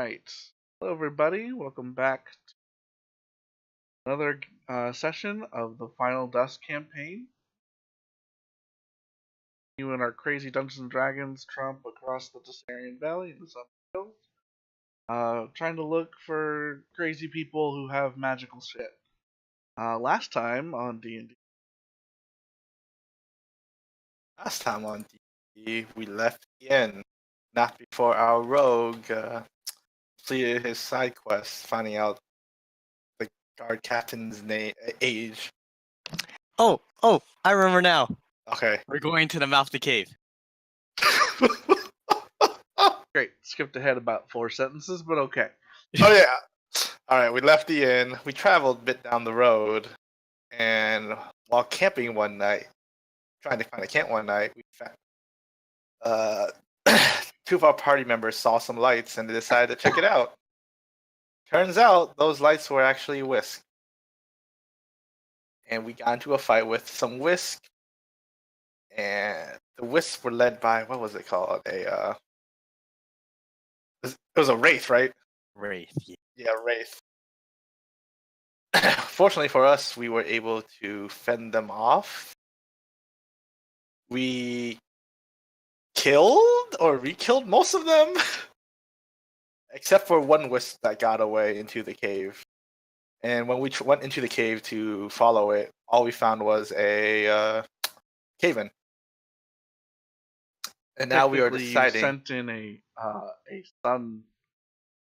right. Hello, everybody. Welcome back to another session of the final Dusk campaign. You and our crazy Dungeons and Dragons trump across the Dessarian Valley in the Sun Hills, trying to look for crazy people who have magical shit. Last time on D&D, Last time on D, we left the inn, not before our rogue completed his side quest, finding out the guard captain's age. Oh, I remember now. Okay. We're going to the mouth of the cave. great. Skipped ahead about 4 sentences, but okay. Oh yeah. All right. We left the inn. We traveled a bit down the road, and while camping one night, trying to find a camp one night, we found two of our party members saw some lights and they decided to check it out. Turns out those lights were actually Whisk. And we got into a fight with some Whisk. And the Wisps were led by, what was it called? It was a Wraith, right? Wraith. Yeah, Wraith. Fortunately for us, we were able to fend them off. We killed or re-killed most of them. Except for one Wisp that got away into the cave. And when we went into the cave to follow it, all we found was a cave-in. And now we are deciding. You sent in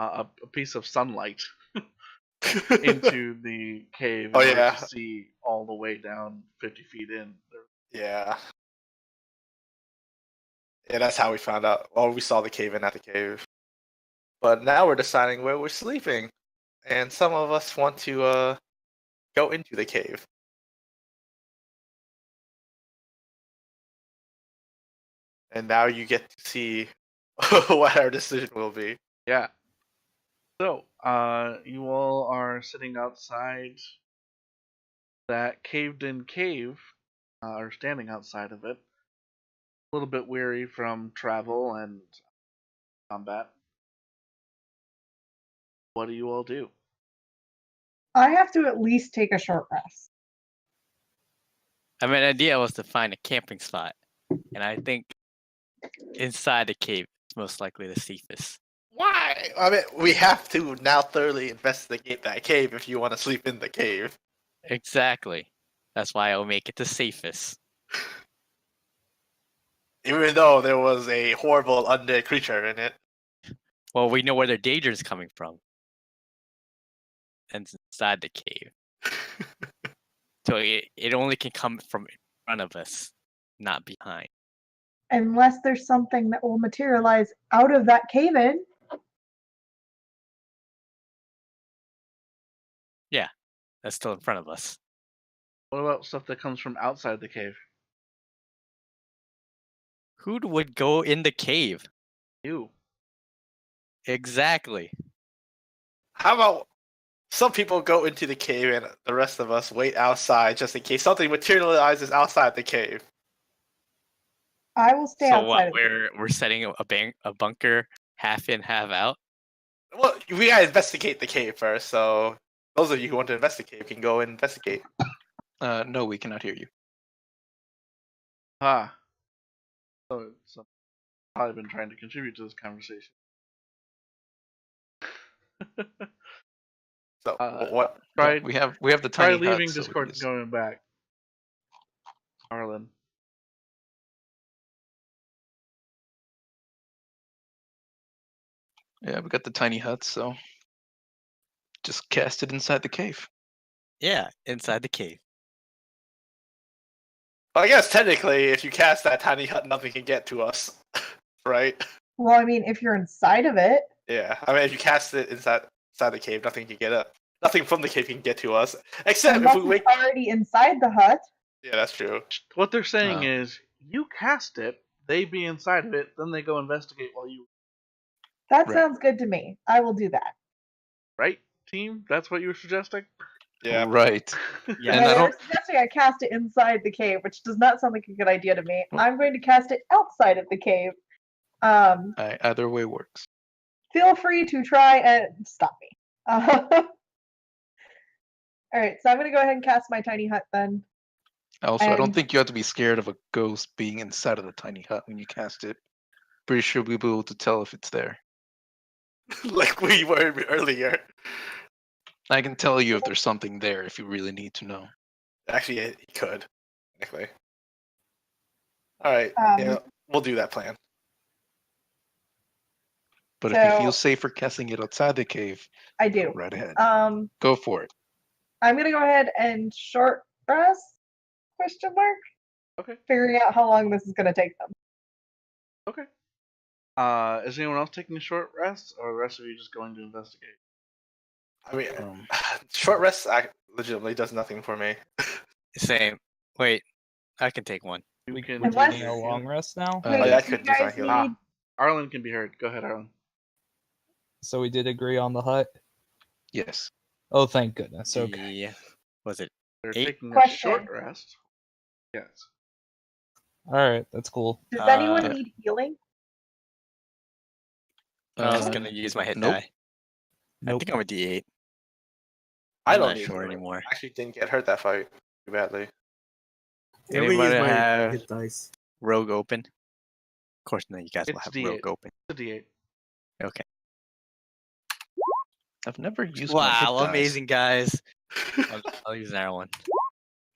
a piece of sunlight into the cave in order to see all the way down 50 feet in. Yeah. Yeah, that's how we found out. Well, we saw the cave-in at the cave. But now we're deciding where we're sleeping. And some of us want to go into the cave. And now you get to see what our decision will be. Yeah. So, you all are sitting outside that caved-in cave, or standing outside of it. A little bit weary from travel and combat. What do you all do? I have to at least take a short rest. I mean, the idea was to find a camping spot. And I think inside the cave is most likely the safest. Why? I mean, we have to now thoroughly investigate that cave if you want to sleep in the cave. Exactly. That's why I'll make it the safest. Even though there was a horrible undead creature in it. Well, we know where the danger is coming from. And it's inside the cave. So it only can come from in front of us, not behind. Unless there's something that will materialize out of that cave-in. Yeah, that's still in front of us. What about stuff that comes from outside the cave? Who would go in the cave? You. Exactly. How about some people go into the cave and the rest of us wait outside just in case something materializes outside the cave? I will stay outside. So what? We're setting a bunker half in, half out. Well, we gotta investigate the cave first. So those of you who want to investigate can go and investigate. No, we cannot hear you. So probably been trying to contribute to this conversation. So what? We have the try tiny leaving hut, Discord and going back. Arlen. Yeah, we got the tiny hut, so just cast it inside the cave. Yeah, inside the cave. Well, I guess technically, if you cast that tiny hut, nothing can get to us, right? Well, I mean, if you're inside of it. Yeah, I mean, if you cast it inside the cave, nothing can get up. Nothing from the cave can get to us, except unless if we wake. Already inside the hut. Yeah, that's true. What they're saying is, you cast it, they be inside of it, then they go investigate while you. That sounds good to me. I will do that. Right, team? That's what you were suggesting? Yeah. Right. Yeah. And they were suggesting I cast it inside the cave, which does not sound like a good idea to me. I'm going to cast it outside of the cave. Either way works. feel free to try and stop me. All right, so I'm gonna go ahead and cast my tiny hut then. Also, I don't And- think you have to be scared of a ghost being inside of the tiny hut when you cast it. Pretty sure we'll be able to tell if it's there. Like we were earlier. I can tell you if there's something there if you really need to know. Actually, he could. Technically. All right. Yeah, we'll do that plan. But if you feel So- safer casting it outside the cave, I go do. right ahead. Go for it. I'm gonna go ahead and short rest? Question mark. Okay. Figuring out how long this is gonna take them. Okay. Is anyone else taking a short rest, or the rest of you just going to investigate? I mean, Um, short rest legitimately does nothing for me. Same. Wait, I can take one. You can Unless- take Taking your a long healing. rest now. Wait, yeah, I do could you do guys that need? healing. Arlen can be heard. Go ahead, Arlen. So we did agree on the hut. yes. Oh, thank goodness. Okay. Yeah. Was it? They're 8? taking a Question. short rest. Yes. All right, that's cool. Does anyone Uh, need healing? No, I was Uh, gonna use my hit nope. die. I Nope. think I'm a D8. I I'm don't not need sure healing. anymore. I actually didn't get hurt that fight too badly. Yeah, we use Anybody my have hit dice. Rogue open? Of course, none of you guys will It's have D8. Rogue open. It's a D8. Okay. I've never used my hit Wow, dice. amazing guys. I'll use another one.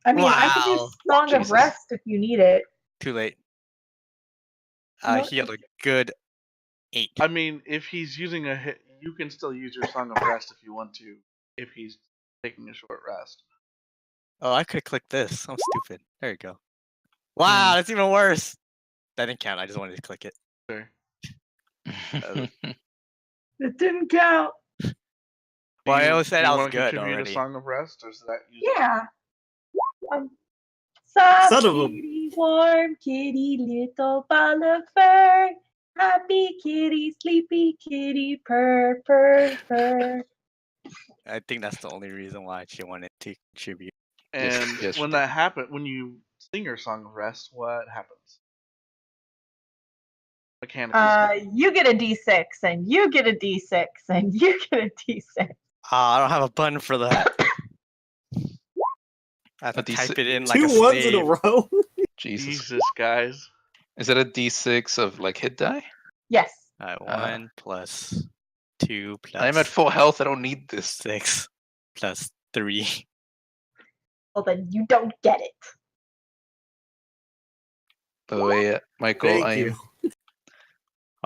I mean, I can Wow. use Song of Jesus. Rest if you need it. Too late. No, He had a good 8. I mean, if he's using a hit, you can still use your Song of Rest if you want to. If he's taking a short rest. Oh, I could have clicked this. I'm stupid. There you go. Wow, that's even worse. That didn't count. I just wanted to click it. Sure. It didn't count. Well, I Do you- always said do you I was wanna good contribute already. a Song of Rest, or is that Yeah. Soft Son of a- kitty, warm kitty, little ball of fur. Happy kitty, sleepy kitty, purr, purr, purr. I think that's the only reason why she wanted to contribute. And yes, when you did. that happens, when you sing your Song of Rest, what happens? Mechanically. You get a D6, and you get a D6, and you get a D6. I don't have a button for that. I have A to D6 type it in like Two a ones in a slave. row. Jesus. Jesus, guys. Is that a D6 of like hit die? Yes. Alright, 1 plus 2 plus I'm at full health. I don't need this. 6 plus 3. Well, then you don't get it. By the way, Michael, Thank I you. am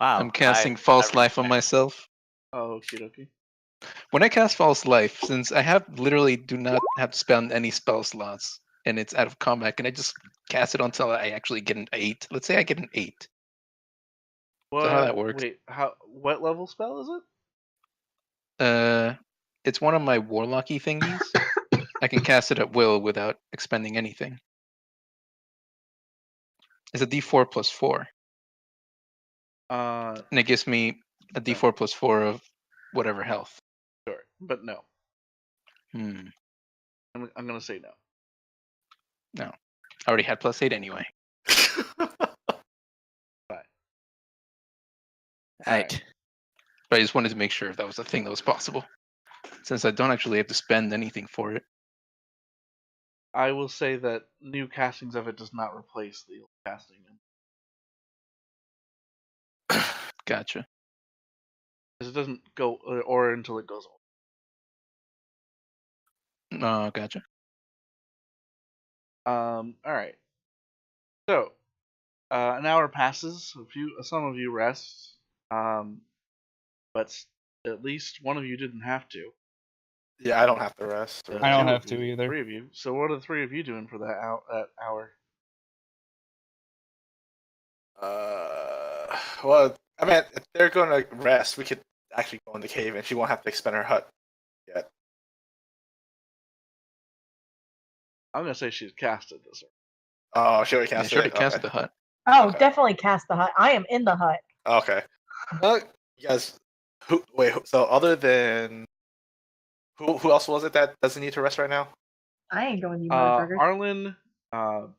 Wow. I'm casting I false really life on myself. Oh, okie dokie. When I cast false life, since I have literally do not have to spend any spell slots and it's out of combat, can I just cast it until I actually get an 8? Let's say I get an 8. What, how that works? Wait, what level spell is it? It's one of my warlocky thingies. I can cast it at will without expending anything. It's a D4 plus 4, Uh, and it gives me a D4 plus 4 of whatever health. sure, but no. Hmm. I'm gonna say no. I already had plus 8 anyway. Alright. But I just wanted to make sure if that was a thing that was possible, since I don't actually have to spend anything for it. I will say that new castings of it does not replace the old casting. Gotcha. Because it doesn't go or until it goes old. Gotcha. All right. So, an hour passes. Some of you rest. But at least one of you didn't have to. Yeah, I don't have to rest. The I don't two have of to you, either. 3 of you. So what are the 3 of you doing for that hour? Well, I mean, if they're going to rest, we could actually go in the cave, and she won't have to expend her hut yet. I'm gonna say she's casted this. Oh, she already Yeah, cast sure to it. cast Okay. the hut. Oh, Okay. definitely cast the hut. I am in the hut. Okay. You guys, so other than who else was it that doesn't need to rest right now? I ain't going, you motherfuckers. Arlen, Dragon,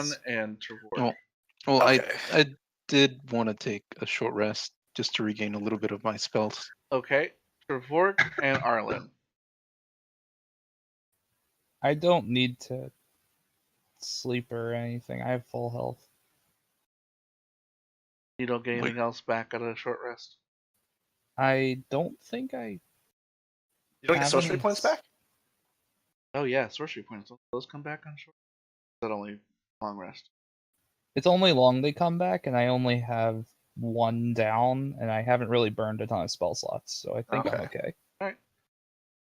Yes. and Trevor. Well, Okay. I did want to take a short rest just to regain a little bit of my spells. Okay. Trevork and Arlen. I don't need to sleep or anything. I have full health. You don't get anything else back at a short rest. I don't think I You don't get have sorcery any points back? Oh yeah, sorcery points. Those come back on short. Is that only long rest? It's only long they come back, and I only have one down, and I haven't really burned a ton of spell slots, so I think I'm okay. Alright.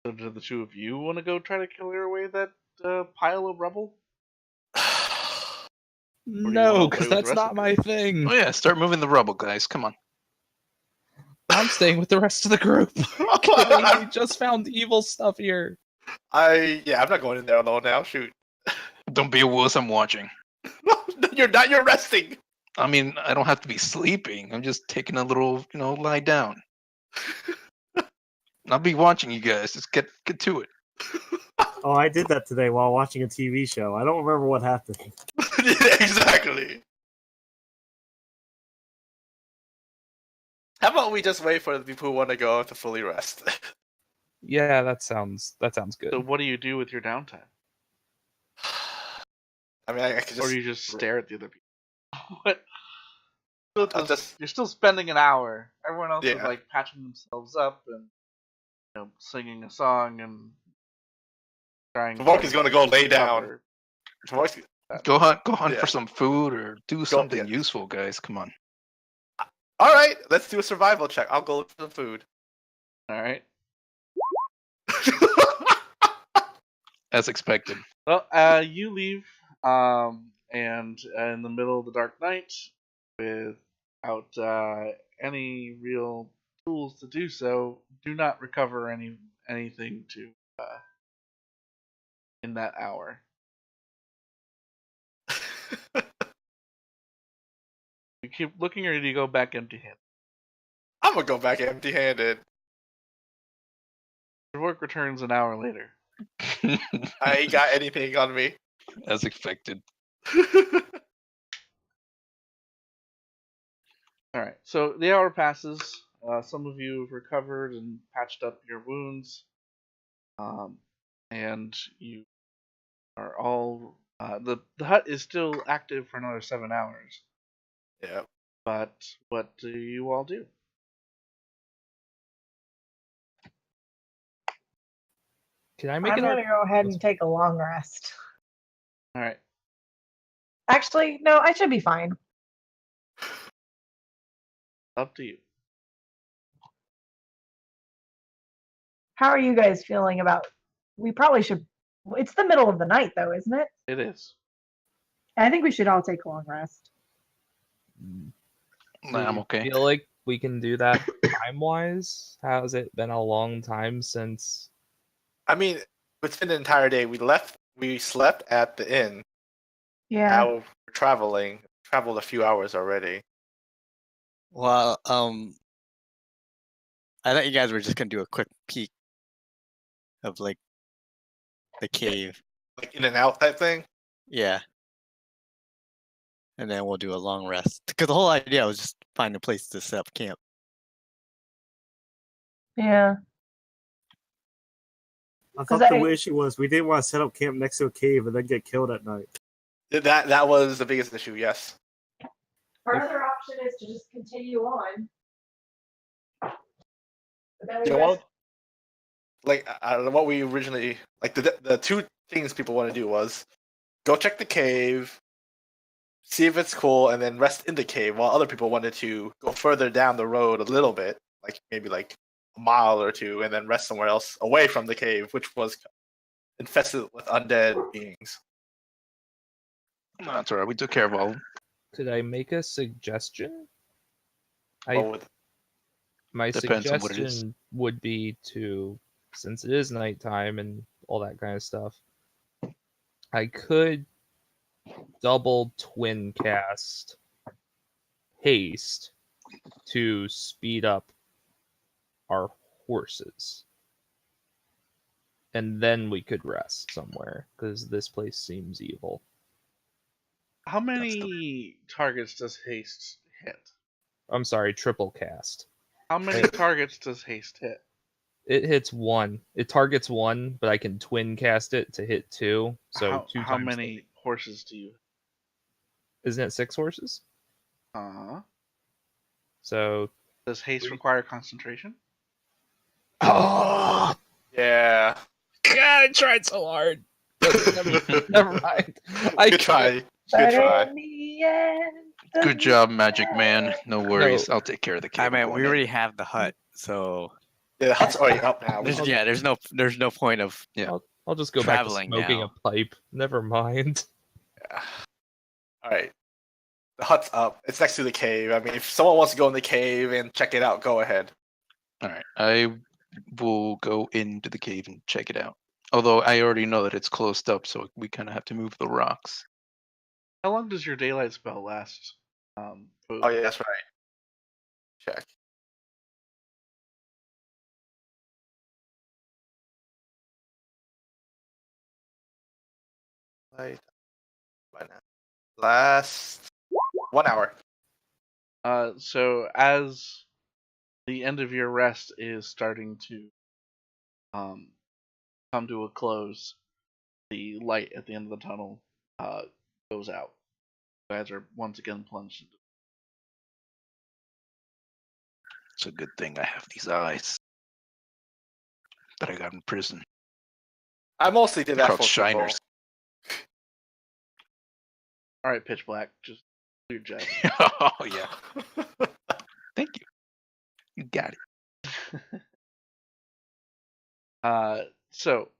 So do the two of you want to go try to clear away that pile of rubble? you No, wanna because play with the that's rest not of my it? thing. Oh yeah, start moving the rubble, guys. Come on. I'm staying with the rest of the group. Kidding, we just found evil stuff here. I'm not going in there alone now. Shoot. Don't be a wuss. I'm watching. You're not. You're resting. I mean, I don't have to be sleeping. I'm just taking a little, lie down. I'll be watching you guys. Just get to it. Oh, I did that today while watching a TV show. I don't remember what happened. Yeah, exactly. How about we just wait for the people who want to go to fully rest? Yeah, that sounds good. So what do you do with your downtime? I mean, I could just. Or do you just stare at the other people? What? I'll just. You're still spending an hour. Everyone else is Yeah. like patching themselves up and singing a song and trying. Trevork is going to go lay down. recover. Trevork's- Go hunt Yeah. for some food or do something yeah. useful, guys. Come on. All right, let's do a survival check. I'll go look for some food. All right. As expected. Well, you leave, and in the middle of the dark night, without any real tools to do so, do not recover anything to in that hour. You keep looking, or do you go back empty-handed? I'm gonna go back empty-handed. Your work returns an hour later. I ain't got anything on me. As expected. All right. So the hour passes. Some of you have recovered and patched up your wounds, and you are all. The hut is still active for another 7 hours. Yeah. But what do you all do? Can I make I'm an gonna go ahead and take a long rest. All right. Actually, no, I should be fine. Up to you. How are you guys feeling about? We probably should. It's the middle of the night, though, isn't it? It is. I think we should all take a long rest. Nah, I'm okay. Feel like we can do that time wise? Has it been a long time since? I mean, it's been the entire day. We slept at the inn. Yeah. Now we're traveling. Traveled a few hours already. Well, I thought you guys were just gonna do a quick peek of like the cave. Like in and out type thing. Yeah. And then we'll do a long rest. Because the whole idea was just find a place to set up camp. Yeah. I thought the issue was we didn't want to set up camp next to a cave and then get killed at night. That was the biggest issue. Yes. Our other option is to just continue on. But then we You know guys- what? Like I don't know what we originally like. The two things people want to do was go check the cave, see if it's cool, and then rest in the cave. While other people wanted to go further down the road a little bit, like maybe like a mile or two, and then rest somewhere else away from the cave, which was infested with undead beings. No, that's all right. We took care of all of them. Could I make a suggestion? What would- My Depends on what it is. suggestion would be to, since it is nighttime and all that kind of stuff, I could double twin cast haste to speed up our horses. And then we could rest somewhere, because this place seems evil. How many targets does haste hit? I'm sorry, triple cast. How many targets does haste hit? It hits 1. It targets 1, but I can twin cast it to hit 2. So how 2 times. many horses do you? Isn't it 6 horses? So. Does haste 3. require concentration? Oh! Yeah. God, I tried so hard. Never mind. Good try. Good But try. in the end, the Good job, Magic Man. No worries. I'll take care of the cave. I I'm mean, going we in. already have the hut, so Yeah, the hut's already up now. there's no point of I'll just go traveling back to smoking now. a pipe. Never mind. Yeah. All right. The hut's up. It's next to the cave. I mean, if someone wants to go in the cave and check it out, go ahead. All right. I will go into the cave and check it out. Although I already know that it's closed up, so we kind of have to move the rocks. How long does your daylight spell last? Oh yeah, that's right. Check. Right. Last 1 hour. So as the end of your rest is starting to come to a close, the light at the end of the tunnel goes out. You guys are once again plunged into. It's a good thing I have these eyes that I got in prison. I mostly did that Called for shiners. All right, pitch black. Just do your job. Oh yeah. Thank you. You got it. So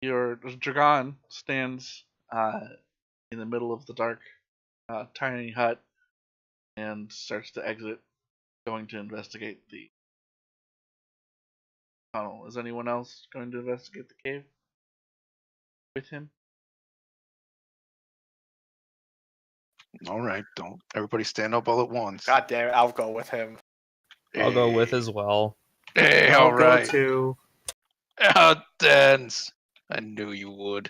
your dragon stands in the middle of the dark, tiny hut and starts to exit, going to investigate the tunnel. Is anyone else going to investigate the cave with him? All right, don't everybody stand up all at once. God damn it, I'll go with him. I'll go with as well. Hey, I'll all right. go too. Dance. I knew you would.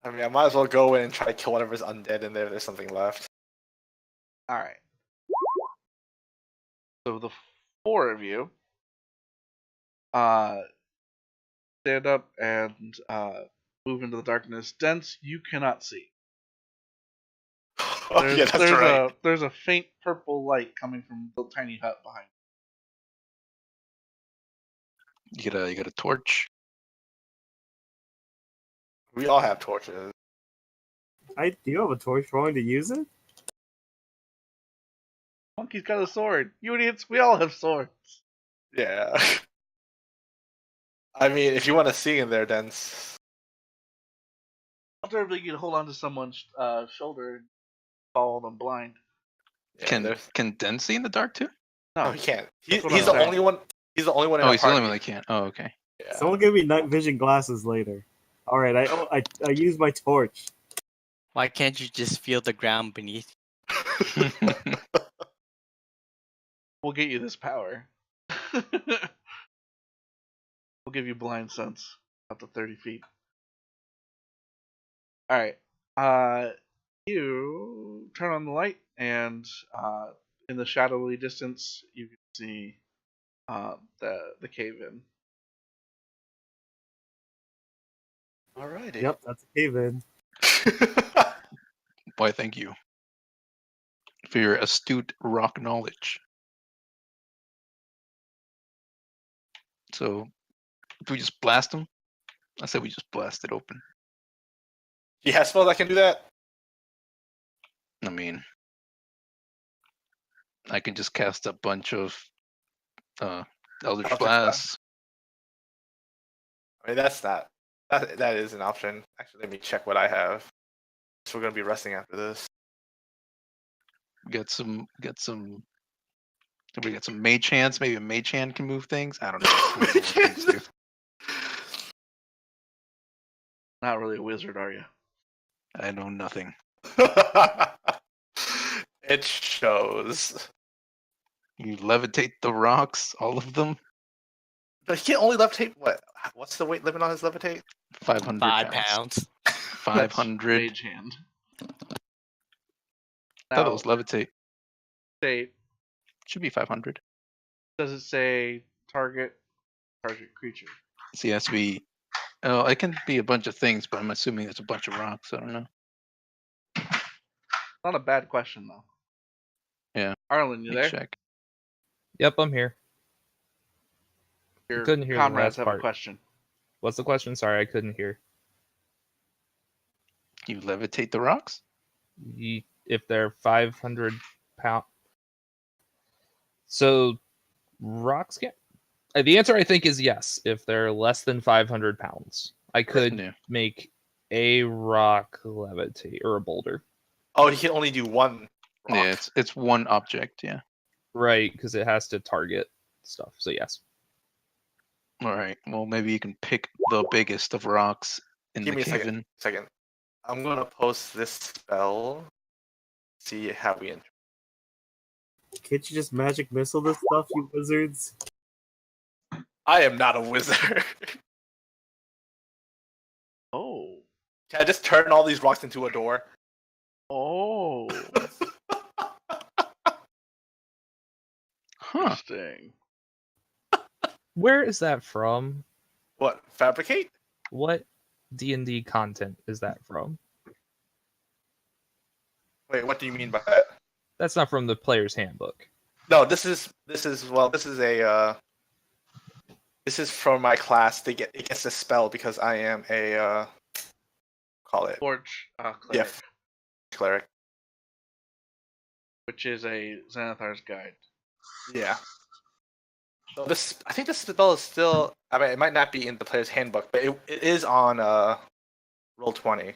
I mean, I might as well go in and try to kill whatever's undead in there if there's something left. All right. So the four of you stand up and move into the darkness. Dense, you cannot see. Oh, yeah, that's right. There's a faint purple light coming from the tiny hut behind. You got a torch. We all have torches. Do you have a torch? Going to use it? Monkey's got a sword. You idiots, we all have swords. Yeah. I mean, if you want to see in there, then. Alternatively, you can hold on to someone's shoulder and follow them blind. Yeah, can Den see in the dark too? No, he can't. That's what He's I'm the saying. only one. He's the only one in Oh, our he's the only party. one that can't. Oh, okay. Yeah. Someone give me night vision glasses later. All right, I use my torch. Why can't you just feel the ground beneath? We'll get you this power. We'll give you blind sense up to 30 feet. Alright. You turn on the light, and in the shadowy distance, you can see the cave in. Alrighty. Yep, that's a cave in. Why, thank you for your astute rock knowledge. So, do we just blast them? I said we just blast it open. He has spells that can do that? I mean, I can just cast a bunch of Eldritch Blasts. I mean, that's not. That is an option. Actually, let me check what I have. So we're gonna be resting after this. Get some. We got some mage hands. Maybe a mage hand can move things. I don't know. I don't know what things do. Not really a wizard, are you? I know nothing. It shows. You levitate the rocks, all of them. But he can only levitate what? What's the weight limit on his levitate? 500 5 pounds. pounds. 500. Mage hand. Thought it Now, was levitate. say, Should be 500. does it say target creature? So it has to be. Oh, it can be a bunch of things, but I'm assuming it's a bunch of rocks. I don't know. Not a bad question though. Yeah. Arlen, you Let me there? check. Yep, I'm here. Your couldn't hear the comrades last have a part. question. What's the question? Sorry, I couldn't hear. You levitate the rocks? If they're 500 pound. So rocks can't. The answer I think is yes. If they're less than 500 pounds, I could Yeah. make a rock levitate or a boulder. Oh, he can only do one rock. Yeah, it's one object. Yeah. Right, because it has to target stuff. So yes. All right. Well, maybe you can pick the biggest of rocks in Give the me a cave-in. second. I'm gonna post this spell. See how we enter. Can't you just magic missile this stuff, you wizards? I am not a wizard. Oh. Can I just turn all these rocks into a door? Oh. Huh. Interesting. Where is that from? What? Fabricate? What D&D content is that from? Wait, what do you mean by that? That's not from the player's handbook. No, this is from my class. It gets a spell because I am a call it Forge cleric, yeah, cleric. which is a Xanathar's guide. Yeah. So I think this spell is still. I mean, it might not be in the player's handbook, but it is on Roll20.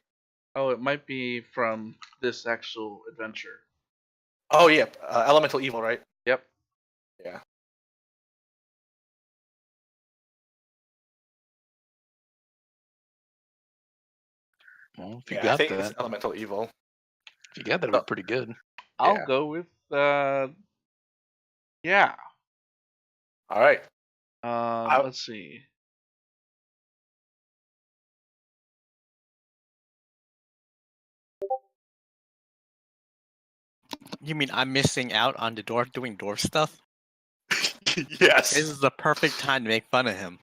Oh, it might be from this actual adventure. Oh yeah, elemental evil, right? Yep. Yeah. Well, if you Yeah, I got think it's that, elemental evil. if you got that, it'd be pretty good. I'll Yeah. go with yeah. All right. Let's see. You mean I'm missing out on the dwarf doing dwarf stuff? Yes. This is the perfect time to make fun of him.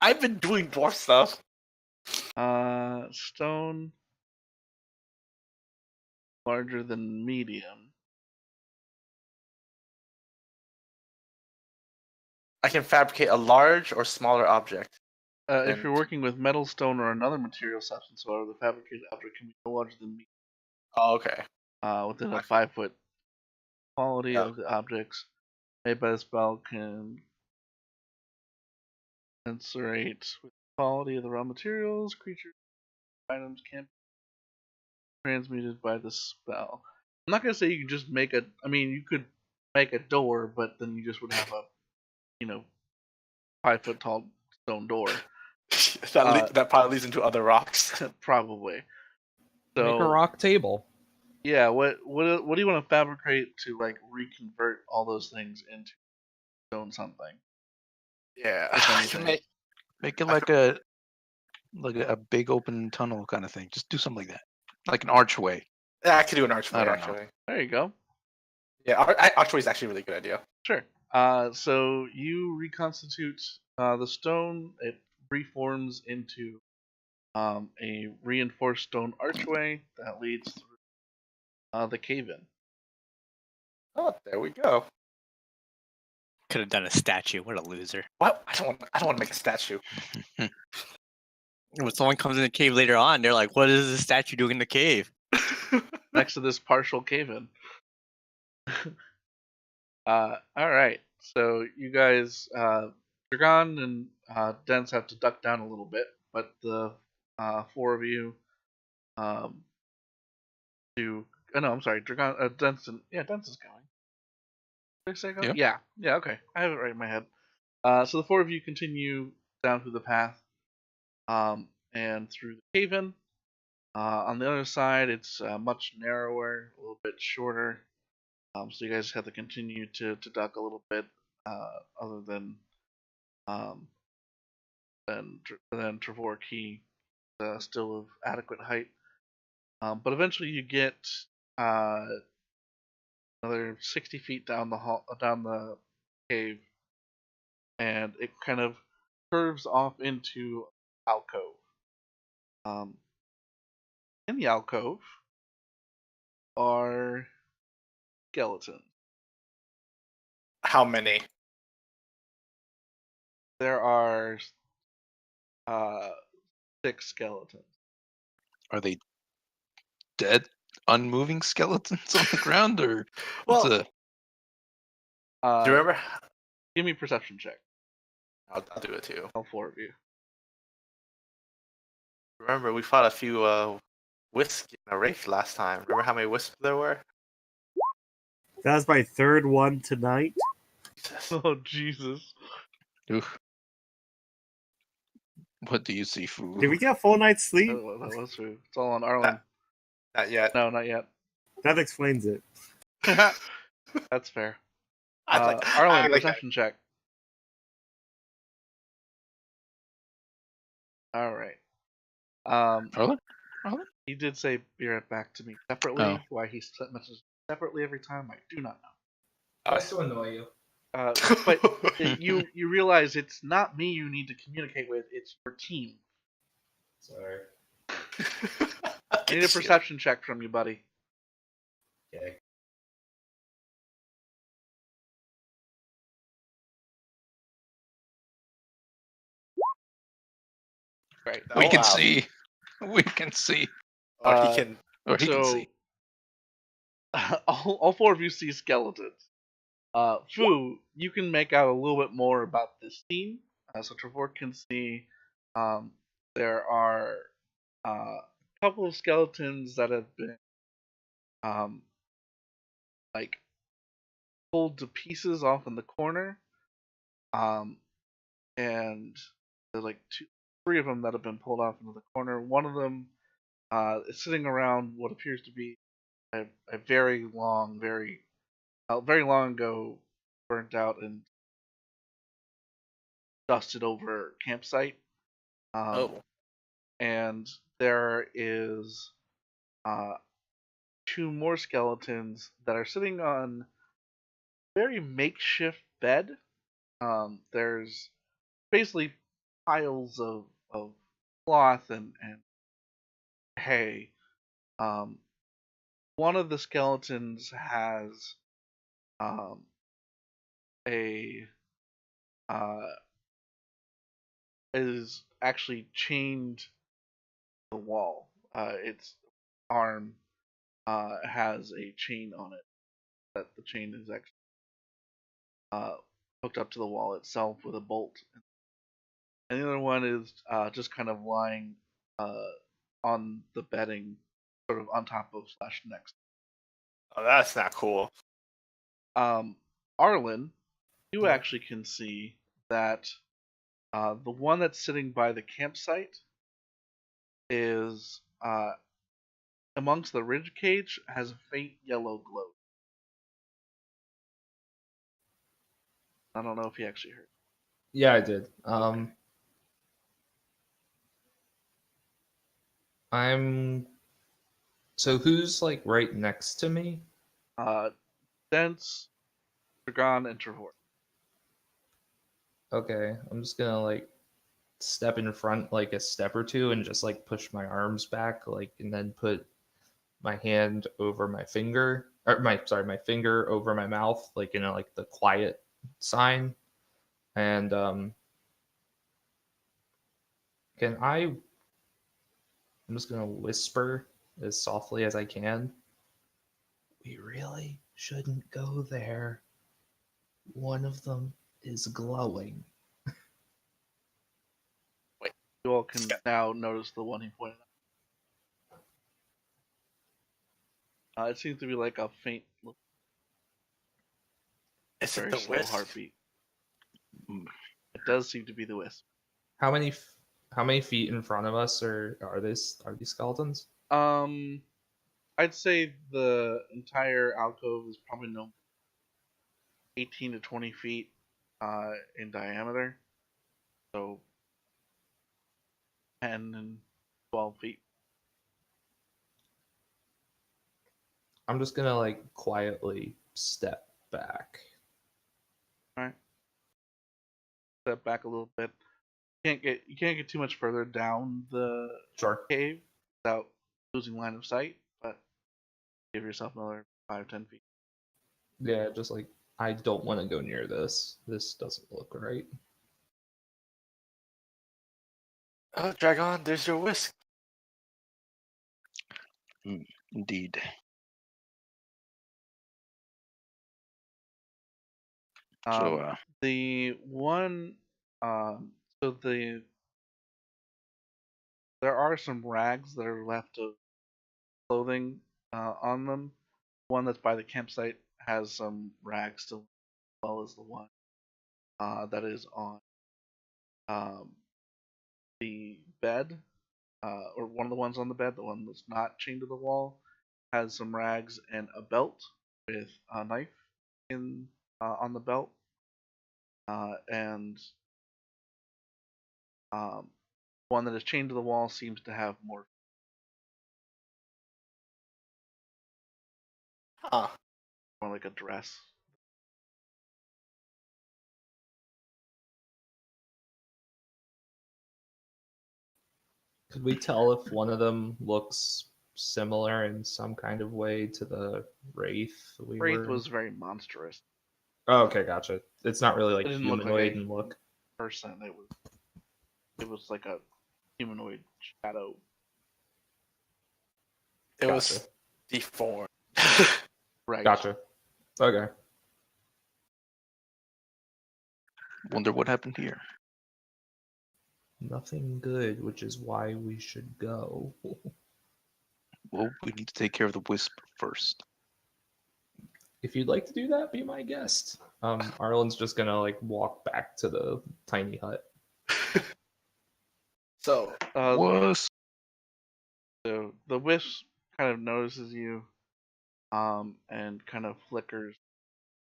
I've been doing dwarf stuff. Stone larger than medium. I can fabricate a large or smaller object. If And- you're working with metal, stone, or another material substance, however, the fabricated object can be no larger than medium. Oh, okay. Within a Okay. 5-foot quality Yeah. of the objects made by the spell can commensurate with the quality of the raw materials, creatures, items can be transmuted by the spell. I'm not gonna say you can just make a. I mean, you could make a door, but then you just would have a, 5-foot tall stone door, that probably leads into other rocks. probably. So Make a rock table. yeah, what do you want to fabricate to like reconvert all those things into stone something? Yeah. If I anything. can make. Make it like a big open tunnel kind of thing. Just do something like that, like an archway. Yeah, I could do an archway I don't know. actually. There you go. Yeah, archway is actually a really good idea. Sure. So you reconstitute the stone. It reforms into a reinforced stone archway that leads through the cave-in. Oh, there we go. Could have done a statue. What a loser. What? I don't want to make a statue. When someone comes in the cave later on, they're like, "What is this statue doing in the cave?" Next to this partial cave-in. All right. So you guys, Dragon and Dens have to duck down a little bit, but the 4 of you do. Oh, no, I'm sorry, Dragon. Denson. Yeah, Denson's going. Did I say go? Yeah. Yeah. Okay, I have it right in my head. So the 4 of you continue down through the path, and through the cave-in. On the other side, it's much narrower, a little bit shorter. So you guys have to continue to duck a little bit, other than Trevor Key, still of adequate height. But eventually you get another 60 feet down the hall, down the cave, and it kind of curves off into alcove. In the alcove are skeletons. How many? There are uh, 6 skeletons. Are they dead, unmoving skeletons on the ground, or what's Well, a? do you remember? Give me a perception check, I'll do it too. all 4 of you. Remember, we fought a few wisps in a race last time. Remember how many wisps there were? That was my third one tonight. Jesus. Oh Jesus! Oof. What do you see, Fu? Did we get a full night's sleep? That was true. It's all on Arlen. Not yet. No, not yet. That explains it. That's fair. I like Arlen, I like that. perception check. All right. Arlen? He did say be right back to me separately. Oh. Why he sent messages separately every time, I do not I still annoy you. know. But you realize it's not me you need to communicate with; it's your team. Sorry. I need a perception check from you, buddy. Okay. Right. We can wow. see. We can see. Or he can. Or he can So see. all 4 of you see skeletons. Fu, you can make out a little bit more about this scene. So Trevor can see there are a couple of skeletons that have been like pulled to pieces off in the corner, and there's like 3 of them that have been pulled off into the corner. One of them is sitting around what appears to be a very long, very long ago burnt out and dusted over campsite. Oh. And there is 2 more skeletons that are sitting on a very makeshift bed. There's basically piles of cloth and hay. One of the skeletons has a is actually chained to the wall. Its arm has a chain on it. That the chain is actually hooked up to the wall itself with a bolt. And the other one is just kind of lying on the bedding, sort of on top of slash next. Oh, that's not cool. Arlen, you Yeah. actually can see that the one that's sitting by the campsite is amongst the ridge cage has a faint yellow glow. I don't know if you actually heard. Yeah, I did. I'm. So who's like right next to me? Dents, Dragon, and Trevor. Okay, I'm just gonna like step in front like a step or two and just like push my arms back, like, and then put my hand over my finger, or my finger over my mouth, like, you know, like the quiet sign. And can I? I'm just gonna whisper as softly as I can. We really shouldn't go there. One of them is glowing. You all can now notice the one he pointed out. It seems to be like a faint, Is it very the slow wisp? heartbeat. It does seem to be the wisp. How many feet in front of us are these skeletons? I'd say the entire alcove is probably no 18 to 20 feet in diameter. So 10 and 12 feet. I'm just gonna like quietly step back. Alright. Step back a little bit. You can't get too much further down the Sure. cave without losing line of sight, but give yourself another 5-10 feet. Yeah, just like I don't want to go near this. This doesn't look right. Oh, Dragon, there's your whisk. Indeed. So, The one, so the there are some rags that are left of clothing on them. One that's by the campsite has some rags still, as well as the one that is on um, the bed, or one of the ones on the bed, the one that's not chained to the wall, has some rags and a belt with a knife in on the belt, and one that is chained to the wall seems to have more Huh. like a dress. Could we tell if one of them looks similar in some kind of way to the wraith we Wraith were? was very monstrous. Oh, okay, gotcha. It's not really like It didn't look like humanoid a in look. person. It was like a humanoid shadow. It Gotcha. was deformed. Right. Gotcha. Okay. wonder what happened here. Nothing good, which is why we should go. Well, we need to take care of the wisp first. If you'd like to do that, be my guest. Arlen's just gonna like walk back to the tiny hut. So, Wisp. So the wisp kind of notices you, and kind of flickers,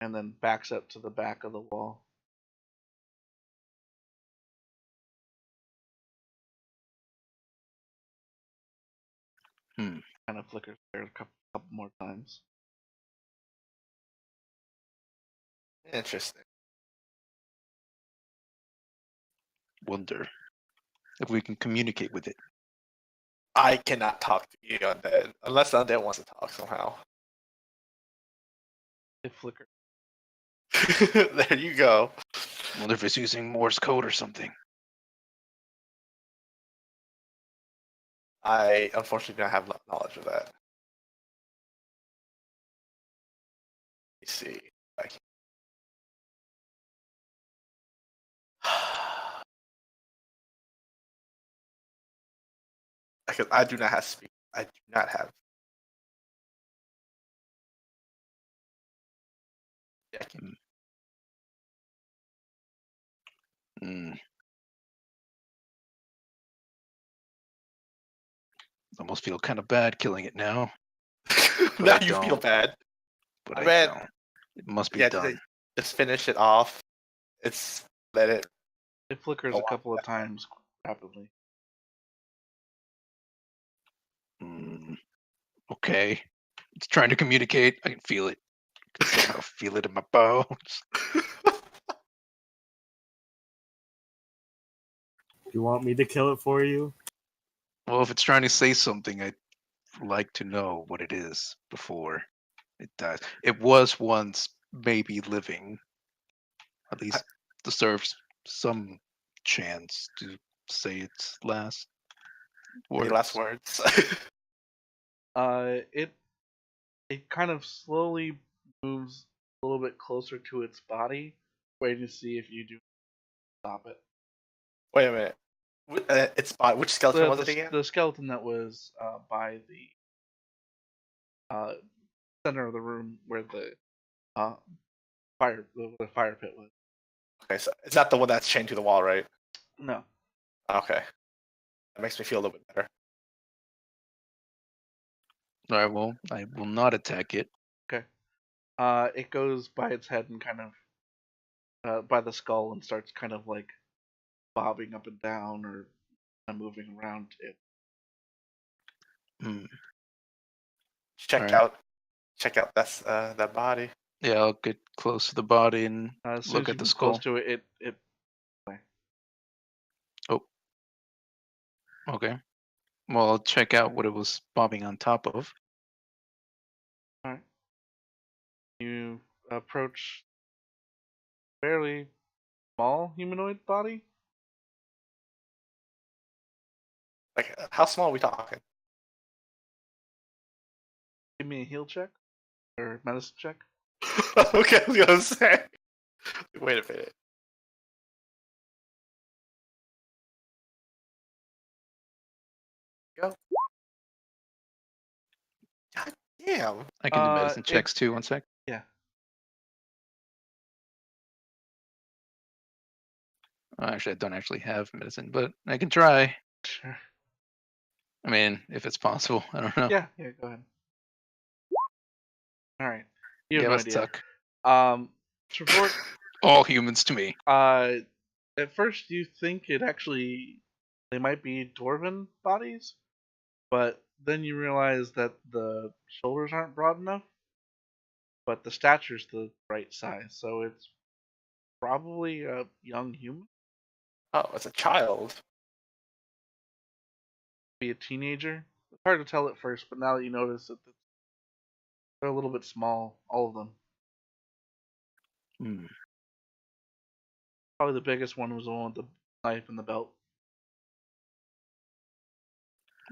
and then backs up to the back of the wall. Hmm. Kind of flickers there a couple more times. interesting. Wonder if we can communicate with it. I cannot talk to you undead unless the undead wants to talk somehow. It flickers. There you go. Wonder if it's using Morse code or something. I unfortunately don't have knowledge of that. Let me see. I can... Because I do not have speak. I do not have. Yeah, I can. Hmm. Almost feel kind of bad killing it now, Now I you feel don't. bad. but I I bet- don't. It must be Yeah, done. just finish it off. It's let it. It flickers Go a on. couple of times rapidly. Hmm. Okay. It's trying to communicate. I can feel it. I can somehow feel it in my bones. You want me to kill it for you? Well, if it's trying to say something, I'd like to know what it is before it dies. It was once maybe living. At least deserves some chance to say its last Any words. last words? It kind of slowly moves a little bit closer to its body, waiting to see if you do stop it. Wait a minute. It's by which skeleton was it again? The skeleton that was by the center of the room where the uh, the fire pit was. Okay, so it's not the one that's chained to the wall, right? No. Okay, that makes me feel a little bit better. All right, well, I will not attack it. Okay. It goes by its head and kind of by the skull and starts kind of like bobbing up and down or kind of moving around it. Hmm. Check Alright. out check out that body. Yeah, I'll get close to the body and As soon look as you at the come skull. close to it, Oh, okay. Well, I'll check out what it was bobbing on top of. all right. You approach fairly small humanoid body. Like, how small are we talking? Give me a heal check or medicine check. Okay, I was gonna say. Wait a minute. Go. God damn. I can do medicine it- checks too. One sec. Yeah. Actually, I don't actually have medicine, but I can try. Sure. I mean, if it's possible. I don't know. Yeah. Yeah. Go ahead. All right. You have Yeah, no let's idea. tuck. Trevor, All humans to me. at first you think they might be dwarven bodies, but then you realize that the shoulders aren't broad enough, but the stature's the right size, so it's probably a young human, Oh, it's a child. be a teenager. It's hard to tell at first, but now that you notice that they're a little bit small, all of them. Hmm. Probably the biggest one was the one with the knife and the belt.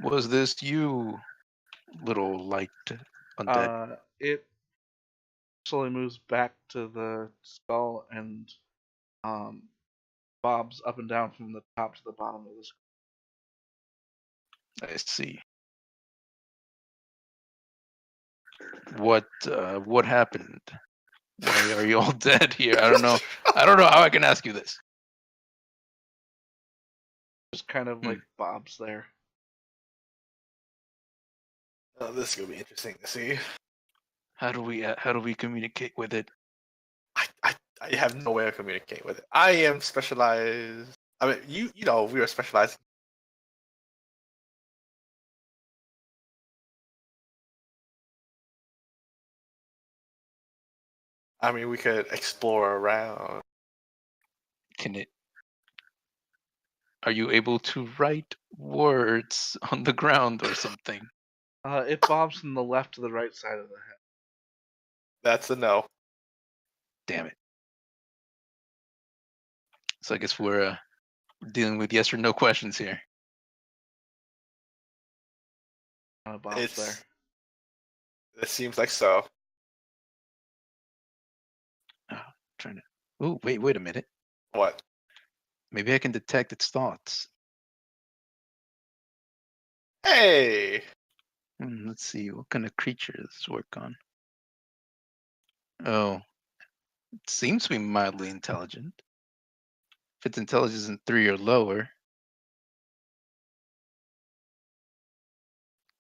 Was this you, little light undead? It slowly moves back to the skull and bobs up and down from the top to the bottom of the skull. I see. What happened? Why are you all dead here? I don't know. I don't know how I can ask you this. Just kind of like bobs there. Oh, this is gonna be interesting to see. How do we communicate with it? I have no way of communicating with it. I am specialized. I mean, you know, we are specialized. I mean, we could explore around. Can it? Are you able to write words on the ground or something? It bobs from the left to the right side of the head. That's a no. Damn it. So I guess we're dealing with yes or no questions here. Bobs there. It seems like so. Trying to. Oh, wait a minute. What? Maybe I can detect its thoughts. Hey! Let's see. What kind of creature does this work on? Oh, it seems to be mildly intelligent. If its intelligence is 3 or lower.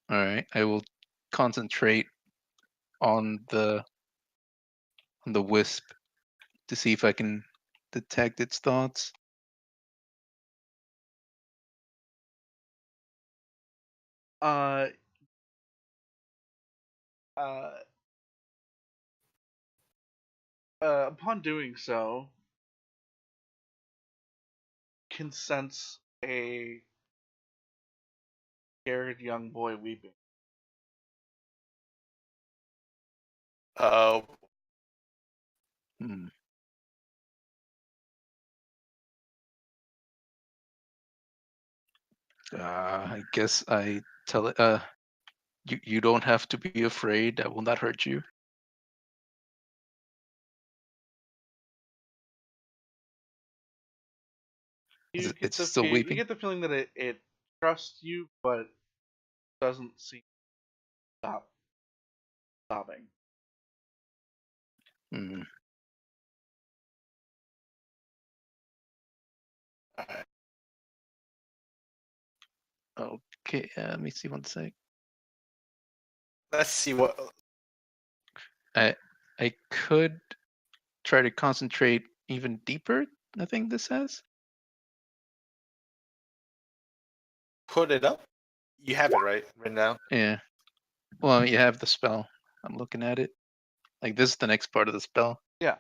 All right, I will concentrate on the wisp to see if I can detect its thoughts. Uh, uh, upon doing so, can sense a scared young boy weeping. Uh, Hmm. I guess I tell it. You don't have to be afraid. I will not hurt you. It's still You weeping. get the feeling that it trusts you, but doesn't seem to stop sobbing. Hmm. alright. Okay, let me see one sec. Let's see what. I could try to concentrate even deeper. I think this says. Put it up. You have it right written down. Yeah. Well, you have the spell. I'm looking at it. Like this is the next part of the spell. Yeah.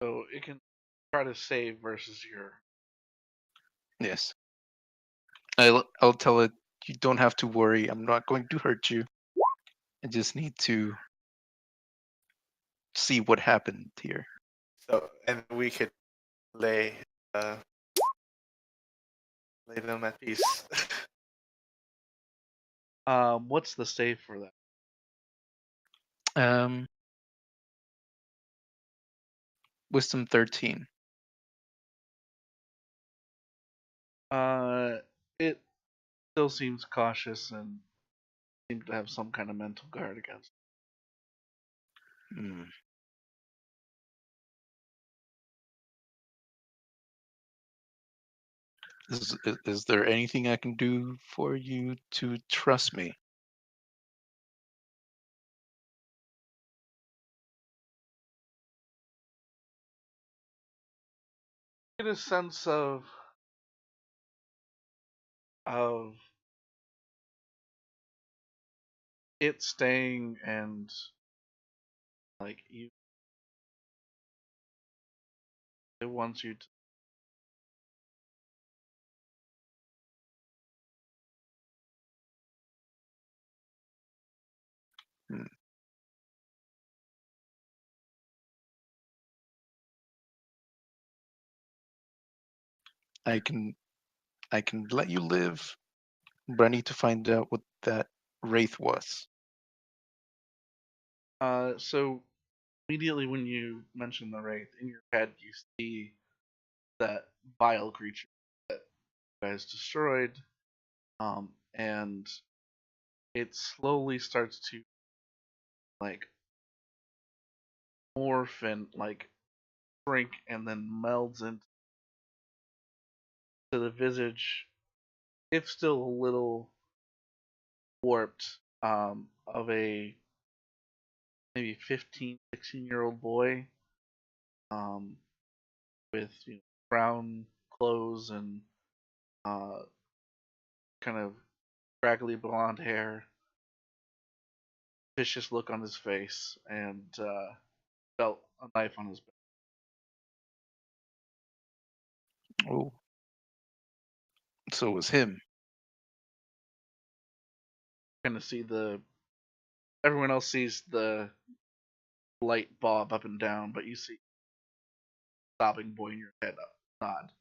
So it can try to save versus your. Yes. I'll tell it you don't have to worry. I'm not going to hurt you. I just need to see what happened here. So, and we could lay uh, lay them at peace. What's the save for that? Wisdom 13. It still seems cautious and seems to have some kind of mental guard against. Hmm. Is there anything I can do for you to trust me? Get a sense of it staying and like you. It wants you to. Hmm. I can let you live, but I need to find out what that wraith was. So immediately when you mention the wraith in your head, you see that vile creature that you guys destroyed, and it slowly starts to like morph and like shrink and then melds into the visage, if still a little warped, of a maybe 15, 16-year-old boy, um, with brown clothes and kind of scraggly blonde hair, vicious look on his face, and felt a knife on his back. Oh, so it was him. Kind of see everyone else sees the light bob up and down, but you see sobbing boy in your head up nod.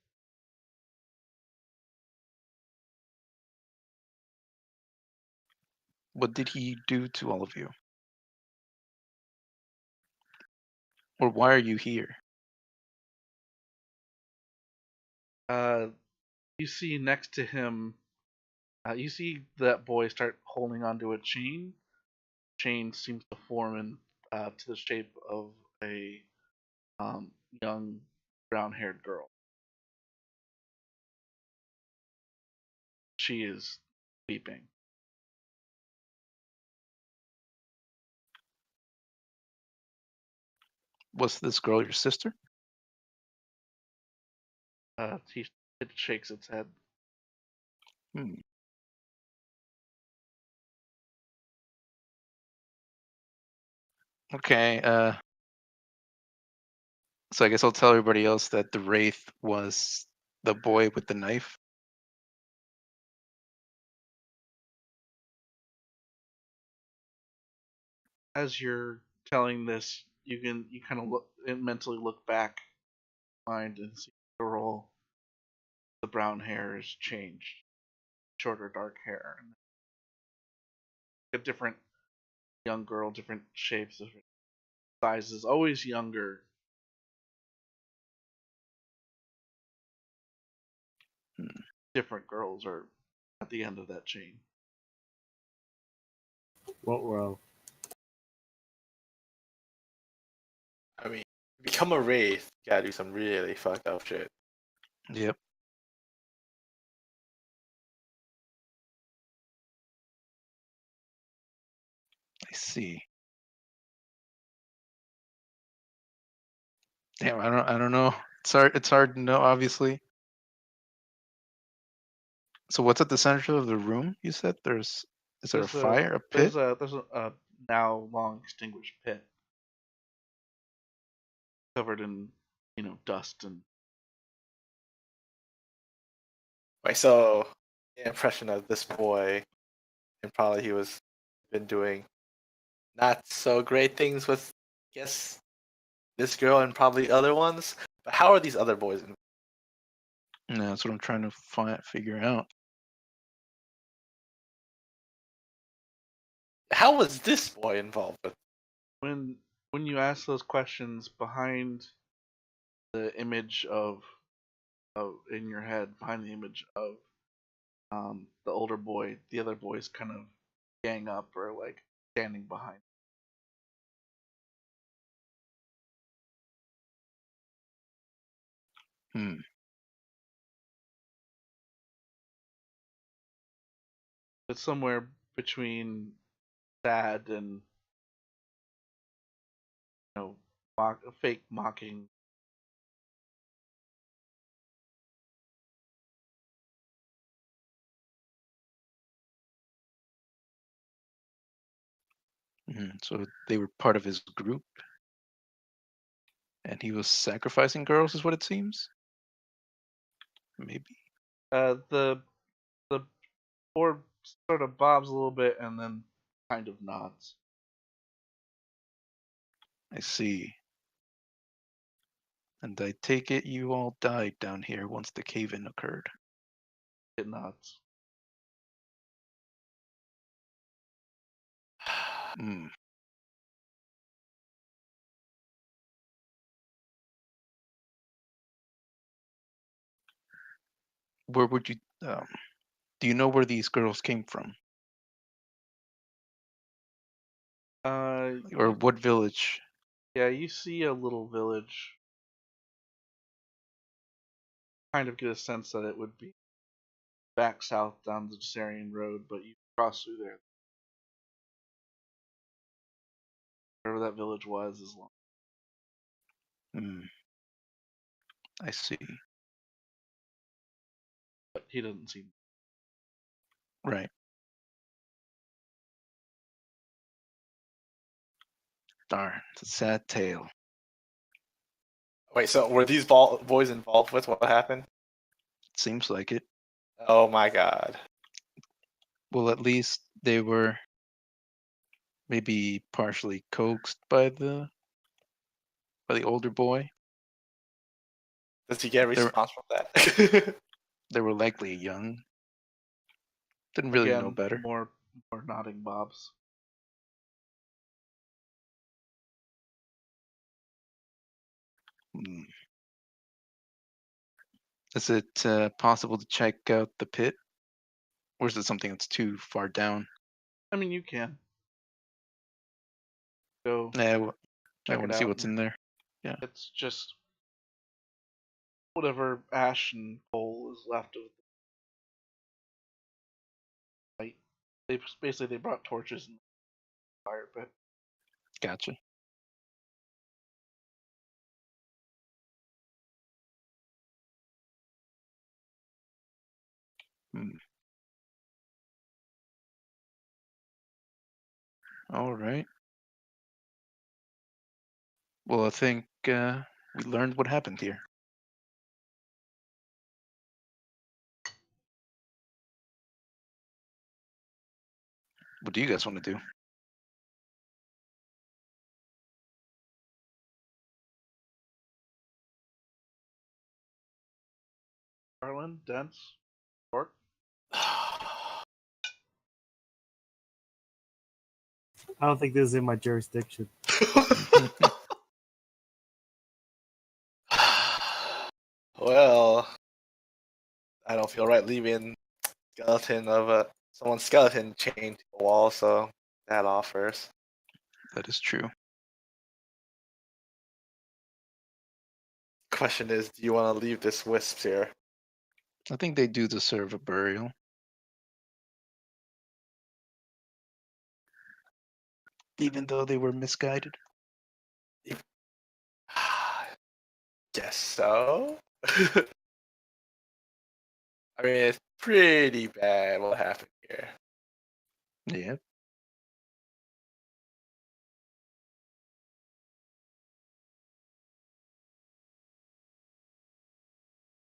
What did he do to all of you? Or why are you here? You see next to him, you see that boy start holding onto a chain. Chain seems to form to the shape of a young brown-haired girl. She is weeping. Was this girl your sister? It shakes its head. Hmm. Okay, so I guess I'll tell everybody else that the wraith was the boy with the knife. As you're telling this, you kind of look and mentally look back, mind, and see the girl. The brown hair has changed, shorter dark hair, and a different young girl, different shapes, different sizes, always younger. Hmm. Different girls are at the end of that chain. What row? I mean, become a wraith, you gotta do some really fucked up shit. Yep. I see. Damn, I don't know. It's hard to know, obviously. So what's at the center of the room? You said there's Is there a There's fire? A pit? there's a now long extinguished pit covered in dust and Wait, so the impression of this boy, and probably he was been doing not so great things with, I guess, this girl and probably other ones. But how are these other boys involved? No, that's what I'm trying to figure out. How was this boy involved with? when you ask those questions behind the image of in your head, behind the image of the older boy, the other boys kind of gang up or like standing behind. Hmm. It's somewhere between sad and fake mocking. So they were part of his group, and he was sacrificing girls, is what it seems. Maybe. The board sort of bobs a little bit and then kind of nods. I see. And I take it you all died down here once the cave-in occurred. It nods. Hmm. Where would you? Do you know where these girls came from, or what village? Yeah, you see a little village. Kind of get a sense that it would be back south down the Cesarian Road, but you cross through there. Wherever that village was is long. Hmm. I see. But he doesn't seem. Right. Darn, it's a sad tale. Wait, so were these boys involved with what happened? Seems like it. Oh my god. Well, at least they were maybe partially coaxed by the older boy. Does he get a They were, response from that? they were likely young. Didn't really know Again, better. more nodding bobs. Hmm. Is it possible to check out the pit, or is it something that's too far down? I mean, you can go Yeah, I check want it to see out. what's in there. Yeah, It's just whatever ash and coal is left of the light. They brought torches and fire pit. gotcha. Hmm. All right. Well, I think we learned what happened here. What do you guys want to do? Garland, dense, orc. I don't think this is in my jurisdiction. Well, I don't feel right leaving skeleton of someone's skeleton chained to the wall, so that offers. That is true. Question is, do you want to leave this wisps here? I think they do deserve a burial. Even though they were misguided. Guess so. I mean, it's pretty bad what happened here. Yeah.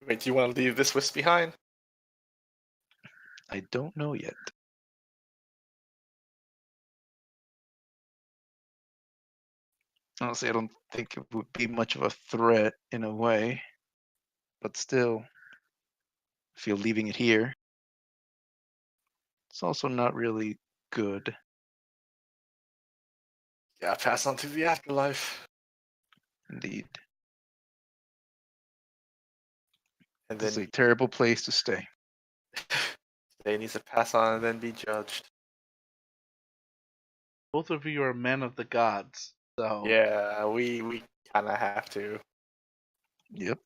Wait, do you want to leave this wisp behind? I don't know yet. Honestly, I don't think it would be much of a threat in a way, but still, if you're leaving it here, it's also not really good. Yeah, pass on to the afterlife. Indeed. And This is then a terrible place to stay. they need to pass on and then be judged. Both of you are men of the gods, so Yeah, we kind of have to. Yep.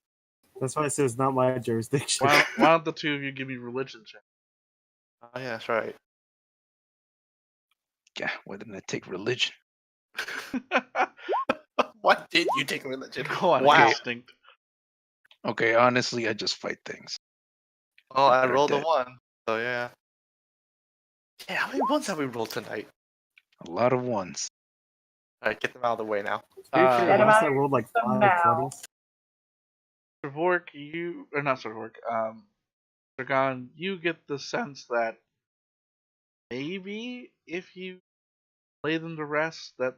That's why I said it's not my jurisdiction. why don't the two of you give me religion check? Oh yeah, that's right. Yeah, why didn't I take religion? What did you take religion? Go on Wow. instinct. Okay, honestly, I just fight things. Oh, I They're rolled a dead. 1. So yeah. Yeah, how many ones have we rolled tonight? A lot of ones. Alright, get them out of the way now. Pretty sure Get 'em last out I rolled like the 5 mouth. 20s. Servork, you or not Servork, Dragon, you get the sense that maybe if you lay them to rest, that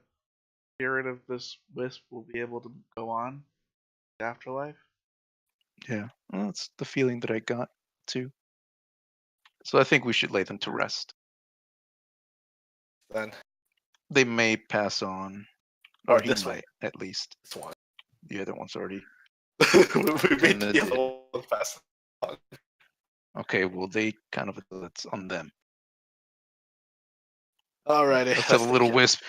spirit of this wisp will be able to go on the afterlife. Yeah, well, that's the feeling that I got too. So I think we should lay them to rest. Then, They may pass on, or or he this one. might at least. This one. The other one's already. we made Kinda the did. other one pass on. Okay, well they kind of it's on them. Alrighty, I'll tell the let's little take wisp,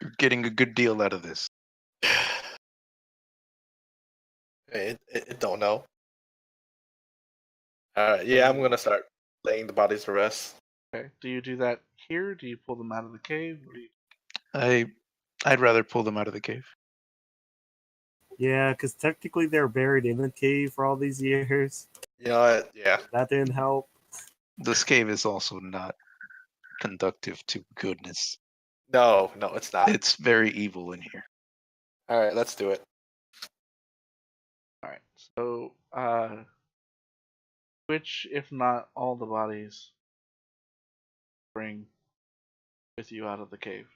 you're getting a good deal out of this. it don't know. Alright, yeah, I'm gonna start laying the bodies to rest. Okay. Do you do that here? Do you pull them out of the cave? Or do you... I'd rather pull them out of the cave. Yeah, because technically they were buried in the cave for all these years. You know what? Yeah. That didn't help. This cave is also not conductive to goodness. No, it's not. It's very evil in here. Alright, let's do it. All right. So, which, if not all the bodies, bring with you out of the cave?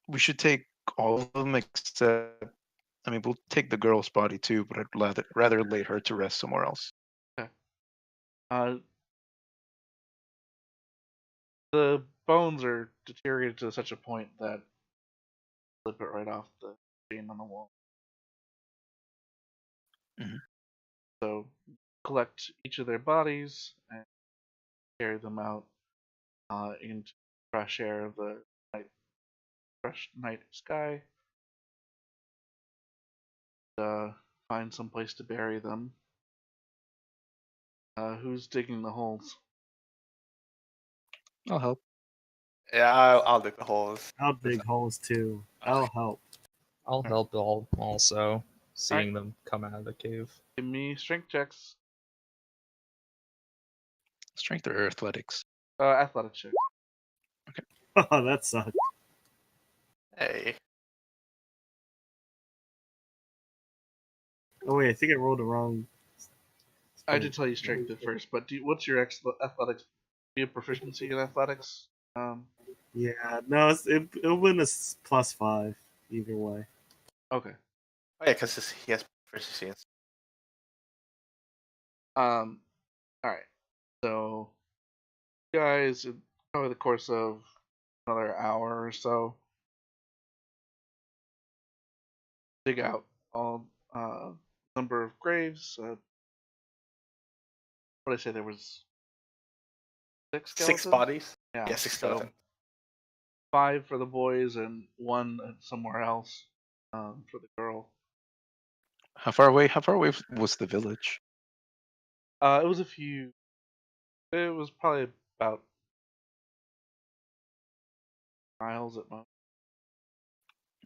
We should take all of them except. I mean, we'll take the girl's body too, but I'd rather lay her to rest somewhere else. Uh, the bones are deteriorated to such a point that flip it right off the chain on the wall. Mhm. So collect each of their bodies and carry them out into the fresh air of the fresh night sky. Find some place to bury them. Who's digging the holes? I'll help. Yeah, I'll dig the holes. I'll dig holes too. That'll help. I'll help also, seeing them come out of the cave. Give me strength checks. Strength or athletics? Athletic check. Oh, that sucked. Hey. Oh wait, I think I rolled the wrong. I did tell you strength at first, but what's your athletics? Do you have proficiency in athletics? Yeah, no, it'll win a +5 either way. Okay. Oh yeah, because he has proficiency. All right. So, you guys, over the course of another hour or so, dig out all number of graves. What did I say? There was 6 skeletons. 6 bodies? Yeah. Yeah, 6 so skeletons. 5 for the boys and 1 somewhere else for the girl. How far away? How far away was the village? It was a few. It was probably about miles at most.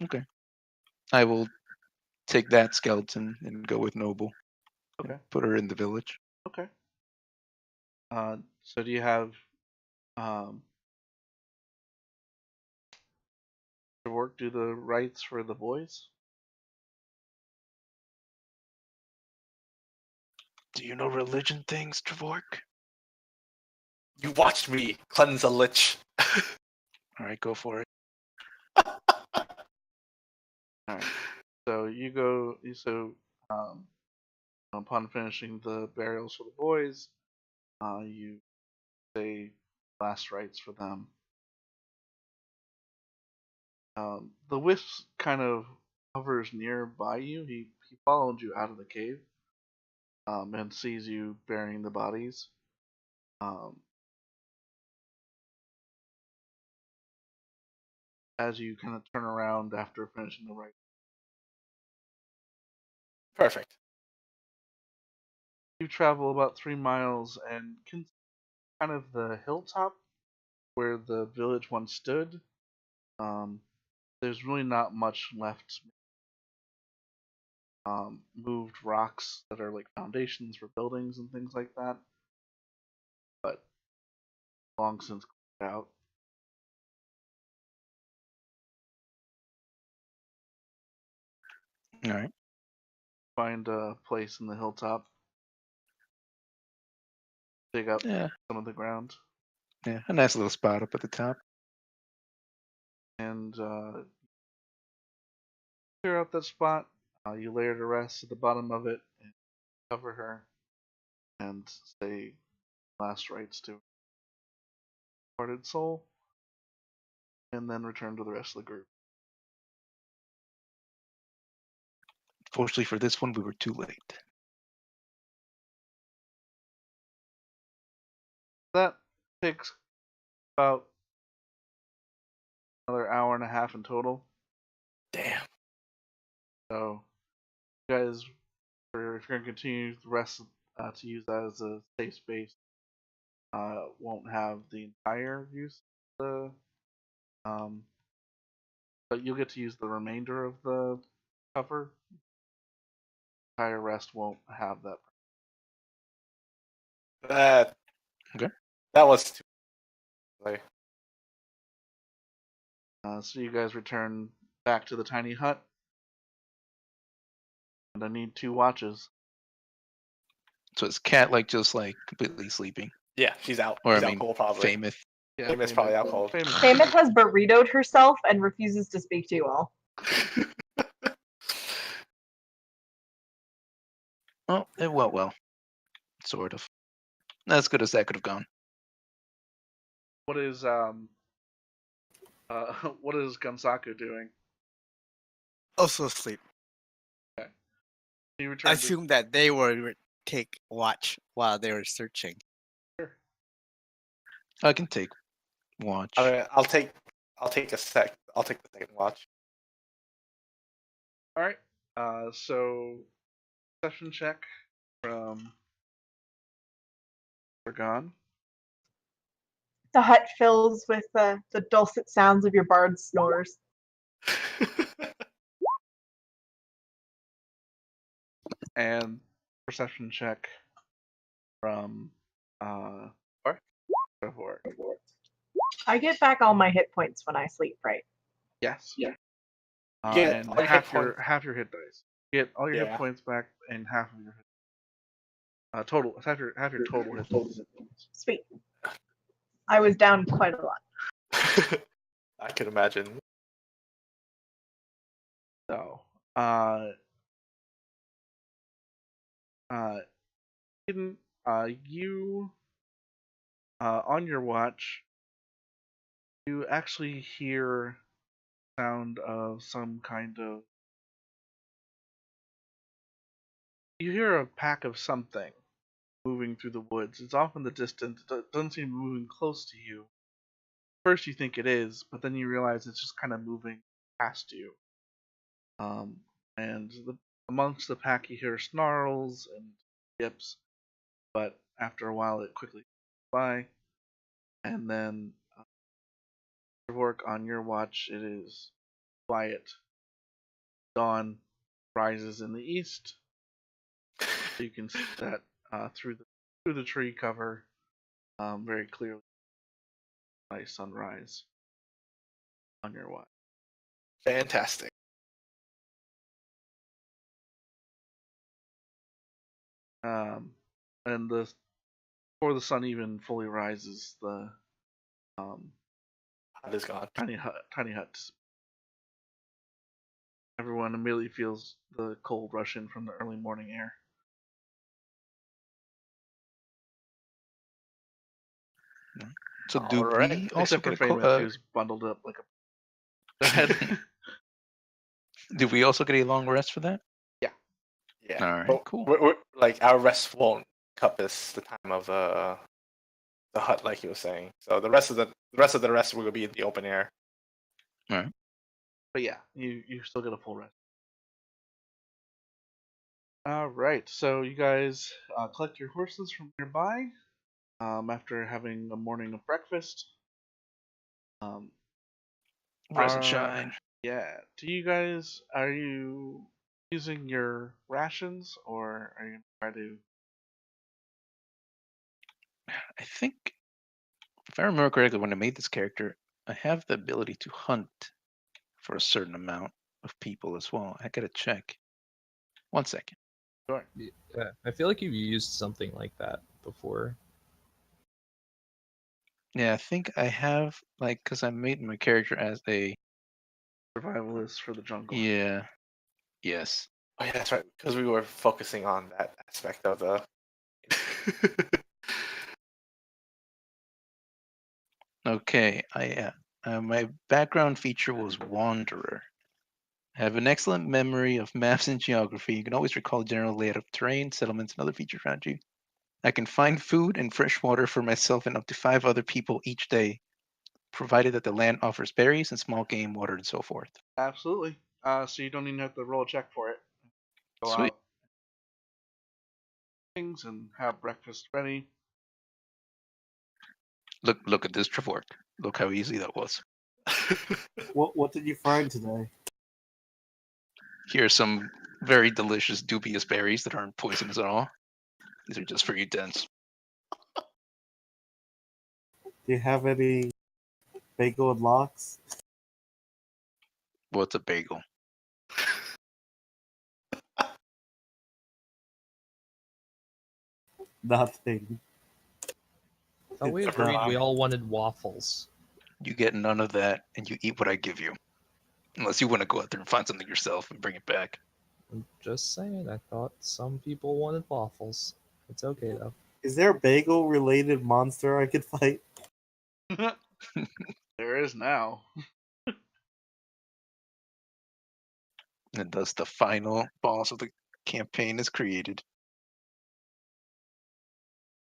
Okay. I will take that skeleton and go with Noble. Okay. Put her in the village. Okay. So do you have Um, Work do the rites for the boys. Do you know religion things, Trevork? You watched me cleanse a lich. All right, go for it. All right. So you go. Upon finishing the burials for the boys, you say last rites for them. The wisp kind of hovers nearby you. He followed you out of the cave, and sees you burying the bodies. Um, as you kind of turn around after finishing the rite, Perfect. you travel about 3 miles and can kind of the hilltop where the village once stood. Um, there's really not much left. Moved rocks that are like foundations for buildings and things like that, but long since cleared out. All right. Find a place in the hilltop, dig up Yeah, some of the ground, yeah, a nice little spot up at the top. and clear out that spot. You lay her to rest at the bottom of it and cover her and say last rites to her departed soul, and then return to the rest of the group. Fortunately for this one, we were too late. That takes about another hour and a half in total. Damn. So, you guys, if you're going to continue the rest to use that as a safe space, won't have the entire use of the but you'll get to use the remainder of the cover. Entire rest won't have that. That Okay. that was too like, So you guys return back to the tiny hut, and I need 2 watches. So is Cat like just like completely sleeping, yeah, she's out. or She's I out mean, cold probably. famous? Yeah, Famous probably out cold. Famous has burritoed herself and refuses to speak to you all. Oh, it went well, sort of. Not as good as that could have gone. What is what is Gunsaku doing? Also asleep. He I returned. assume that they were take watch while they were searching. I can take watch. I'll take a sec. I'll take the second watch. All right. So session check from Orgon. The hut fills with the dulcet sounds of your bard's snores. And perception check from Trevor. I get back all my hit points when I sleep, right? Yes. Yeah. Yeah, And all your half hit your points. half your hit dice. You get all your hit Yeah. points back and half of your total. Half your total hit points. Sweet. I was down quite a lot. I can imagine. So, Eden, you on your watch, you actually hear sound of some kind of. You hear a pack of something moving through the woods. It's off in the distance. It doesn't seem moving close to you. First, you think it is, but then you realize it's just kind of moving past you. And amongst the pack, you hear snarls and yips, but after a while, it quickly goes by. And then, work on your watch, it is quiet. Dawn rises in the east. You can see that through the tree cover very clearly. nice sunrise on your watch. Fantastic. And before the sun even fully rises, the Hut is gone. tiny hut. Everyone immediately feels the cold rush in from the early morning air. So do Alright. we also Except for get a Famous, who's bundled up like a. Go ahead. do we also get a long rest for that? Yeah. All right, But cool. we're, like our rest won't encompass the time of the hut, like he was saying. So the rest of the rest will be in the open air. All right. But yeah, you still get a full rest. All right, so you guys collect your horses from nearby after having a morning of breakfast. Rise and Are shine. Yeah. Are you using your rations or are you gonna try to? I think if I remember correctly, when I made this character, I have the ability to hunt for a certain amount of people as well. I gotta check. 1 second. Sure. Yeah, I feel like you've used something like that before. Yeah, I think I have because I made my character as a Survivalist for the jungle. yeah. Yes. Oh yeah, that's right. Because we were focusing on that aspect of the. Okay. My background feature was Wanderer. I have an excellent memory of maps and geography. You can always recall general layout of terrain, settlements, and other features around you. I can find food and fresh water for myself and up to 5 other people each day, provided that the land offers berries and small game, water, and so forth. Absolutely. So you don't even have to roll a check for it. Go Sweet. out things and have breakfast ready. Look at this Trevork. Look how easy that was. What did you find today? Here are some very delicious, dubious berries that aren't poisonous at all. These are just for you, Dents. Do you have any bagel and lox? What's a bagel? Nothing. I thought we It's agreed not. we all wanted waffles. You get none of that, and you eat what I give you. Unless you want to go out there and find something yourself and bring it back. I'm just saying, I thought some people wanted waffles. It's okay though. Is there a bagel related monster I could fight? There is now. And thus the final boss of the campaign is created.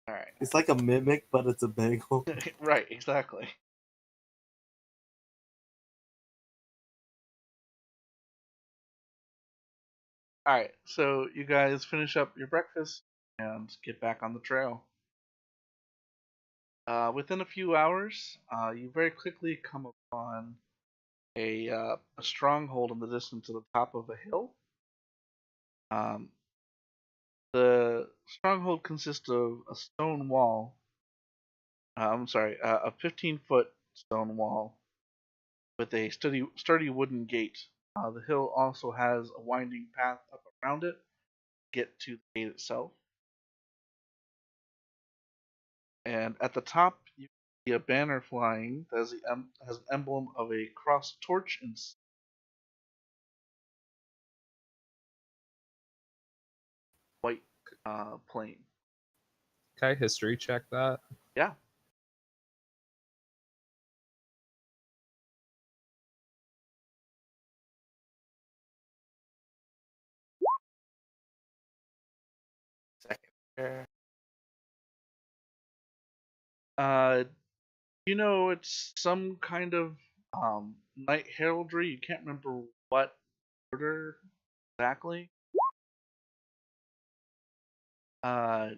All right. It's like a mimic, but it's a bagel. Right. Exactly. All right. So you guys finish up your breakfast and get back on the trail. Within a few hours, you very quickly come upon a stronghold in the distance at the top of a hill. Um, the stronghold consists of a stone wall. A 15-foot stone wall with a sturdy wooden gate. The hill also has a winding path up around it to get to the gate itself. And at the top, you see a banner flying that has an emblem of a cross torch and white plane. Can I history check that? Yeah. Second. You know, it's some kind of night heraldry. You can't remember what order exactly. Uh,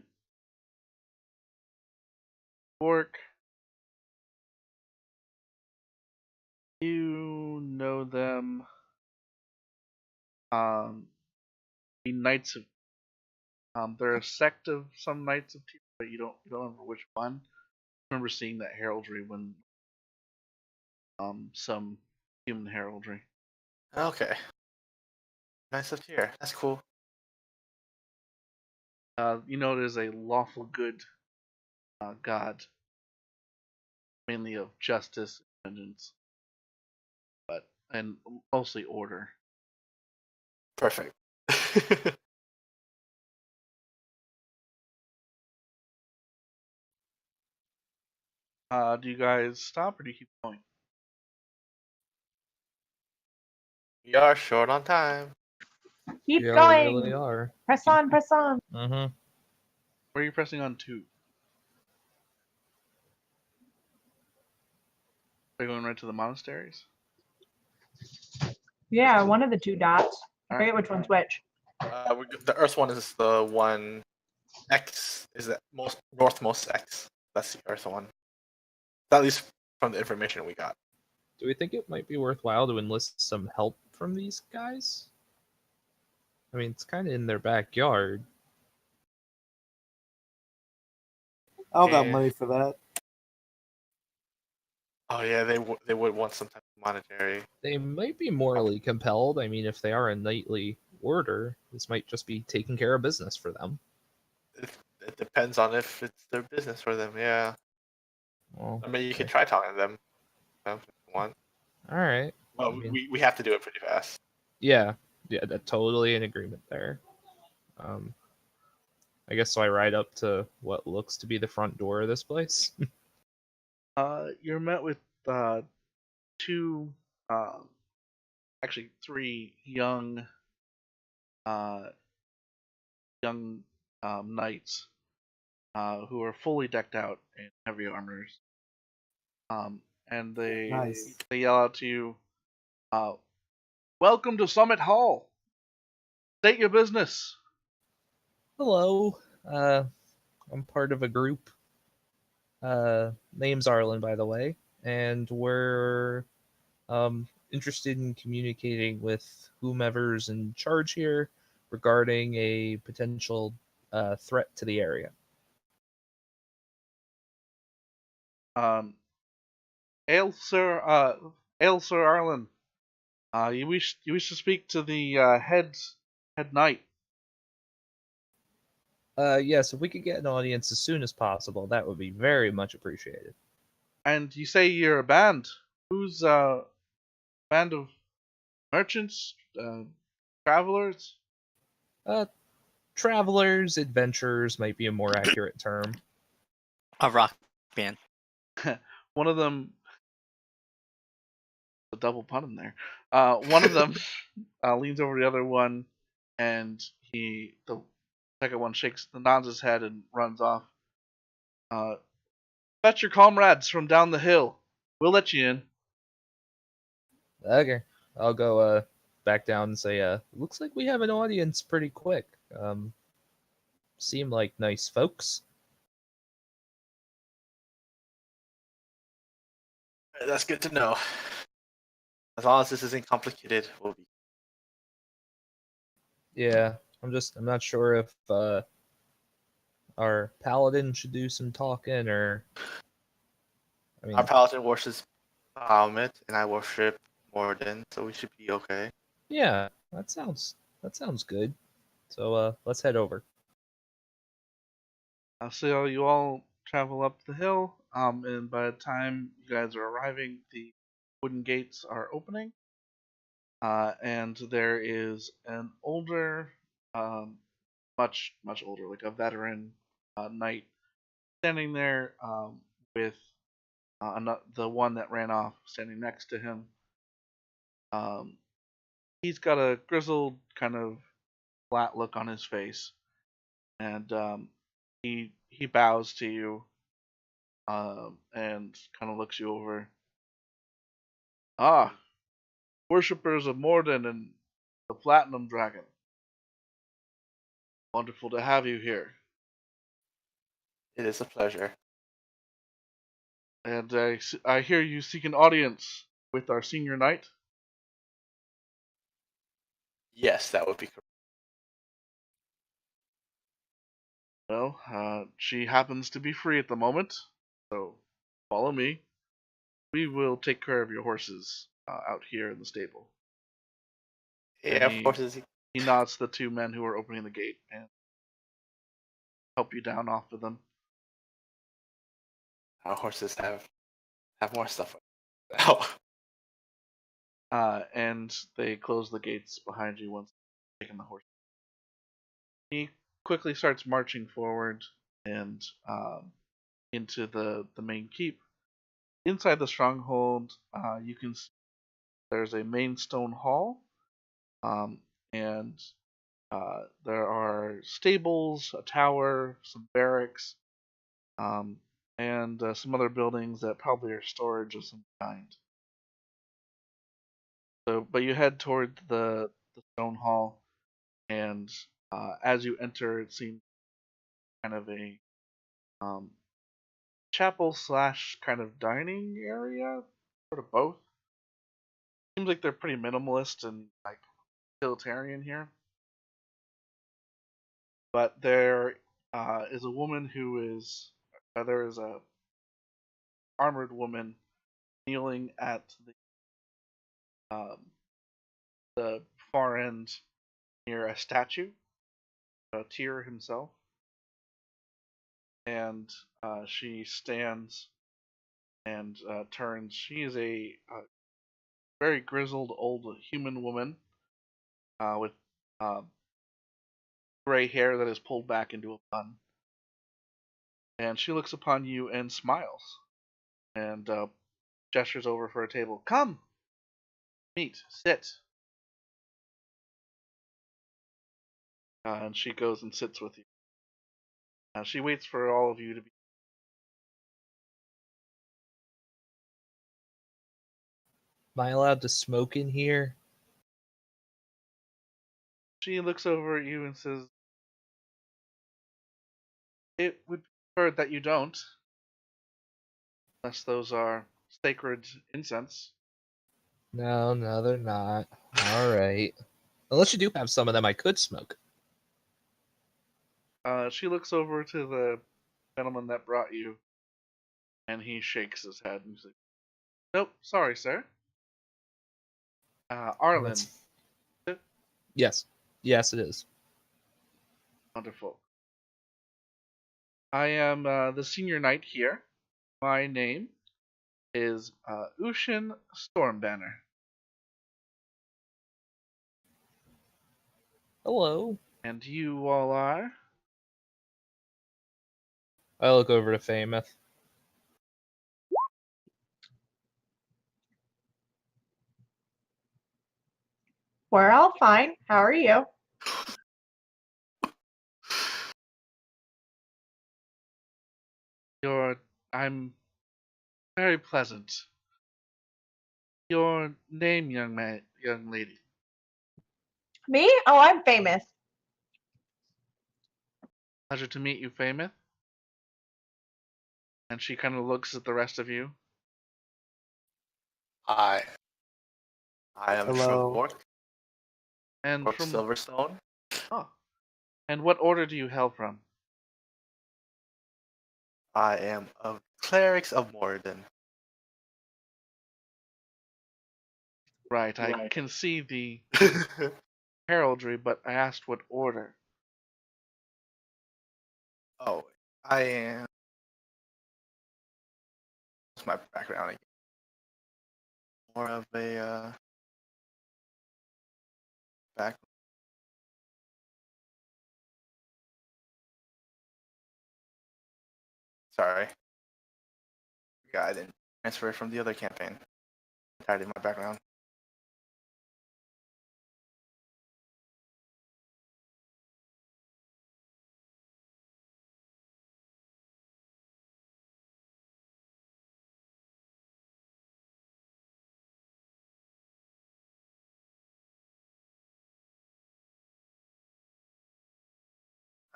Orc, you know them. The Knights of they're a sect of some Knights of Tyr, but you don't remember which one. I remember seeing that heraldry when some human heraldry. Okay. Nice up here. That's cool. You know, it is a lawful good god, mainly of justice and vengeance, and mostly order. Perfect. Do you guys stop or do you keep going? We are short on time. Keep Yeah, we going. really are. Press on, press on. Mm-hmm. Where are you pressing on to? Are you going right to the monasteries? Yeah, one of the two dots. I All forget right. which one's which. The Earth one is the one. X is the most northmost X. That's the Earth one. At least from the information we got. Do we think it might be worthwhile to enlist some help from these guys? I mean, it's kind of in their backyard. I don't got Yeah. money for that. Oh yeah, they would want some type of monetary. They might be morally compelled. I mean, if they are a knightly order, this might just be taking care of business for them. It depends on if it's their business for them. Yeah. Well, I mean, you could okay. try talking to them if you want. All right. Well, I mean, we have to do it pretty fast. yeah, totally in agreement there. Um, I guess so. I ride up to what looks to be the front door of this place. You're met with two, actually three uh, young knights who are fully decked out in heavy armors. And Nice. they yell out to you, uh, "Welcome to Summit Hall. State your business." Hello. I'm part of a group. Name's Arlen, by the way, and we're interested in communicating with whomever's in charge here regarding a potential threat to the area. Um, Ale Sir Arlen. You wish to speak to the head knight. Yes, if we could get an audience as soon as possible, that would be very much appreciated. And you say you're a band. Who's band of merchants, travelers? Uh, Travelers, adventurers might be a more accurate term. A rock band. One of them, a double pun in there. One of them leans over the other one, and the second one nods his head, and runs off. Fetch your comrades from down the hill. We'll let you in. Okay, I'll go back down and say, looks like we have an audience pretty quick. Seem like nice folks. That's good to know. As long as this isn't complicated, we'll be. Yeah, I'm not sure if our paladin should do some talking or. I mean, Our paladin worships Bahamut, and I worship Morden, so we should be okay. yeah, that sounds good. So let's head over. So you all travel up the hill, and by the time you guys are arriving, the wooden gates are opening, and there is an older, much older, like a veteran knight, standing there with the one that ran off standing next to him. Um, he's got a grizzled, kind of flat look on his face, and he bows to you and kind of looks you over. Ah, worshippers of Morden and the Platinum Dragon. Wonderful to have you here. It is a pleasure. And I hear you seek an audience with our senior knight. Yes, that would be correct. Well, she happens to be free at the moment, so follow me. We will take care of your horses out here in the stable. Yeah, And of course. he nods to the two men who are opening the gate and help you down off of them. Our horses have more stuff. Oh, And they close the gates behind you once you've taken the horse. He quickly starts marching forward and into the main keep. Inside the stronghold, you can see there's a main stone hall, and there are stables, a tower, some barracks, and some other buildings that probably are storage of some kind. So, but you head toward the stone hall, and as you enter, it seems kind of a um, chapel slash kind of dining area, sort of both. Seems like they're pretty minimalist and like utilitarian here. But there is a woman who is there is a armored woman kneeling at um, the far end near a statue, Tyr himself, and she stands and turns. She is a very grizzled old human woman with uh, gray hair that is pulled back into a bun, and she looks upon you and smiles and gestures over for a table. Come, meet, sit. And she goes and sits with you. She waits for all of you to be. Am I allowed to smoke in here? She looks over at you and says, "It would be preferred that you don't, unless those are sacred incense." No, they're not. All right. Unless you do have some of them I could smoke. She looks over to the gentleman that brought you, and he shakes his head and says, "Nope, sorry, sir. Arlen, That's... Yes. Yes, it is. wonderful. I am the senior knight here. My name is Ushin Stormbanner." Hello. "And you all are?" I look over to Famous. We're all fine. How are you? I'm very pleasant. Your name, young lady?" Me? Oh, I'm famous. "Pleasure to meet you, Famous." And she kind of looks at the rest of you. I am Hello. Shrimpwork, And Brooke from Silverstone. oh, and what order do you hail from? I am of Clerics of Morden. Right, I can see the heraldry, but I asked what order. Oh, I am. What's my background again? More of a back. Sorry, I didn't transfer from the other campaign. Entirely my background.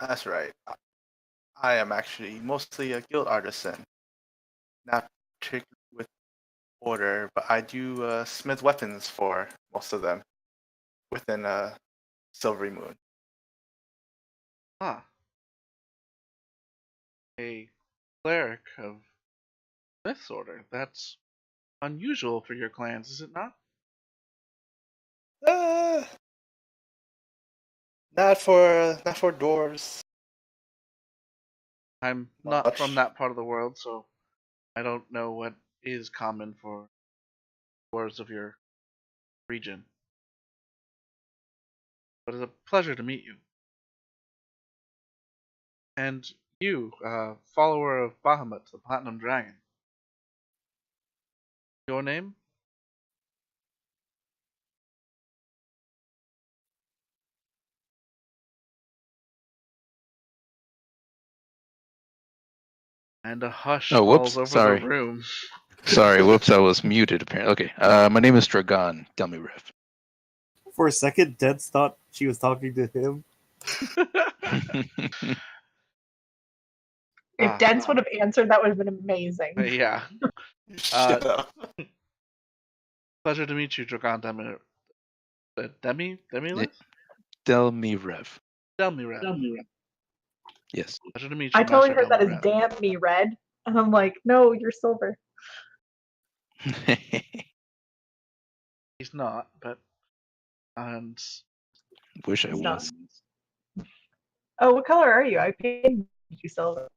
That's right. I am actually mostly a guild artisan, not particularly with order, but I do smith weapons for most of them within Silvery Moon. Ah, a cleric of this order. That's unusual for your clans, is it not? Not for dwarves. I'm not from Much. that part of the world, so I don't know what is common for dwarves of your region. But it's a pleasure to meet you. And you, follower of Bahamut, the Platinum Dragon. Your name? And a hush Oh, falls whoops. over Sorry. the room. Sorry, whoops. I was muted apparently. Okay. My name is Dragon. Tell me, Rev. For a second, Dents thought she was talking to him. If Ah. Dents would have answered, that would have been amazing. Yeah. Shut up. Pleasure to meet you, Dragon Demilis? Tell me, Rev. Delmirev. Yes. Pleasure to meet I you, totally Master heard that as Delmirev. damn me red. And I'm like, no, you're silver. He's not, but and Wish I He's not. was. Oh, what color are you? I painted you silver.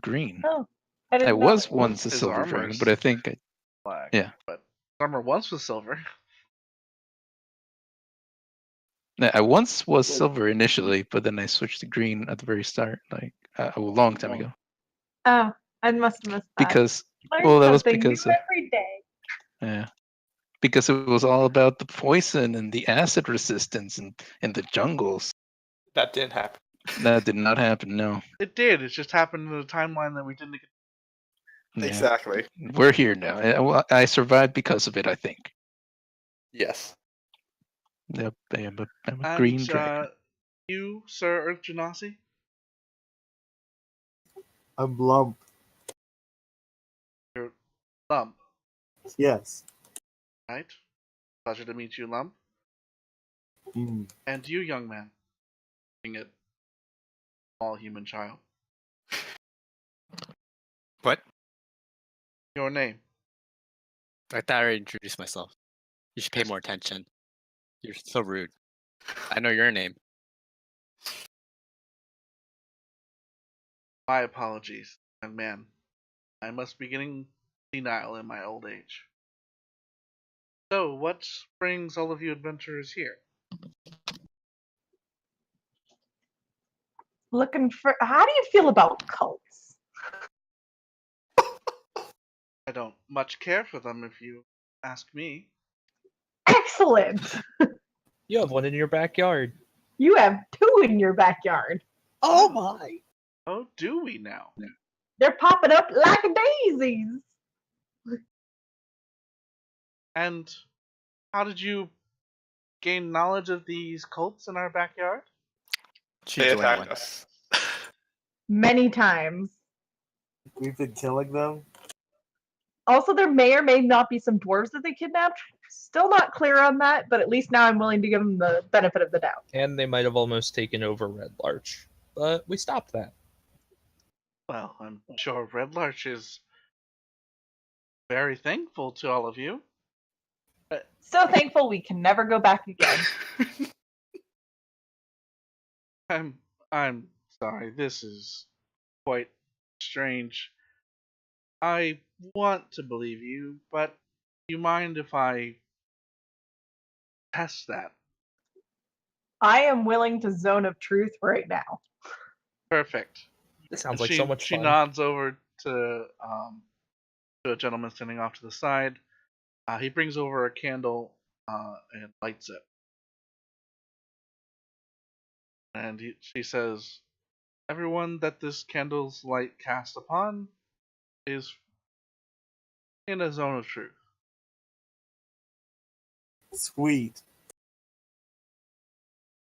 Green. Oh, I I didn't know. was once a his silver armor's dragon, but I think black. Yeah. But his armor once was silver. I once was silver initially, but then I switched to green at the very start, like a long time ago. Oh, I must have missed that. Because Learn that was something because new of every day. because it was all about the poison and the acid resistance in the jungles. That didn't happen. That did not happen. No. It did. It just happened in a timeline that we didn't get. Yeah. Exactly. We're here now. I survived because of it, I think. Yes. Yep, I'm a And green dragon. you, Sir Earth Genasi? I'm Lump. You're Lump, Yes. right? Pleasure to meet you, Lump. Mm. And you, young man. Being a small human child. What? Your name. I thought I already introduced myself. You should pay more attention. You're so rude. I know your name. My apologies, young man. I must be getting senile in my old age. So, what brings all of you adventurers here? Looking for. How do you feel about cults? I don't much care for them if you ask me. Excellent. You have one in your backyard. You have two in your backyard. Oh my! Oh, do we now? They're popping up like daisies. And how did you gain knowledge of these cults in our backyard? She They joined attacked one. us. Many times. We've been killing them. Also, there may or may not be some dwarves that they kidnapped. Still not clear on that, but at least now I'm willing to give them the benefit of the doubt. And they might have almost taken over Red Larch. But we stopped that. Well, I'm sure Red Larch is very thankful to all of you. So thankful we can never go back again. I'm sorry, this is quite strange. I want to believe you, but do you mind if I test that? I am willing to zone of truth right now. Perfect. It sounds And like so much she fun. nods over to a gentleman standing off to the side. He brings over a candle and lights it. And she says, everyone that this candle's light casts upon is in a zone of truth. Sweet.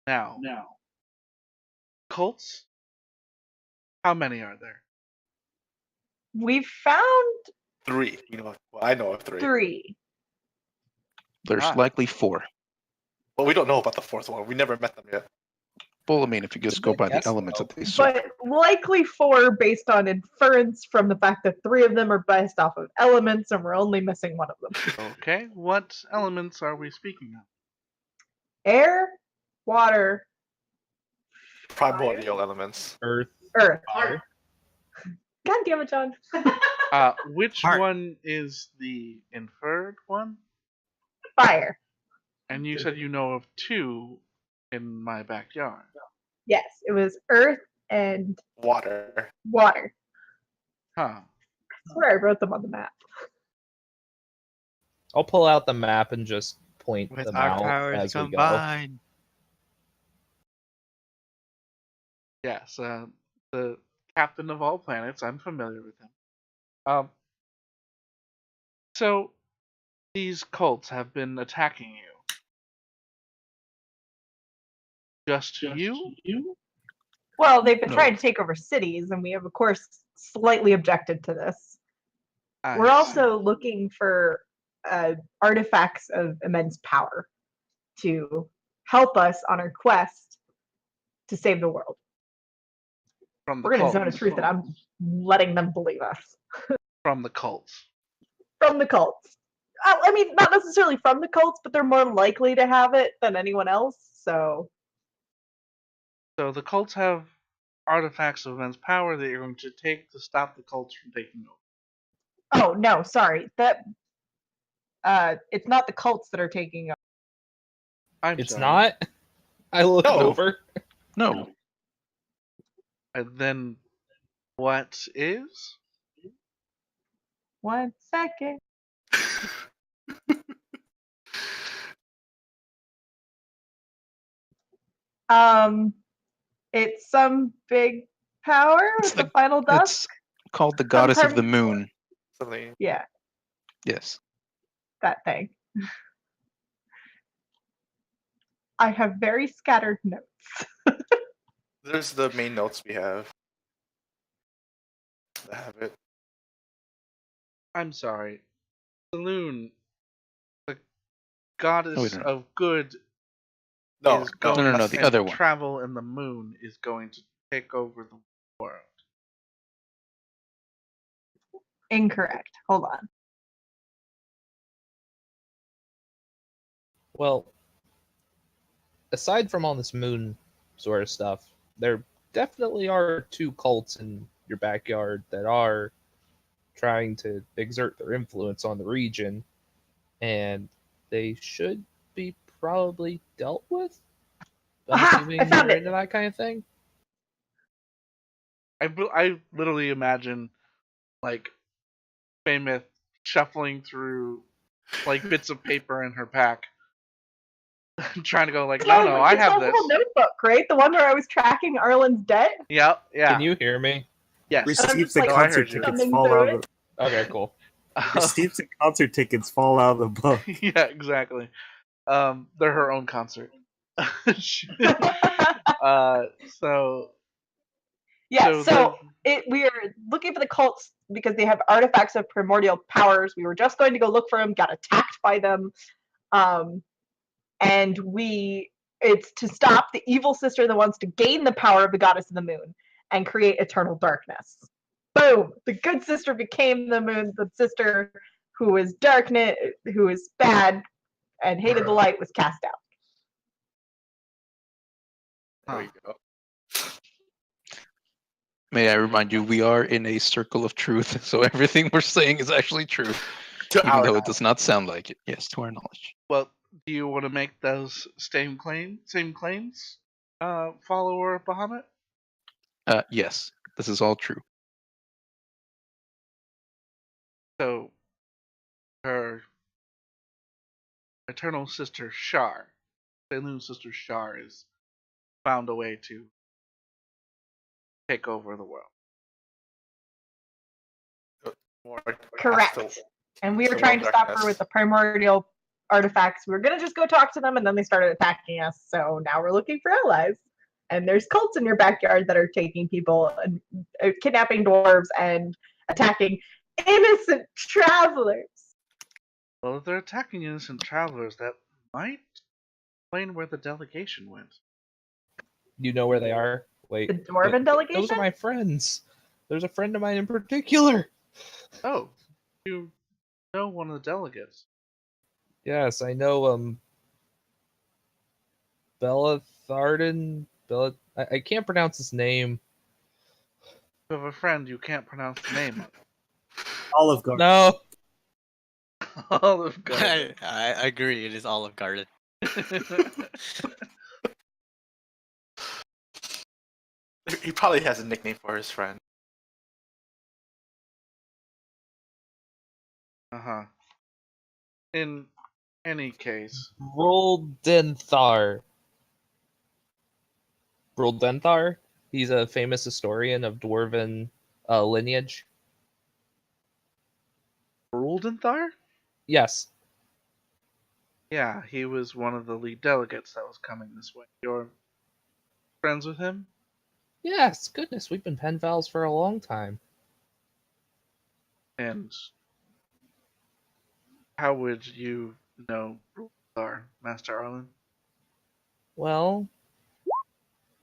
Now, cults? How many are there? We've found 3. You know, well, I know of 3. 3. There's Ah. likely 4. But we don't know about the 4th one. We never met them yet. Well, I mean, if you just go by the Yes, elements no. that they serve. But likely 4 based on inference from the fact that 3 of them are based off of elements and we're only missing one of them. Okay, what elements are we speaking of? Air, water, Primordial elements. Earth, earth. fire. God damn it, John. Which Heart. one is the inferred one? Fire. And you said you know of 2 in my backyard. Yes, it was earth and Water. water. Huh. I swear I wrote them on the map. I'll pull out the map and just point With them our out powers as we go. combined. Yes, the captain of all planets. I'm familiar with him. So these cults have been attacking you. Just you? Well, they've been No. trying to take over cities, and we have, of course, slightly objected to this. I We're see. also looking for artifacts of immense power to help us on our quest to save the world. From the We're going to cults. zone of truth, and I'm letting them believe us. From the cults. From the cults. I mean, not necessarily from the cults, but they're more likely to have it than anyone else, so... So the cults have artifacts of immense power that you're going to take to stop the cults from taking over. Oh, no, sorry. It's not the cults that are taking over. I'm It's sorry. not. I looked No. over. No. And then what is? 1 second. It's some big power It's with the the- final dusk. It's called the goddess of the Sometimes- moon. Something. Yeah, Yes. that thing. I have very scattered notes. There's the main notes we have. I have it. I'm sorry. Saloon, the goddess no. of good No, is going No, the and other one. travel in the moon is going to take over the world. Incorrect. Hold on. Well, aside from all this moon sort of stuff, there definitely are 2 cults in your backyard that are trying to exert their influence on the region, and they should be probably dealt with. I'm Aha! assuming I found you're it. into that kind of thing. I literally imagine like Famous shuffling through like bits of paper in her pack, trying to go like, no, I It's have that this. little notebook, right? The one where I was tracking Arlen's debt. Yeah. Can you hear me? Yes. Receipts like, and I concert heard you. tickets Thumbing fall through out of the Okay, cool. receipts and concert tickets fall out of the book. Yeah, exactly. They're her own concert. So Yeah, so we are looking for the cults because they have artifacts of primordial powers. We were just going to go look for them, got attacked by them. And it's to stop the evil sister that wants to gain the power of the goddess of the moon and create eternal darkness. Boom! The good sister became the moon. The sister who is darkness, who is bad and hated the light, was cast out. There we go. May I remind you, we are in a circle of truth, so everything we're saying is actually true, To even our though it does not sound like it. Yes, to our knowledge. well, do you want to make those same claims, follower of Bahamut? Yes, this is all true. So her eternal sister Shar, Saloon sister Shar, is found a way to take over the world. More Correct. And we were trying to stop her with the primordial artifacts. We were gonna just go talk to them, and then they started attacking us. So now we're looking for allies. And there's cults in your backyard that are taking people and kidnapping dwarves and attacking innocent travelers. Well, if they're attacking innocent travelers, that might explain where the delegation went. You know where they are? Wait. The Dwarven Those are delegation? my friends. There's a friend of mine in particular. Oh, you know one of the delegates. Yes, I know. Bella Tharden. I can't pronounce his name. You have a friend you can't pronounce the name Olive Garden. No. of. Olive Garden. I agree. It is Olive Garden. He probably has a nickname for his friend. Uh-huh. In any case, Bruldenthar. Bruldenthar. He's a famous historian of dwarven lineage. Bruldenthar? Yes. Yeah, he was one of the lead delegates that was coming this way. You're friends with him? Yes. Goodness, we've been pen pals for a long time. And how would you know Bruldenthar, Master Arlen? Well,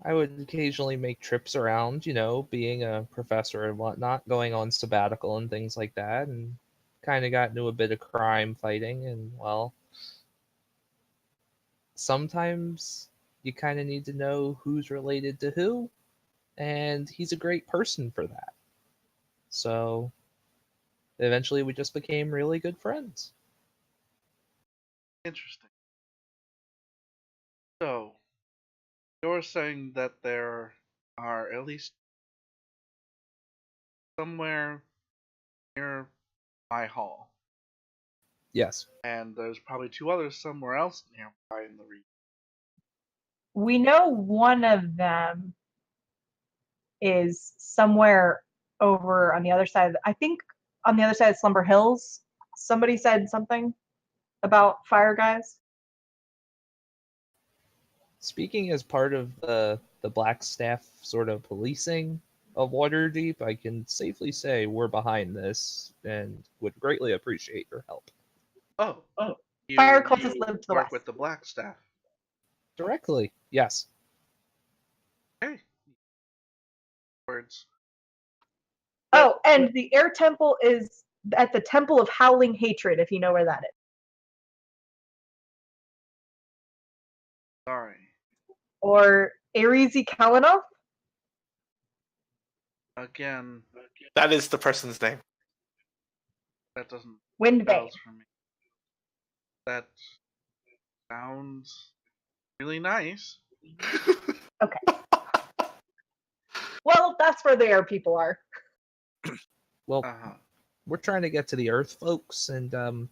I would occasionally make trips around, being a professor and whatnot, going on sabbatical and things like that, and kind of got into a bit of crime fighting. And, well, sometimes you kind of need to know who's related to who, and he's a great person for that. So eventually we just became really good friends. Interesting. So, you're saying that there are at least somewhere near my hall, Yes. and there's probably two others somewhere else nearby in the region. We know one of them is somewhere over on the other side. I think on the other side of Slumber Hills. Somebody said something about fire guys. Speaking as part of the Black Staff sort of policing of Waterdeep, I can safely say we're behind this and would greatly appreciate your help. Oh, Fire cultists live to the work west. with the Black Staff. Directly, yes. Okay. Words. Oh, and the air temple is at the Temple of Howling Hatred, if you know where that is. Sorry. Or Arezi Kalanoth? Again, That is the person's name. that doesn't Windbane. bells for me. That sounds really nice. Okay. Well, that's where the air people are. Well, Uh-huh. we're trying to get to the Earth, folks, and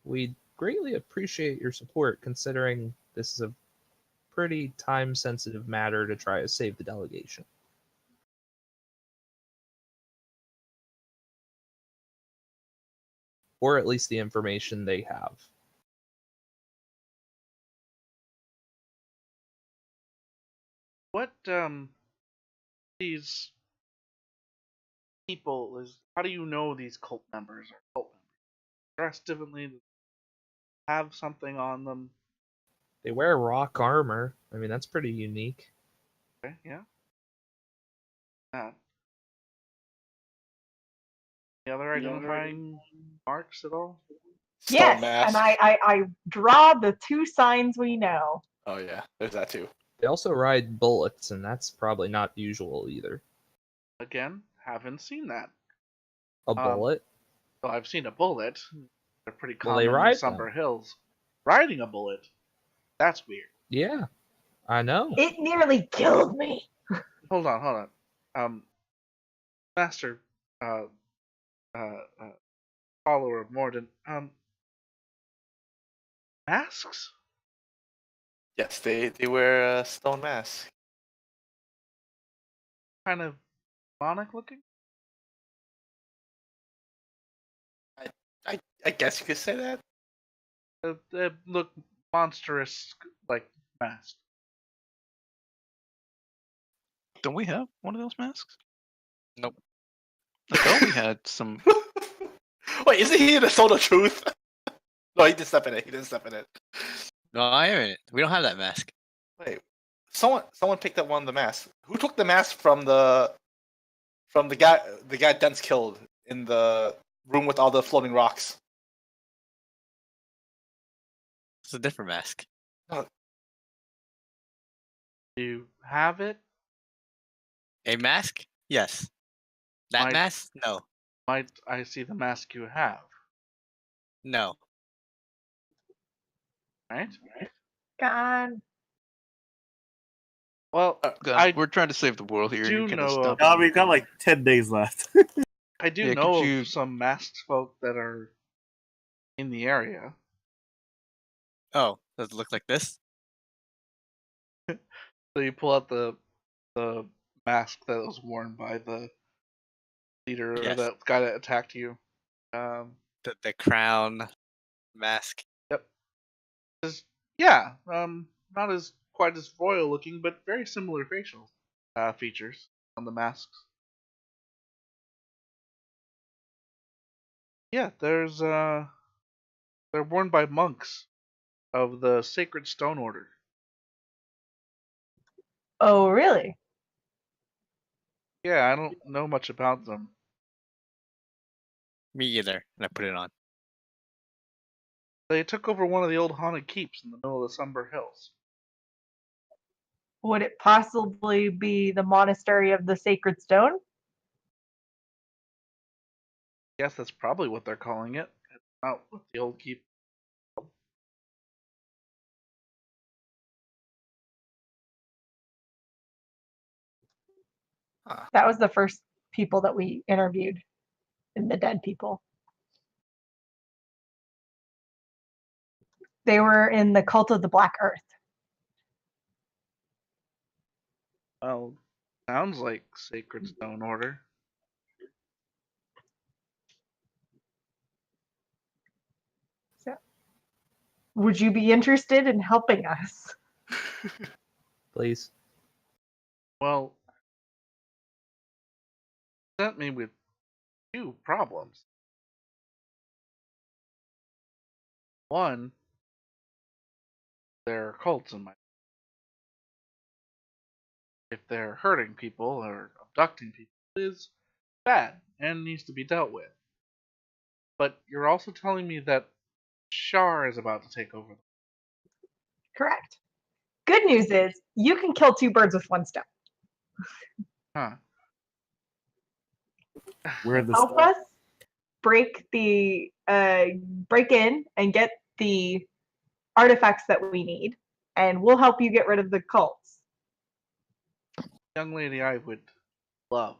we'd greatly appreciate your support, considering this is a pretty time-sensitive matter to try to save the delegation. Or at least the information they have. What these people is how do you know these cult members are cult members? Dressed differently, have something on them. They wear rock armor. I mean, that's pretty unique. Okay, yeah. Any other identifying marks at all? Stone Yes, mask. and I draw the two signs we know. Oh yeah, there's that too. They also ride bullets, and that's probably not usual either. Again, haven't seen that. A bullet? Well, I've seen a bullet. They're pretty Well, common they in ride Somber them. Hills. Riding a bullet? That's weird. Yeah, I know. It nearly killed me. Hold on. Master, follower of Morden. Masks? Yes, they wear a stone mask. Kind of demonic looking? I guess you could say that. They look monstrous, like masks. Don't we have one of those masks? Nope. I thought we had some. Wait, isn't he in the Soul of Truth? No, he didn't step in it. No, I haven't. We don't have that mask. Wait, Someone picked up one of the masks. Who took the mask from the guy Duns killed in the room with all the floating rocks? It's a different mask. Oh, Do you have it? A mask? Yes. That Might- mask? No. Might I see the mask you have? No. Right? God. Well, Guys, we're trying to save the world here. do You're gonna know stop. we've got like 10 days left. I do Yeah, could know you- of some masked folk that are in the area. Oh, does it look like this? So you pull out the mask that was worn by the leader or Yes. that guy that attacked you. The crown mask. Yep. Yeah. Not as quite as royal looking, but very similar facial features on the masks. Yeah, there's they're worn by monks of the Sacred Stone Order. Oh, really? Yeah, I don't know much about them. Me either. And I put it on. They took over one of the old haunted keeps in the middle of the Somber Hills. Would it possibly be the Monastery of the Sacred Stone? Yes, that's probably what they're calling it. It's not what the old keep. That was the first people that we interviewed in the dead people. They were in the cult of the Black Earth. Well, sounds like Sacred Stone Order. So, would you be interested in helping us? Please. Well, sent me with two problems. One, there are cults in my. If they're hurting people or abducting people, it is bad and needs to be dealt with. But you're also telling me that Shar is about to take over. Correct. Good news is you can kill two birds with one stone. Huh. We're the Help us break in and get the artifacts that we need, and we'll help you get rid of the cults. Young lady, I would love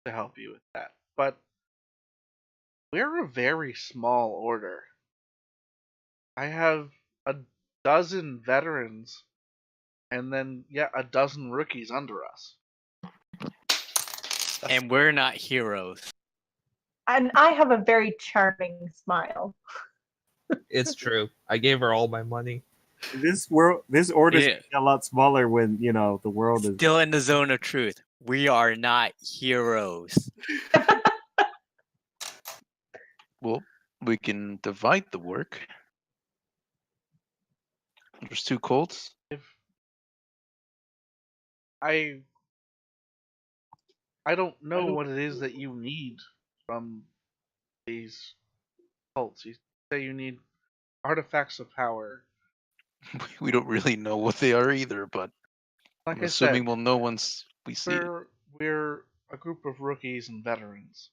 to help you with that. But we're a very small order. I have a dozen veterans and then a dozen rookies under us. And we're not heroes. And I have a very charming smile. It's true. I gave her all my money. this order's Yeah. a lot smaller when the world is. Still in the zone of truth. We are not heroes. Well, we can divide the work. There's two cults. If I don't know what it is that you need from these cults. You say you need artifacts of power. We don't really know what they are either, but Like I'm I assuming said, we'll know once we see it. we're a group of rookies and veterans.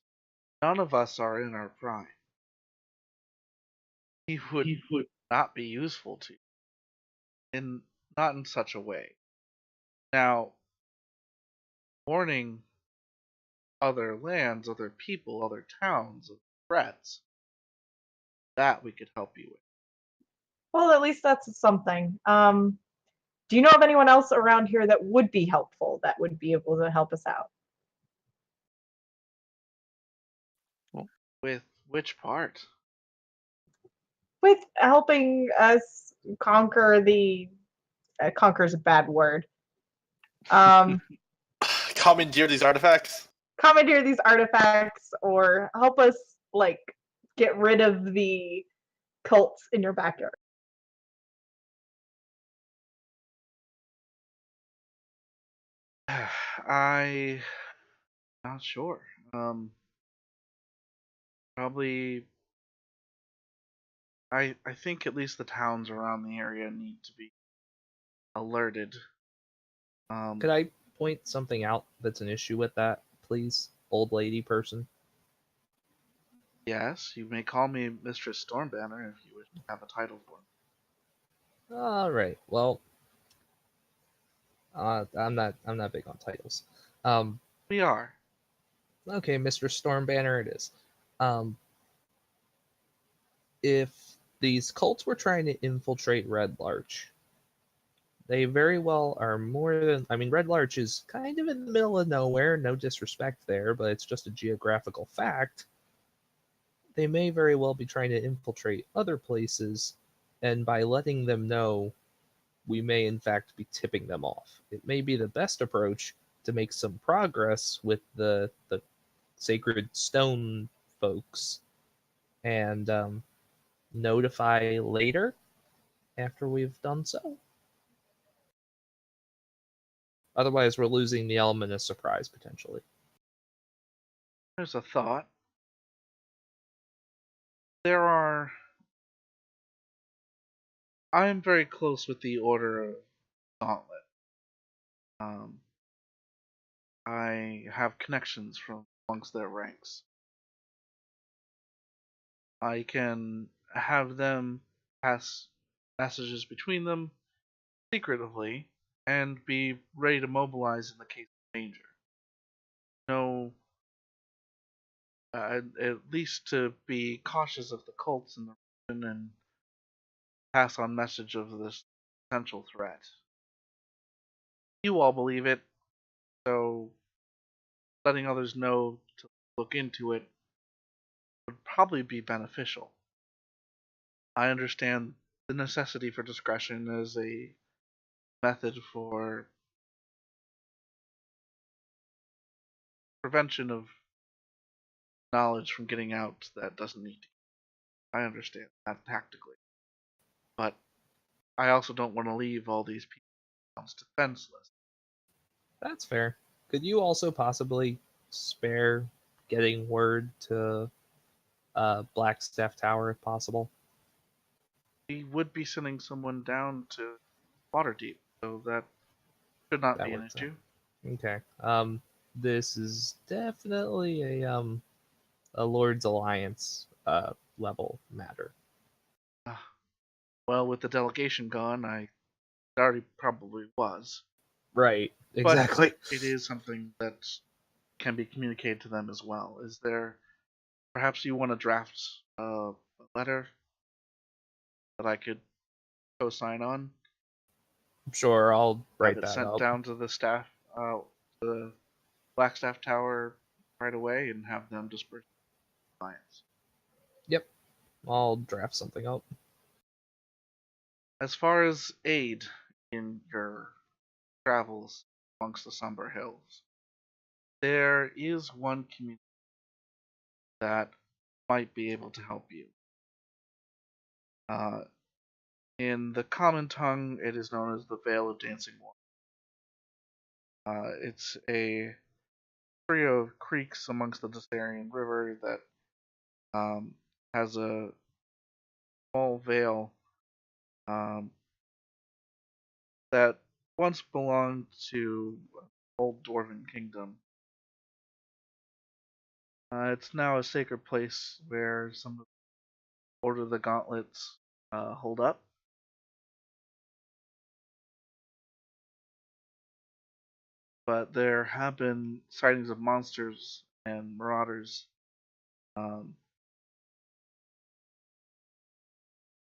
None of us are in our prime. He would not be useful to you. Not in such a way. Now, warning other lands, other people, other towns of threats, that we could help you with. Well, at least that's something. Do you know of anyone else around here that would be helpful, that would be able to help us out? With which part? With helping us conquer the conquer is a bad word. Commandeer these artifacts. Commandeer these artifacts or help us get rid of the cults in your backyard. I not sure. Probably. I think at least the towns around the area need to be alerted. Could I point something out that's an issue with that, please, old lady person? Yes, you may call me Mistress Stormbanner if you wish to have a title for me. All right. Well, I'm not big on titles. We are. Okay, Mr. Stormbanner, it is. Um, if these cults were trying to infiltrate Red Larch, they very well are more than. I mean, Red Larch is kind of in the middle of nowhere. No disrespect there, but it's just a geographical fact. They may very well be trying to infiltrate other places, and by letting them know, we may in fact be tipping them off. It may be the best approach to make some progress with the sacred stone folks and notify later after we've done so. Otherwise, we're losing the element of surprise potentially. There's a thought. There are. I am very close with the Order of Gauntlet. I have connections from amongst their ranks. I can have them pass messages between them secretively and be ready to mobilize in the case of danger. No, at least to be cautious of the cults in the region and pass on message of this potential threat. You all believe it, so letting others know to look into it would probably be beneficial. I understand the necessity for discretion as a method for prevention of knowledge from getting out that doesn't need to. I understand that tactically. But I also don't want to leave all these people defenseless. That's fair. Could you also possibly spare getting word to Blackstaff Tower if possible? We would be sending someone down to Waterdeep, so that should not That be an works out. issue. Okay. This is definitely a Lord's Alliance level matter. Well, with the delegation gone, it already probably was. Right. Exactly. But it is something that can be communicated to them as well. Is there perhaps you want to draft a letter that I could co-sign on? Sure, I'll Have write it that sent up. down to the staff, the Blackstaff Tower right away, and have them disperse clients. Yep. I'll draft something up. As far as aid in your travels amongst the Somber Hills, there is one community that might be able to help you. Uh, in the common tongue, it is known as the Vale of Dancing Water. It's a trio of creeks amongst the Dastarian River that has a small vale that once belonged to old Dwarven Kingdom. It's now a sacred place where some of the Order of the Gauntlets hold up. But there have been sightings of monsters and marauders um,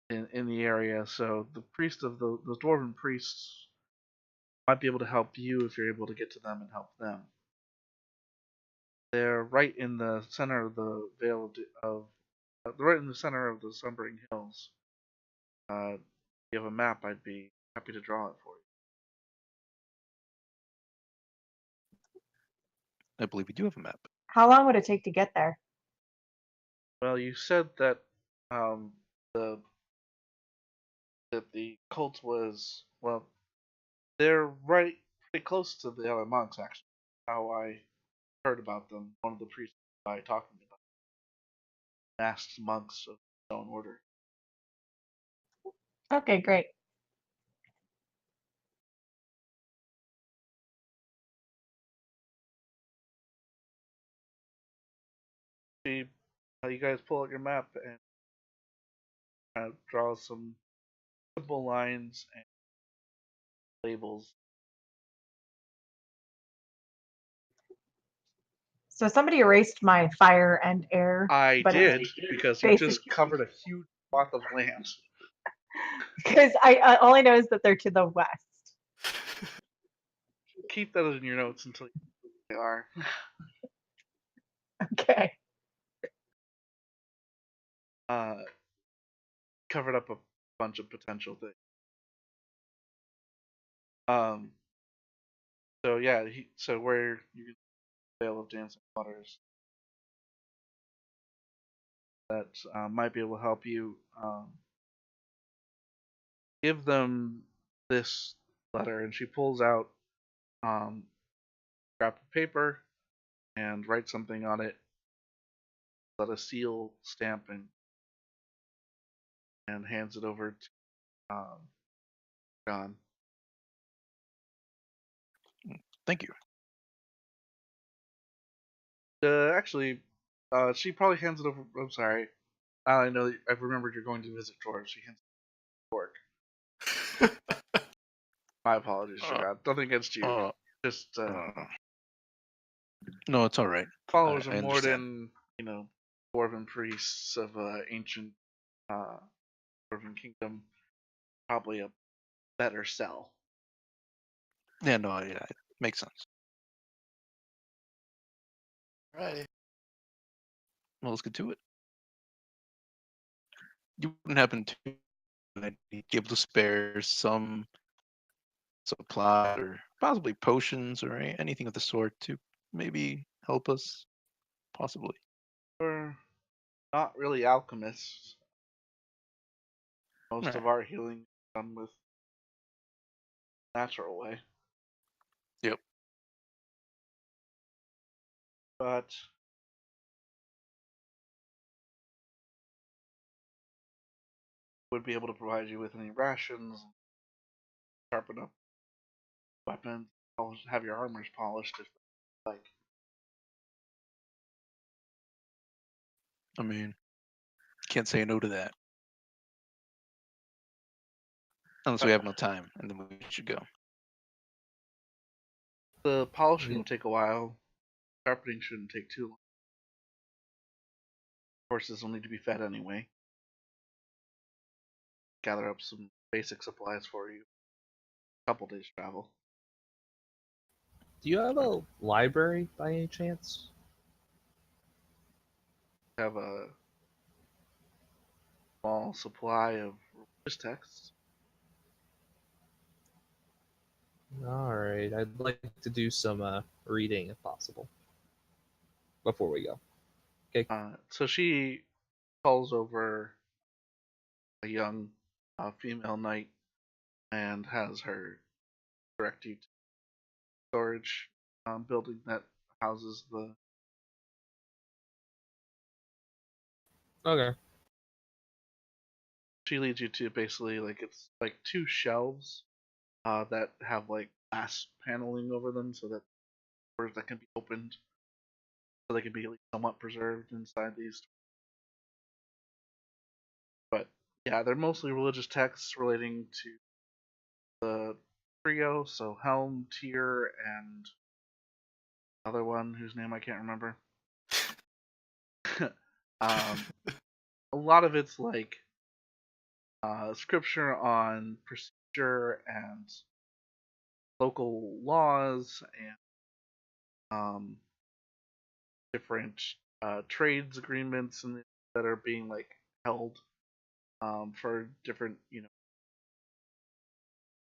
in the area. So the priest of the dwarven priests might be able to help you if you're able to get to them and help them. They're right in the center of the Vale of they're right in the center of the Sumbering Hills. If you have a map, I'd be happy to draw it for you. I believe we do have a map. How long would it take to get there? Well, you said that um, the the cult was, well, they're right pretty close to the other monks actually. how I heard about them. One of the priests I talking about masked monks of the Stone Order. Okay, great. See, you guys pull out your map and draw some simple lines and labels. So somebody erased my fire and air. I but it's did because you just covered a huge swath of land. because I all I know is that they're to the west. Keep that in your notes until they are. Okay. Covered up a bunch of potential things. So yeah, so where you can Veil of Dancing Waters that might be able to help you give them this letter, and she pulls out scrap of paper and writes something on it, let a seal stamping, and hands it over to John. Thank you. Actually, she probably hands it over. I'm sorry. I know that I've remembered you're going to visit George. She hands it to Bork. My apologies, Shagat. Nothing against you. Just no, it's all right. followers I of understand. Morden, dwarven priests of ancient dwarven kingdom, probably a better sell. Yeah, no, yeah, it makes sense. Right. Well, let's get to it. You wouldn't happen to be able to spare some supply or possibly potions or anything of the sort to maybe help us, possibly. We're not really alchemists. Most Right. of our healing is done with natural way. Yep. But would be able to provide you with any rations, sharpen up weapons, have your armors polished if you like. I mean, can't say no to that. Unless we have no time, and then we should go. The polishing will take a while. Sharpening shouldn't take too long. Horses will need to be fed anyway. Gather up some basic supplies for you. A couple days travel. Do you have a library by any chance? Have a small supply of religious texts. All right, I'd like to do some reading if possible before we go. Okay. So she calls over a young female knight and has her direct you to storage building that houses the. Okay. She leads you to basically it's like two shelves that have like glass paneling over them, so that doors that can be opened, so they can be somewhat preserved inside these. But yeah, they're mostly religious texts relating to the trio, so Helm, Tyr, and other one whose name I can't remember. A lot of it's like scripture on procedure and local laws and different trades agreements and that are being held for different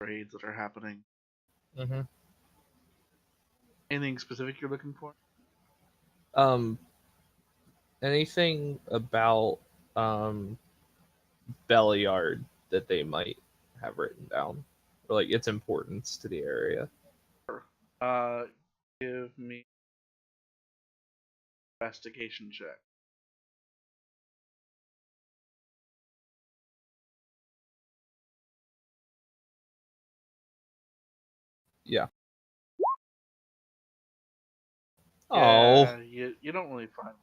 trades that are happening. Mm-hmm. Anything specific you're looking for? Anything about Belliard that they might have written down, or like its importance to the area? Uh, Give me investigation check. Yeah. Yeah, Oh. you don't really find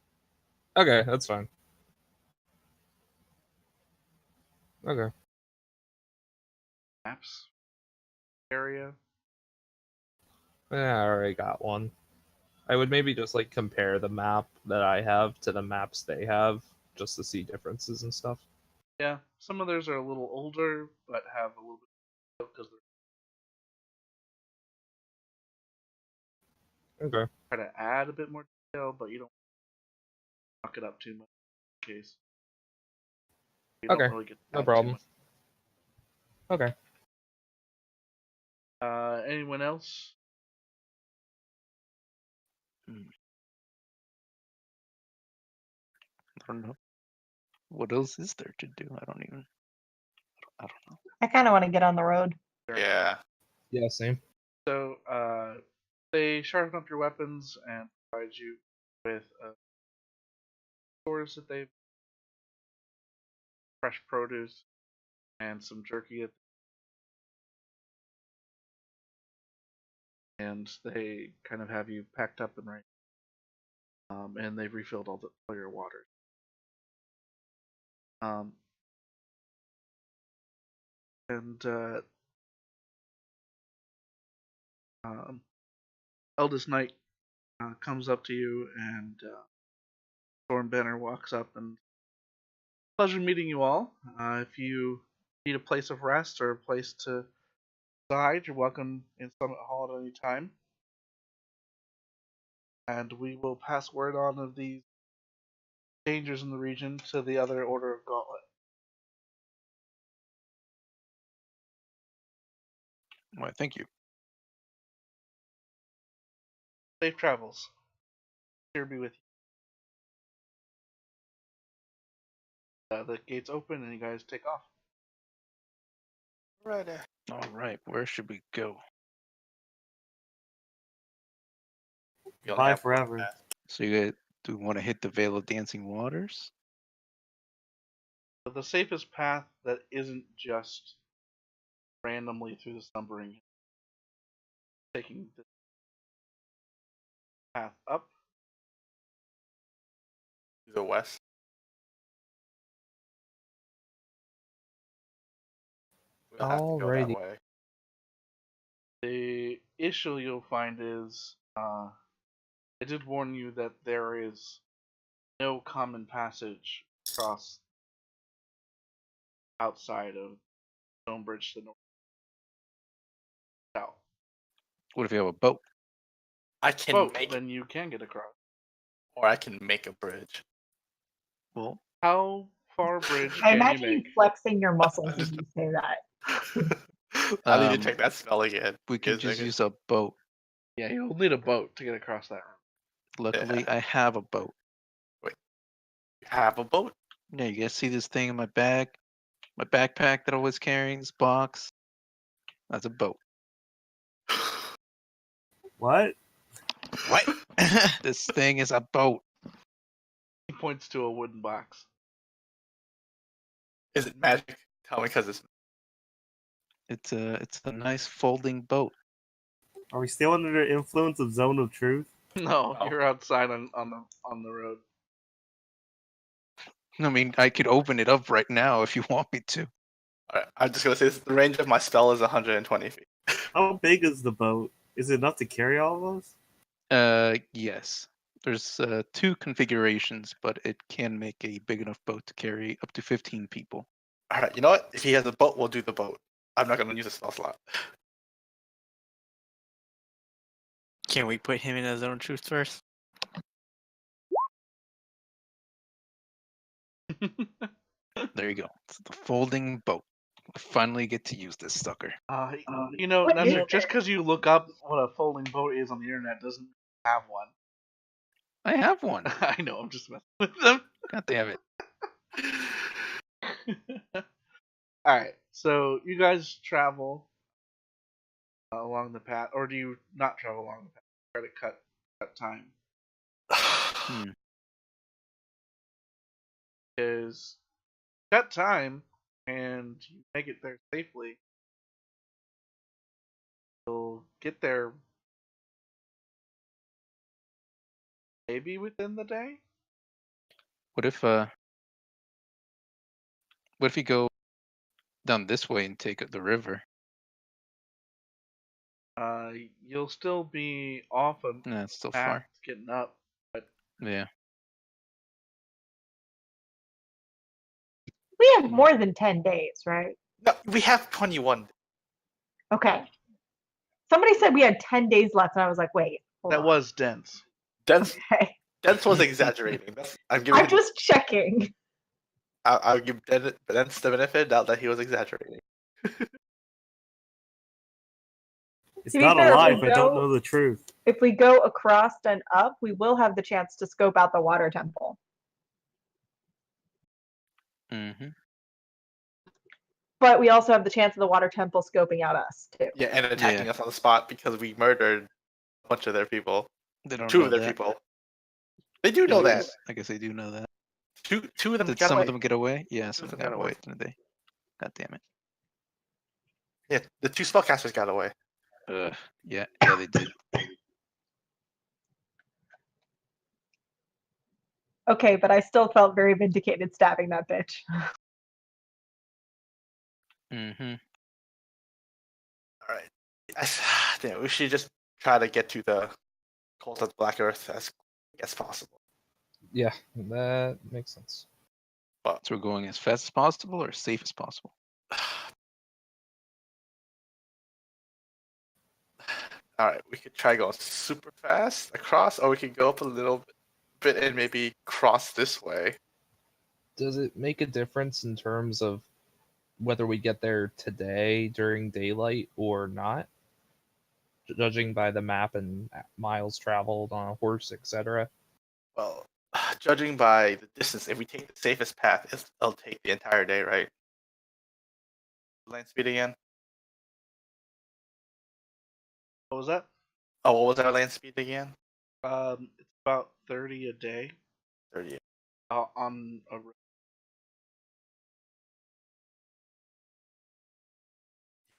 Okay, that's fine. Okay. maps area. Yeah, I already got one. I would maybe just like compare the map that I have to the maps they have, just to see differences and stuff. Yeah, some of theirs are a little older, but have a little bit because they're Okay. trying to add a bit more detail, but you don't fuck it up too much in case. You don't Okay. really get to No add too problem. much. Okay. Anyone else? I don't know. What else is there to do? I don't know. I kind of want to get on the road. Yeah. Yeah, same. So, they sharpen up your weapons and provide you with stores that they've fresh produce and some jerky, and they kind of have you packed up and ready. And they've refilled all your water. And Eldest Knight comes up to you, and Stormbanner walks up and pleasure meeting you all. If you need a place of rest or a place to reside, you're welcome in Summit Hall at any time. And we will pass word on of these dangers in the region to the other Order of Gauntlet. Why, thank you. Safe travels. Here be with you. The gates open and you guys take off. Right. All right, where should we go? We only Bye have one forever. path. So you guys do want to hit the Veil of Dancing Waters? But the safest path that isn't just randomly through the slumbering, taking the path up. To the west. We'll have to go that Alrighty. way. The issue you'll find is, I did warn you that there is no common passage across outside of Stonebridge to the north south. What if you have a boat? I can Boat, make it, then you can get across. or I can make a bridge. Well, How far bridge I can you imagine you make? flexing your muscles as you say that. I need to check that spell again. we Give me can a just second. use a boat. Yeah, you'll need a boat to get across that room. Luckily, I have a boat. You have a boat. Yeah, you guys see this thing in my bag? My backpack that I was carrying, this box? That's a boat. What? What? This thing is a boat. He points to a wooden box. Is it magic? Tell me, because it's It's a nice folding boat. Are we still under the influence of Zone of Truth? No, Oh. you're outside on the road. I mean, I could open it up right now if you want me to. Alright, I'm just gonna say the range of my spell is 120 feet. How big is the boat? Is it enough to carry all of us? Yes. There's two configurations, but it can make a big enough boat to carry up to 15 people. Alright, you know what? If he has a boat, we'll do the boat. I'm not gonna use a spell slot. Can we put him in a zone of truth first? There you go. It's the folding boat. I finally get to use this sucker. You know, What is Nunzer, it? just because you look up what a folding boat is on the internet doesn't have one. I have one. I know, I'm just messing with them. God damn it. Alright, so you guys travel along the path, or do you not travel along the path? try to cut time. Hmm. Is cut time and you make it there safely, you'll get there maybe within the day. What if you go down this way and take the river? You'll still be off a Nah, it's still path far. getting up, but Yeah. We have more than 10 days, right? No, we have 21. Okay. Somebody said we had 10 days left, and I was like, wait, hold that on. was dense. Dense, Okay. Dense was exaggerating. I'm giving I'm just checking. I'll give Dense the benefit of the doubt that he was exaggerating. It's To be not fair, a if lie we if I don't go- know the truth. If we go across and up, we will have the chance to scope out the water temple. Mm-hmm. But we also have the chance of the water temple scoping out us, too. Yeah, and attacking Yeah. us on the spot because we murdered a bunch of their people. They don't Two know of their that. people. They do Yeah, know I that. guess- I guess they do know that. Two of them Did got some away. of them get away? Yeah, Two some of of them them got away, didn't they? God damn it. Yeah, the two spellcasters got away. Yeah, they did. Okay, but I still felt very vindicated stabbing that bitch. Mm-hmm. All right. Damn, we should just try to get to the cult of Black Earth as quick as possible. Yeah, that makes sense. But So we're going as fast as possible or as safe as possible? all right, we could try going super fast across, or we could go up a little bit and maybe cross this way. Does it make a difference in terms of whether we get there today during daylight or not? Judging by the map and miles traveled on a horse, etc. Well, judging by the distance, if we take the safest path, it'll take the entire day, right? Land speed again? What was that? Oh, what was our land speed again? It's about 30 a day 30. on a.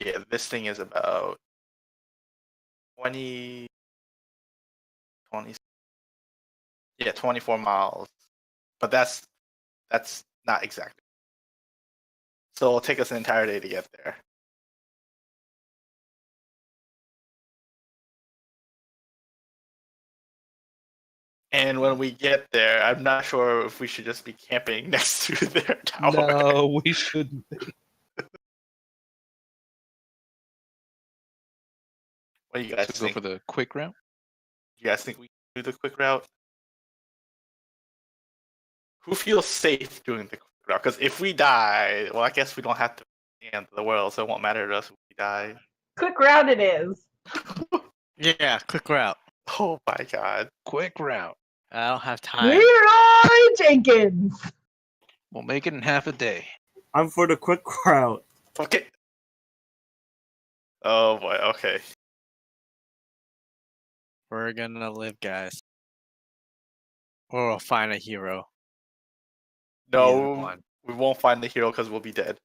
Yeah, this thing is about 20, 20. Yeah, 24 miles. But that's not exact. So it'll take us an entire day to get there. And when we get there, I'm not sure if we should just be camping next to their tower. No, we shouldn't. What do you guys So go think? for the quick route? Do you guys think we can do the quick route? Who feels safe doing the quick route? Because if we die, well, I guess we don't have to end the world, so it won't matter to us if we die. Quick route it is. Yeah, quick route. Oh my god. Quick route. I don't have time. Leroy Jenkins! We'll make it in half a day. I'm for the quick route. Okay. Oh boy, okay. We're gonna live, guys. Or we'll find a hero. Either No, one. we won't find the hero because we'll be dead.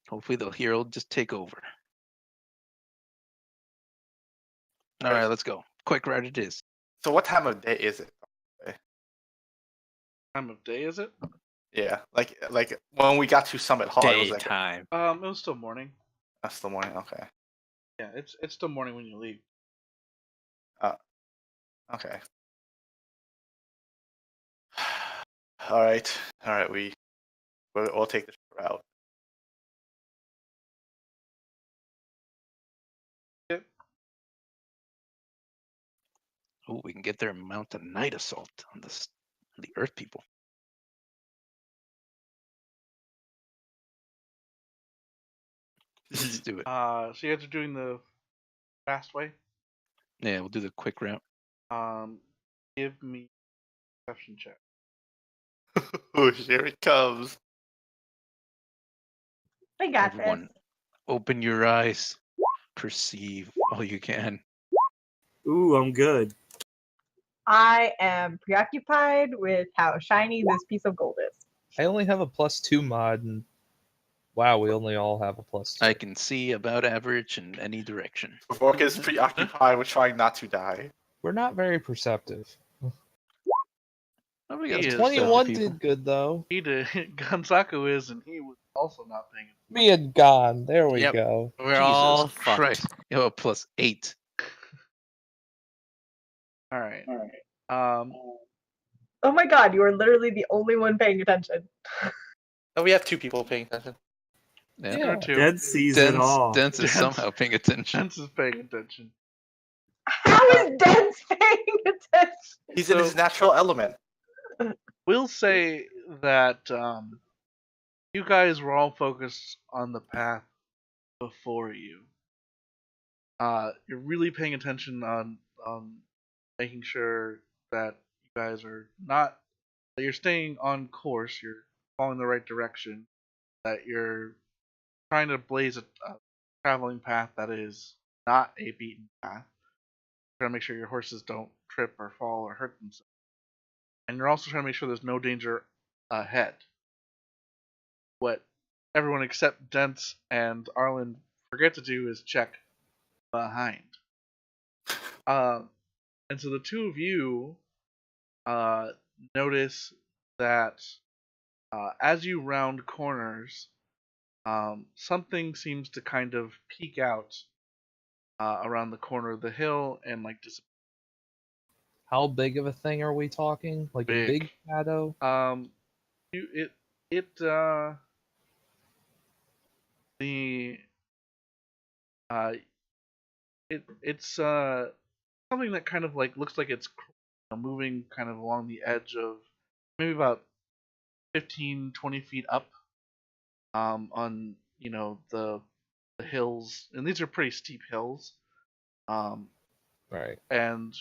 Hopefully the hero will just take over. All Right. right, let's go. Quick route it is. So what time of day is it? Time of day is it? Yeah, like when we got to Summit Hall, it was like Daytime. It was still morning. that's the morning. Okay, Yeah, it's still morning when you leave. okay. All right. We'll take this route. Oh, we can get there and mount a night assault on the Earth people. Let's do it. So you guys are doing the fast way. Yeah, we'll do the quick route. Give me a perception check. Oh, here it comes. I got Everyone, this. Open your eyes. Perceive all you can. Ooh, I'm good. I am preoccupied with how shiny this piece of gold is. I only have a +2 mod, and wow, we only all have a +2. I can see about average in any direction. Bork is preoccupied with trying not to die. We're not very perceptive. Oh, we He got is, some 21 people. did good though. He did. Gonzaku is, and he was also not paying attention. Me and gone. There we Yep. go. We're all Jesus fucked. Christ. You have a +8. All right. Oh my god, you are literally the only one paying attention. Oh, we have 2 people paying attention. Yeah. There are two. Dead sees it all. Dance is Dance. somehow paying attention. Sense is paying attention. How is Dens paying attention? He's in his natural element. We'll say that you guys were all focused on the path before you. You're really paying attention on making sure that you guys are not that you're staying on course. You're following the right direction. That you're trying to blaze a traveling path that is not a beaten path. Trying to make sure your horses don't trip or fall or hurt themselves. And you're also trying to make sure there's no danger ahead. What everyone except Dents and Arlen forget to do is check behind. And so the two of you notice that as you round corners, something seems to kind of peek out around the corner of the hill and like disappear. How big of a thing are we talking? Like a big shadow? It's something that kind of like looks like it's moving kind of along the edge of maybe about 15-20 feet up on the hills, and these are pretty steep hills, Right. and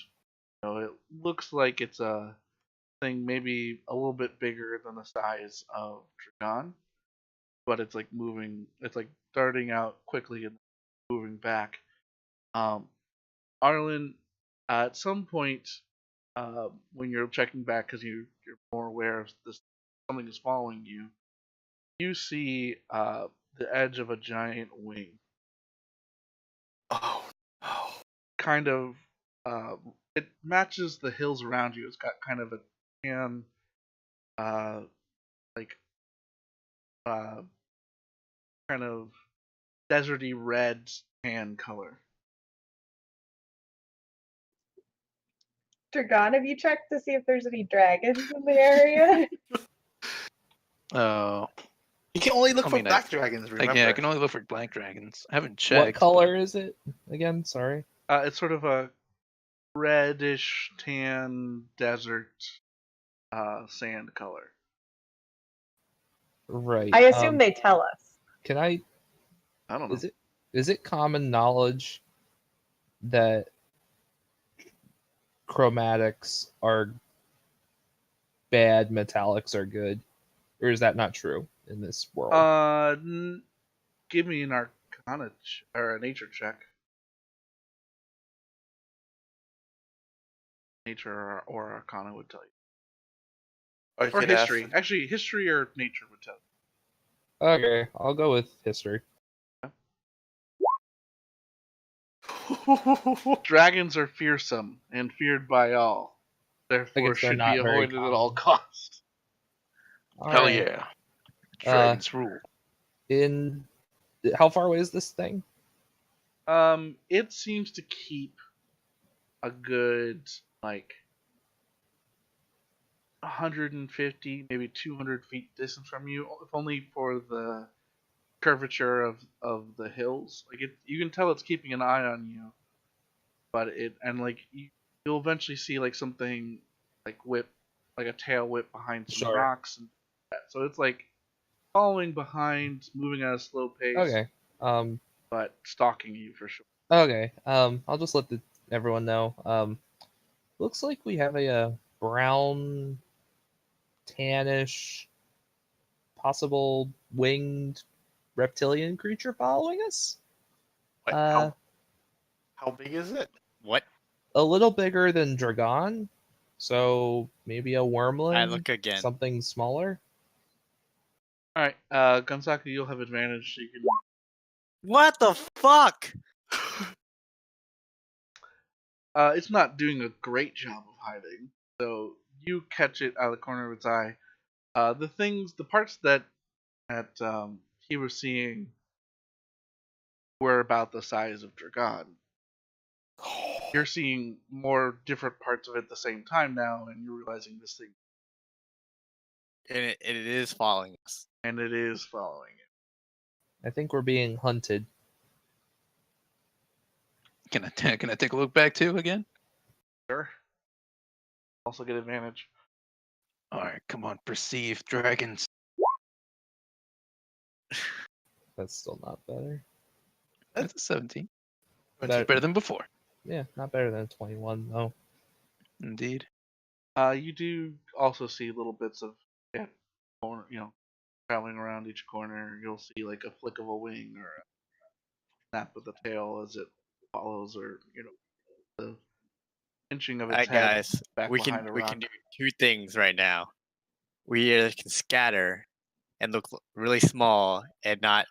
it looks like it's a thing maybe a little bit bigger than the size of Dragon, but it's like moving, it's like darting out quickly and moving back. Arlen, at some point, when you're checking back because you're more aware of this, something is following you, you see the edge of a giant wing. Oh, no. Kind of, it matches the hills around you. It's got kind of a tan, like, kind of deserty red tan color. Dragon, have you checked to see if there's any dragons in the area? Oh. You can only look I for mean, black dragons, remember? Yeah, I can only look for black dragons. I haven't checked. What color is it? Again, sorry. It's sort of a reddish tan desert sand color. Right. I assume they tell us. Can I don't know. Is it common knowledge that chromatics are bad, metallics are good? Or is that not true in this world? Give me an arcana or a nature check. Nature or arcana would tell you. Or history. Actually, history or nature would tell you. Okay, I'll go with history. Dragons are fearsome and feared by all. Therefore, should be avoided at all costs. Hell yeah. Dragons rule. How far away is this thing? It seems to keep a good, like, 150, maybe 200 feet distance from you, if only for the curvature of the hills. Like, you can tell it's keeping an eye on you, but you'll eventually see like something like whip, like a tail whip behind some rocks and that. So it's like following behind, moving at a slow pace. Okay. But stalking you for sure. Okay. I'll just let everyone know. Looks like we have a brown, tannish, possible winged reptilian creature following us. Wait, Uh, how big is it? What? A little bigger than Dragon, so maybe a wormling. I look again. Something smaller. All right, Gunsaku, you'll have advantage. So you can. What the fuck? It's not doing a great job of hiding, so you catch it out of the corner of its eye. The parts that he was seeing were about the size of Dragon. You're seeing more different parts of it at the same time now, and you're realizing this thing, And it is following us. and it is following it. I think we're being hunted. Can I take a look back too again? Sure. Also get advantage. All right, come on, perceive dragons. That's still not better. That's a 17. Which That- is better than before. Yeah, not better than 21 though. Indeed. You do also see little bits of corner, traveling around each corner. You'll see like a flick of a wing or a snap of the tail as it follows, or the inching of its Alright, head guys, back we behind can a rock. do two things right now. We either can scatter and look really small and not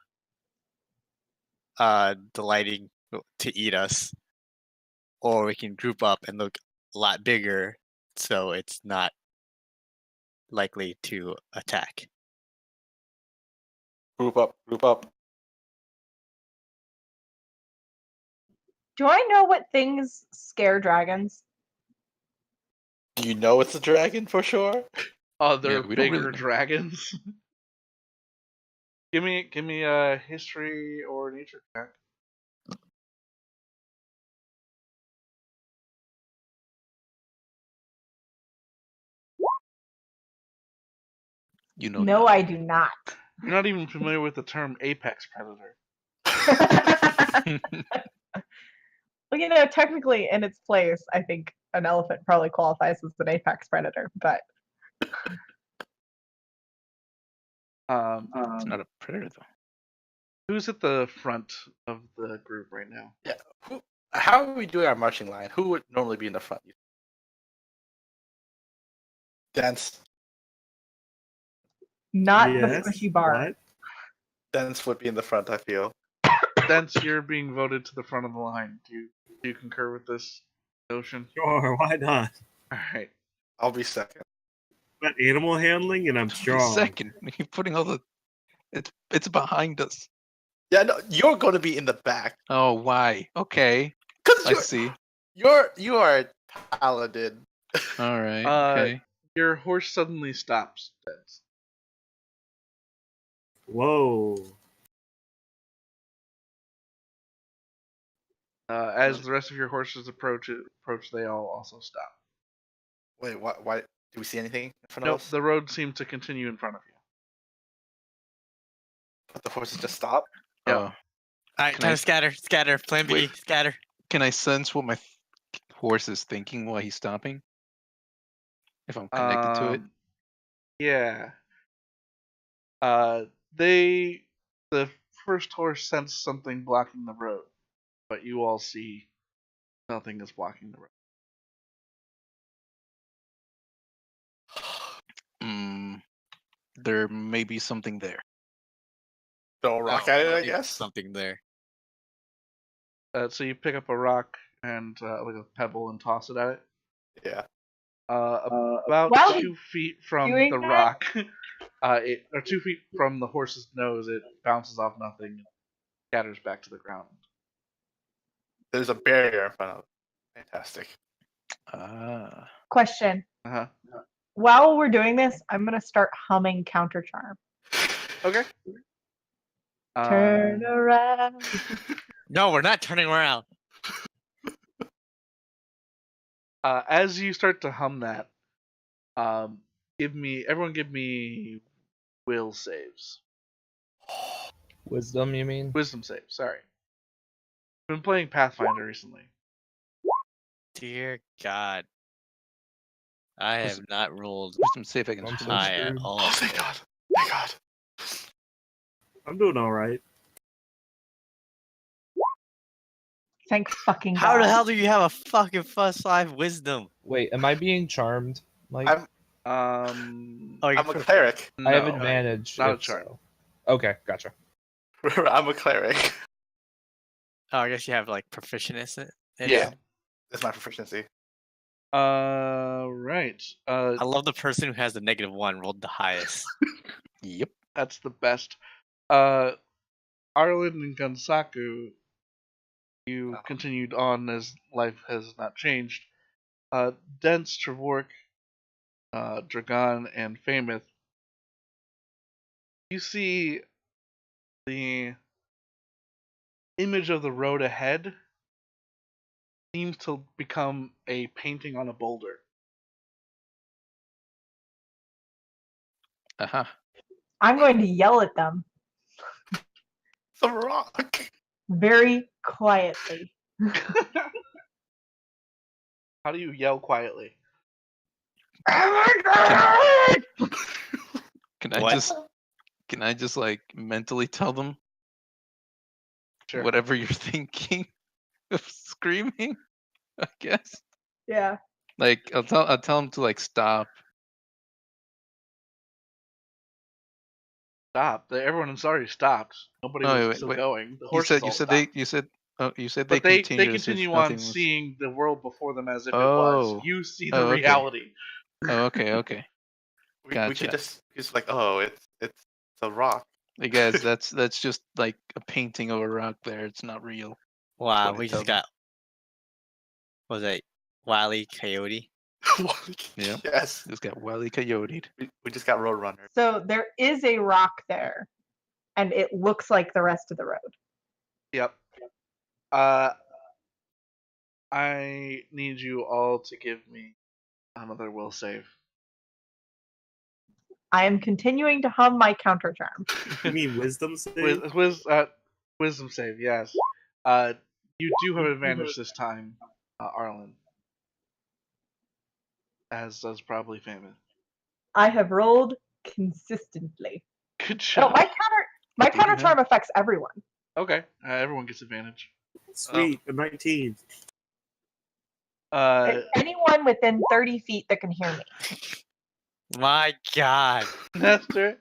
delighting to eat us, or we can group up and look a lot bigger, so it's not likely to attack. Group up, group up. Do I know what things scare dragons? Do you know it's a dragon for sure? Other Yeah, we don't bigger really know. dragons. give me a history or nature check. You know. No, I do not. You're not even familiar with the term apex predator. Well, technically in its place, I think an elephant probably qualifies as an apex predator, but It's not a predator though. Who's at the front of the group right now? Yeah. How are we doing our marching line? Who would normally be in the front? Dance. not Yes, the squishy bar. what? Dance would be in the front, I feel. Since you're being voted to the front of the line, do you concur with this notion? Sure, why not? All right. I'll be second. But animal handling, and I'm strong. Second, you're putting all the. It's behind us. Yeah, no, you're going to be in the back. Oh, why? Okay, Because I see. you are a paladin. All right. Okay. Your horse suddenly stops. Dance. Whoa. As the rest of your horses approach, they all also stop. Wait, what? Why? Do we see anything in front No, of us? the road seems to continue in front of you. But the horses just stop? Yeah. Oh, Alright, Can time I- to scatter. Plan B, Wait. scatter. can I sense what my horse is thinking while he's stopping? If I'm connected to it. Yeah. The first horse sensed something blocking the road, but you all see nothing is blocking the road. There may be something there. Throw a rock Oh, at it, I there's guess. Something there. So you pick up a rock and like a pebble and toss it at it. Yeah. About While 2 feet from doing the that- rock, or 2 feet from the horse's nose, it bounces off nothing and scatters back to the ground. There's a barrier in front of it. Fantastic. Ah. Question. Uh-huh. While we're doing this, I'm gonna start humming Counter Charm. Okay. Turn around. No, we're not turning around. As you start to hum that, everyone give me will saves. Wisdom, you mean? Wisdom saves, sorry. I've been playing Pathfinder recently. Dear God. I have not rolled Wisdom save against I'm so high at screwed. all. Oh, thank God. Thank God. I'm doing all right. Thank fucking How the God. hell do you have a fucking +5 wisdom? Wait, am I being charmed, Mike? I'm Oh, I'm a cleric. no, I have advantage. not a if charm. so. Okay, gotcha. I'm a cleric. Oh, I guess you have like proficiency in Yeah. it. That's my proficiency. Right. I love the person who has the -1 rolled the highest. Yep. That's the best. Arlen and Gunsaku, you continued on as life has not changed. Dents, Trevork, Dragon, and Fameth, you see the image of the road ahead seems to become a painting on a boulder. Uh-huh. I'm going to yell at them It's a rock. very quietly. How do you yell quietly? Can I What? just like mentally tell them Sure. whatever you're thinking of screaming? I guess. Yeah. Like I'll tell them to like stop. Stop. Everyone has already stopped. Nobody Oh, was wait, still wait. going. The You horses said all you said stopped. you said But they they continue as if continue nothing on was. seeing the world before them as if it was. Oh. You see the Oh, okay. reality. Oh, okay, okay. We Gotcha. could just like, oh, it's a rock. Hey guys, that's just like a painting of a rock there. It's not real. Wow, What we I tell just them. got what was it Wile Coyote? Yeah. Yes. Just got Wile Coyote'd. We just got Roadrunner. So there is a rock there, and it looks like the rest of the road. Yep. I need you all to give me another will save. I am continuing to hum my counter charm. You mean wisdom save? Wisdom save, yes. You do have advantage this time, Arlen. As does probably Famous. I have rolled consistently. Good Oh, job. my What do you counter charm affects everyone. Okay, everyone gets advantage. Sweet, a 19. It's anyone within 30 feet that can hear me. My God. Nestor,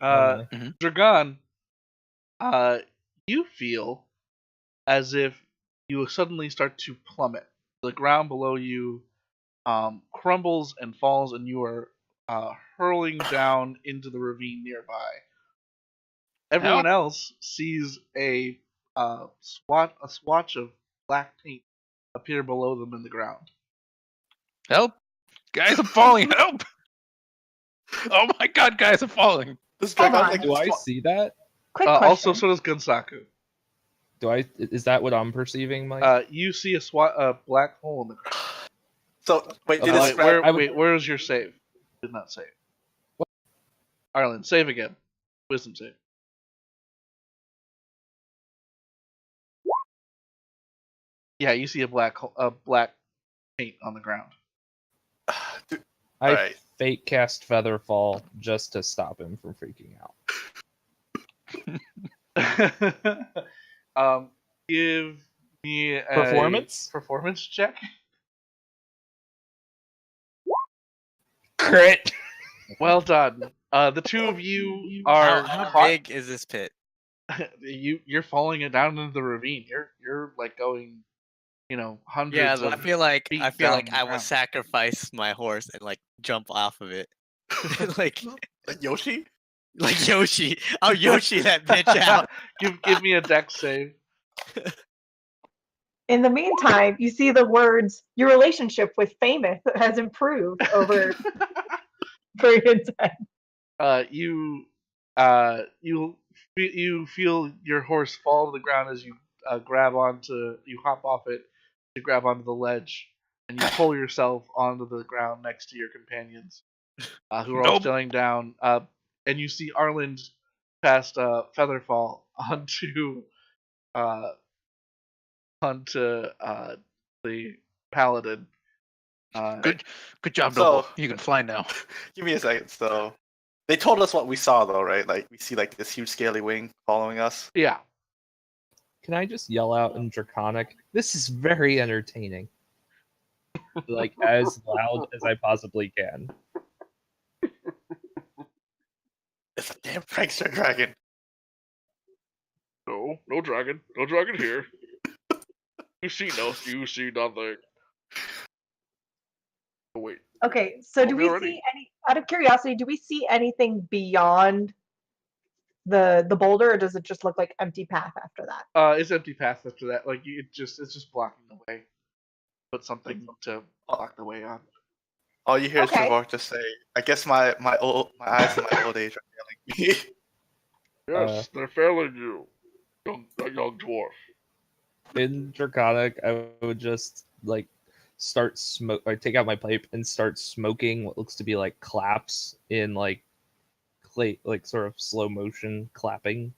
Oh, Dragon, you feel as if you suddenly start to plummet. The ground below you crumbles and falls, and you are hurling down into the ravine nearby. Everyone else sees a swatch of black paint appear below them in the ground. Help! Guys, I'm falling! Help! Oh my god, guys, I'm falling! This Hold dragon's on. like do I see that? Quick Also, question. so does Gunsaku. Is that what I'm perceiving, Mike? You see a black hole in the ground. So wait, did Oh, this wait, where's your save? Did not save. What? Arlen, save again. Wisdom save. Yeah, you see a black paint on the ground. Dude, I alright. fake cast Featherfall just to stop him from freaking out. Give me a Performance check. crit. Well done. The two of you are How caught. big is this pit? You're falling it down into the ravine. You're like going, hundreds Yeah, of I feel like feet I feel down like the I will ground. sacrifice my horse and like jump off of it, like Like Yoshi? like Yoshi. I'll Yoshi that bitch out. Give me a dex save. In the meantime, you see the words, your relationship with Famous has improved over period of time. You feel your horse fall to the ground as you you hop off it to grab onto the ledge, and you pull yourself onto the ground next to your companions, who are all Nope. staring down. And you see Arland cast Featherfall onto the paladin. Good job, So- Noble. You can fly now. Give me a second. So They told us what we saw though, right? Like we see like this huge scaly wing following us. Yeah. Can I just yell out in Draconic? This is very entertaining. Like, as loud as I possibly can. It's a damn prankster dragon. No, no dragon here. You see nothing. Oh, wait. Okay, so do Call me we already? see any? Out of curiosity, do we see anything beyond the boulder, or does it just look like empty path after that? It's empty path after that. Like it's just blocking the way. Put something to block the way on. All you hear is Okay. Trevor just say, "I guess my eyes in my old age are failing me." Yes, they're failing you, young dwarf. In Draconic, I would just like start smoke. I take out my pipe and start smoking what looks to be like claps in like clay, like sort of slow motion clapping.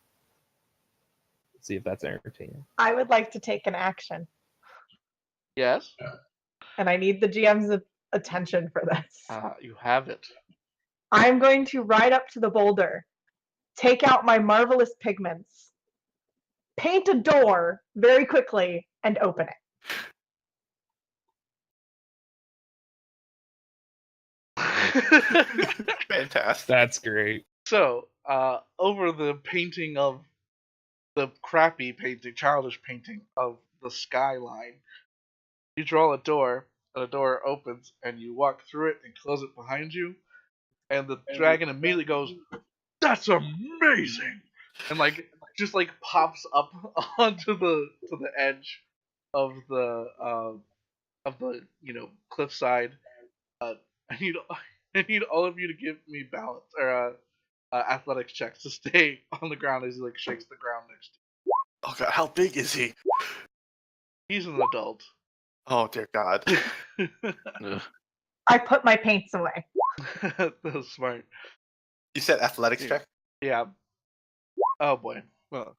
See if that's entertaining. I would like to take an action, Yes. and I need the GM's attention for this. You have it. I'm going to ride up to the boulder, take out my marvelous pigments, paint a door very quickly, and open it. Fantastic. That's great. So, over the painting of the crappy painting, childish painting of the skyline, you draw a door, and the door opens, and you walk through it and close it behind you, and the dragon immediately goes, "That's amazing!" and like just like pops up onto the edge of the cliffside. I need I need all of you to give me balance or athletics checks to stay on the ground as he like shakes the ground next to Oh god, how big is he? you. He's an adult. Oh dear God. I put my paints away. That's smart. You said athletics check? Yeah. Oh boy. Well,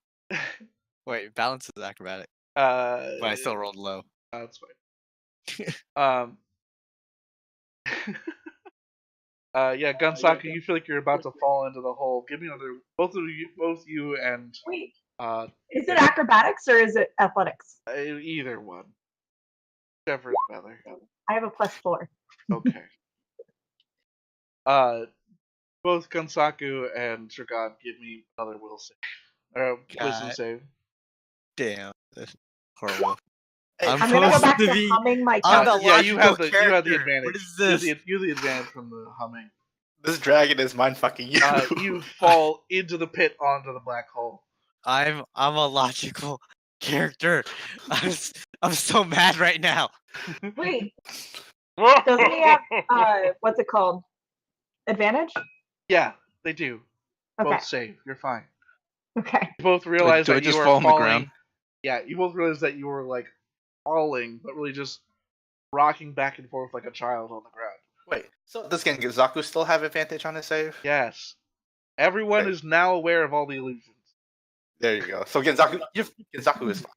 wait, balance is acrobatic, But but I still rolled low. That's fine. Yeah, Gunsaka, you feel like you're about to fall into the hole. Give me another. Both you and Wait, uh, is it acrobatics or is it athletics? either one. Whichever is better. I have a +4. Okay. Both Gunsaku and Dragon give me another will save. Wisdom God. save. Damn, that's horrible. Hey, I'm I'm gonna go supposed back to to be. humming my I'm count. the Yeah, you have the logical advantage. character. What is You have this? you have the advantage from the humming. this dragon is mind fucking you. You fall into the pit onto the black hole. I'm a logical character. I'm so mad right now. Wait, doesn't he have what's it called? Advantage? Yeah, they do. Okay. Both save. You're fine. Okay. You both realize do I that just you are fall on the falling. ground? Yeah, you both realize that you were like falling, but really just rocking back and forth like a child on the ground. Wait, so does Genzaku still have advantage on his save? Yes. Everyone Right. is now aware of all the illusions. There you go. So Genzaku is fine.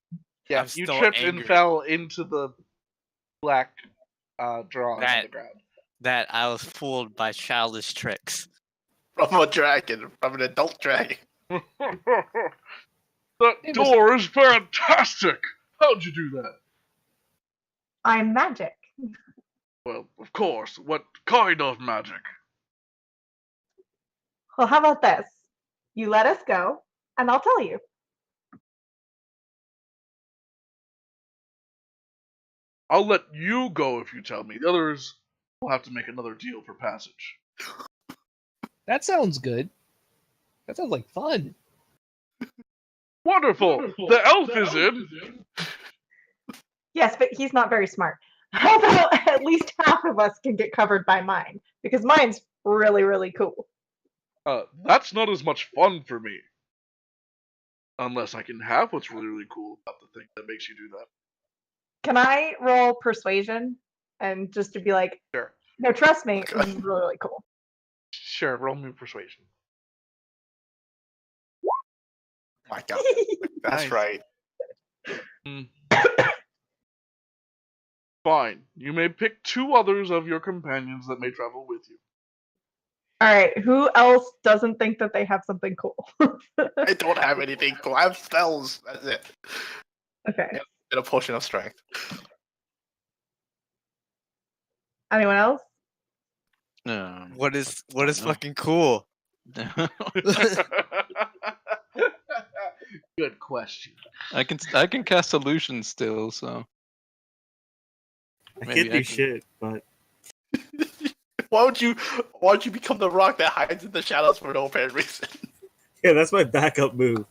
Yeah, I'm you still tripped angry. and fell into the black drawings on That- the ground. That I was fooled by childish tricks. From a dragon, from an adult dragon. That door is fantastic! How'd you do that? I'm magic. Well, of course. What kind of magic? Well, how about this? You let us go, and I'll tell you. I'll let you go if you tell me. The others will have to make another deal for passage. That sounds good. That sounds like fun. Wonderful! The elf is in! Yes, but he's not very smart. How about at least half of us can get covered by mine? Because mine's really, really cool. That's not as much fun for me. Unless I can have what's really, really cool about the thing that makes you do that. Can I roll persuasion and just to be like, Sure. no, trust me, this is really, really cool. Sure, roll me persuasion. My God, that's Nice. right. Fine. You may pick two others of your companions that may travel with you. All right. Who else doesn't think that they have something cool? I don't have anything cool. I have spells. That's it. Okay. And a potion of strength. Anyone else? What is don't know. fucking cool? Good question. I can cast illusion still, so I Maybe can't I do can- shit, but Why would you become the rock that hides in the shadows for no apparent reason? yeah, that's my backup move.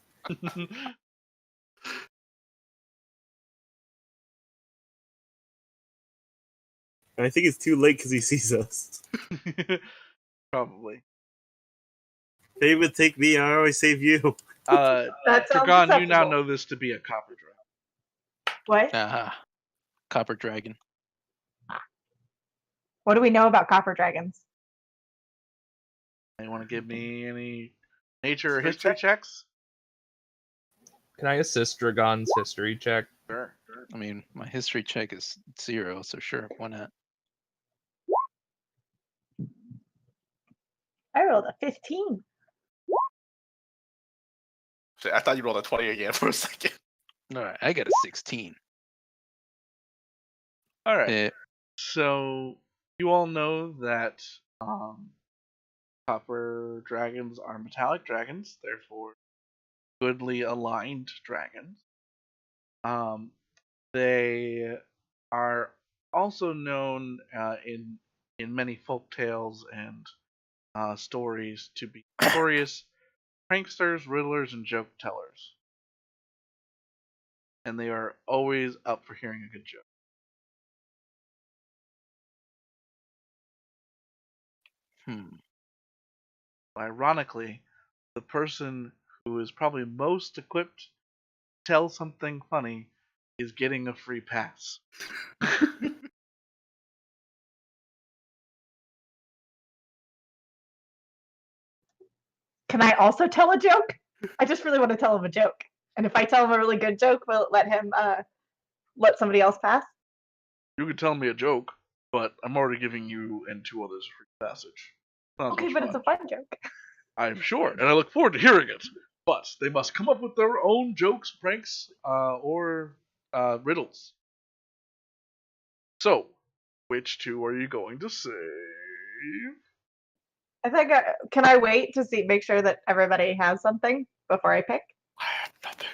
I think it's too late because he sees us. Probably. They would take me, I always save you. That sounds Dragon, you now acceptable. know this to be a copper dragon. What? Copper Dragon. What do we know about copper dragons? You want to give me any nature or history checks? Can I assist Dragon's history check? Sure. I mean, my history check is 0, so sure, why not? I rolled a 15. Shit, I thought you rolled a 20 again for a second. All right, I got a 16. All right. Eh, So you all know that copper dragons are metallic dragons, therefore goodly aligned dragons. They are also known in many folk tales and stories to be notorious pranksters, riddlers, and joke tellers. And they are always up for hearing a good joke. Ironically, the person who is probably most equipped to tell something funny is getting a free pass. Can I also tell a joke? I just really want to tell him a joke. And if I tell him a really good joke, will it let him let somebody else pass? You can tell me a joke, but I'm already giving you and 2 others free passage. Not as Okay, much but fun. it's a fun joke. I'm sure, and I look forward to hearing it. But they must come up with their own jokes, pranks, or riddles. So, which 2 are you going to save? I think can I wait to make sure that everybody has something before I pick? I have nothing.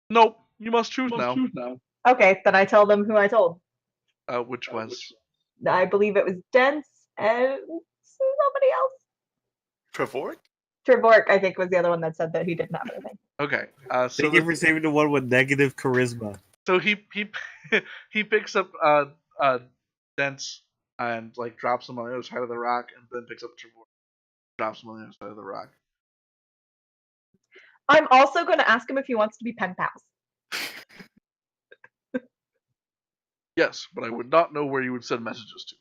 Nope, you must choose now. Okay, then I tell them who I told. Which was? I believe it was Dense and somebody else. Trevork? Trevork, I think, was the other one that said that he didn't have anything. Okay. Thank you for saving the one with negative charisma. So he he picks up Dents and like drops him on the other side of the rock, and then picks up Trevor, drops him on the other side of the rock. I'm also going to ask him if he wants to be pen pals. Yes, but I would not know where you would send messages to.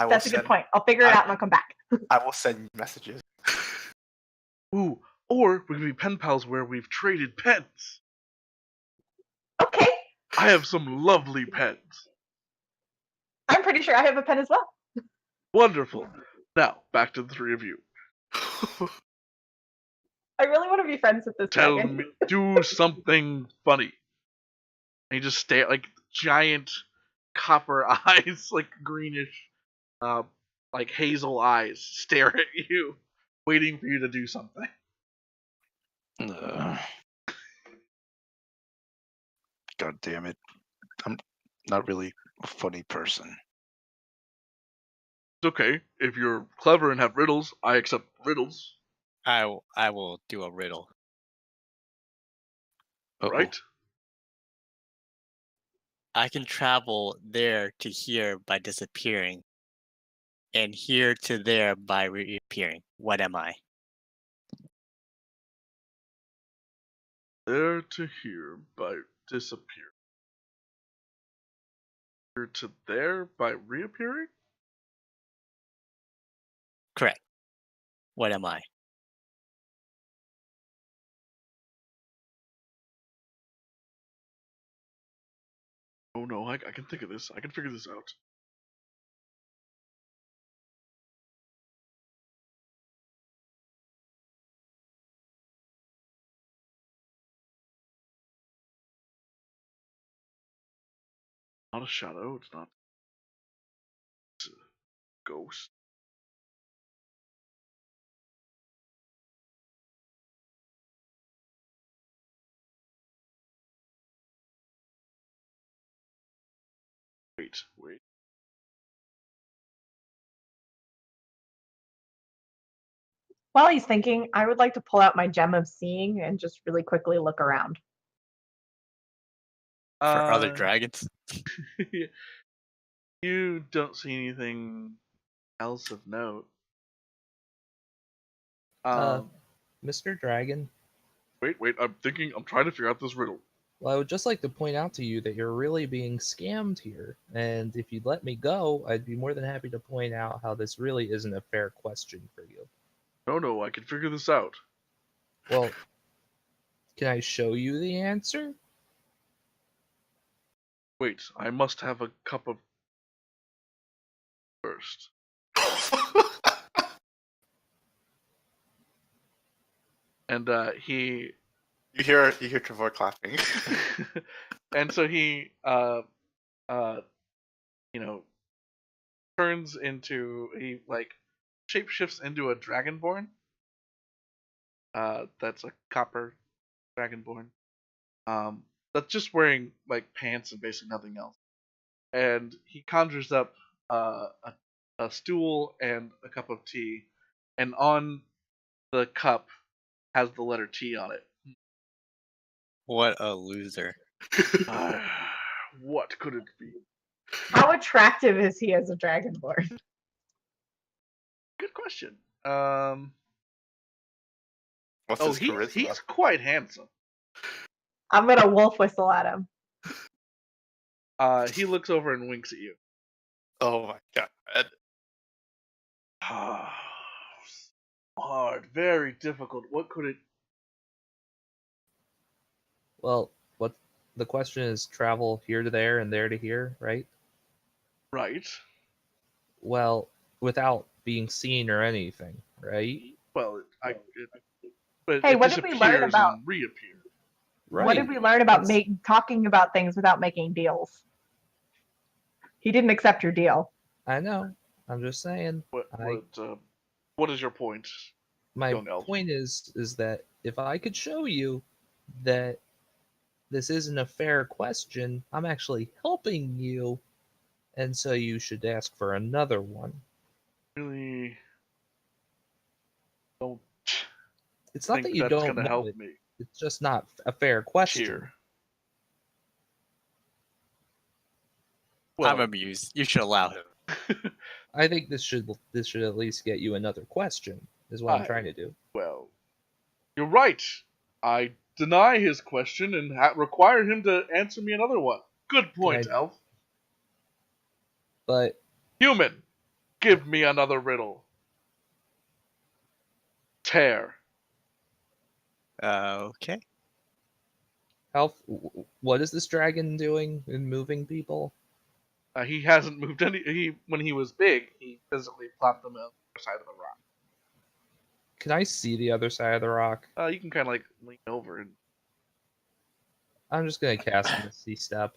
That's a good point. I'll figure it out and I'll come back. I will send you messages. Ooh, or we can be pen pals where we've traded pens. Okay. I have some lovely pens. I'm pretty sure I have a pen as well. Wonderful. Now, back to the 3 of you. I really want to be friends with this Tell dragon. me, do something funny. And you just stare like giant copper eyes, like greenish, like hazel eyes, stare at you, waiting for you to do something. God damn it. I'm not really a funny person. It's okay. If you're clever and have riddles, I accept riddles. I will do a riddle. Uh-oh. Right? I can travel there to here by disappearing, and here to there by reappearing. What am I? There to here by disappear. Here to there by reappearing? Correct. What am I? Oh no, I can think of this. I can figure this out. not a shadow. It's not a ghost. Wait. While he's thinking, I would like to pull out my gem of seeing and just really quickly look around. For other dragons. You don't see anything else of note. Mr. Dragon, Wait. I'm trying to figure out this riddle. well, I would just like to point out to you that you're really being scammed here. And if you'd let me go, I'd be more than happy to point out how this really isn't a fair question for you. No, I can figure this out. Well, can I show you the answer? Wait, I must have a cup of first. And he You hear Trevor clapping. and so he turns into shapeshifts into a dragonborn. That's a copper dragonborn. That's just wearing like pants and basically nothing else. And he conjures up a stool and a cup of tea, and on the cup has the letter T on it. What a loser. What could it be? How attractive is he as a dragonborn? Good question. What's his He's charisma? quite handsome. I'm gonna wolf whistle at him. He looks over and winks at you. Oh my god. Hard, very difficult. What could it? Well, what the question is travel here to there and there to here, right? Right. Well, without being seen or anything, right? Well, but Hey, it what did we learn disappears about- and reappears. Right. What did we learn about That's- talking about things without making deals? He didn't accept your deal. I know. I'm just saying. What is your point? My Young elf. point is that if I could show you that this isn't a fair question, I'm actually helping you, and so you should ask for another one. Really don't It's not think that you that's don't gonna know help it. me. It's just not a fair question. Here. I'm amused. You should allow him. I think this should at least get you another question. Is what I'm trying to do. Well, you're right. I deny his question and require him to answer me another one. Good point, elf. But Human, give me another riddle. Tear. Okay. Elf, what is this dragon doing in moving people? He hasn't moved any. When he was big, he physically plopped them on the other side of the rock. Can I see the other side of the rock? You can kind of like lean over and. I'm just gonna cast Misty Step.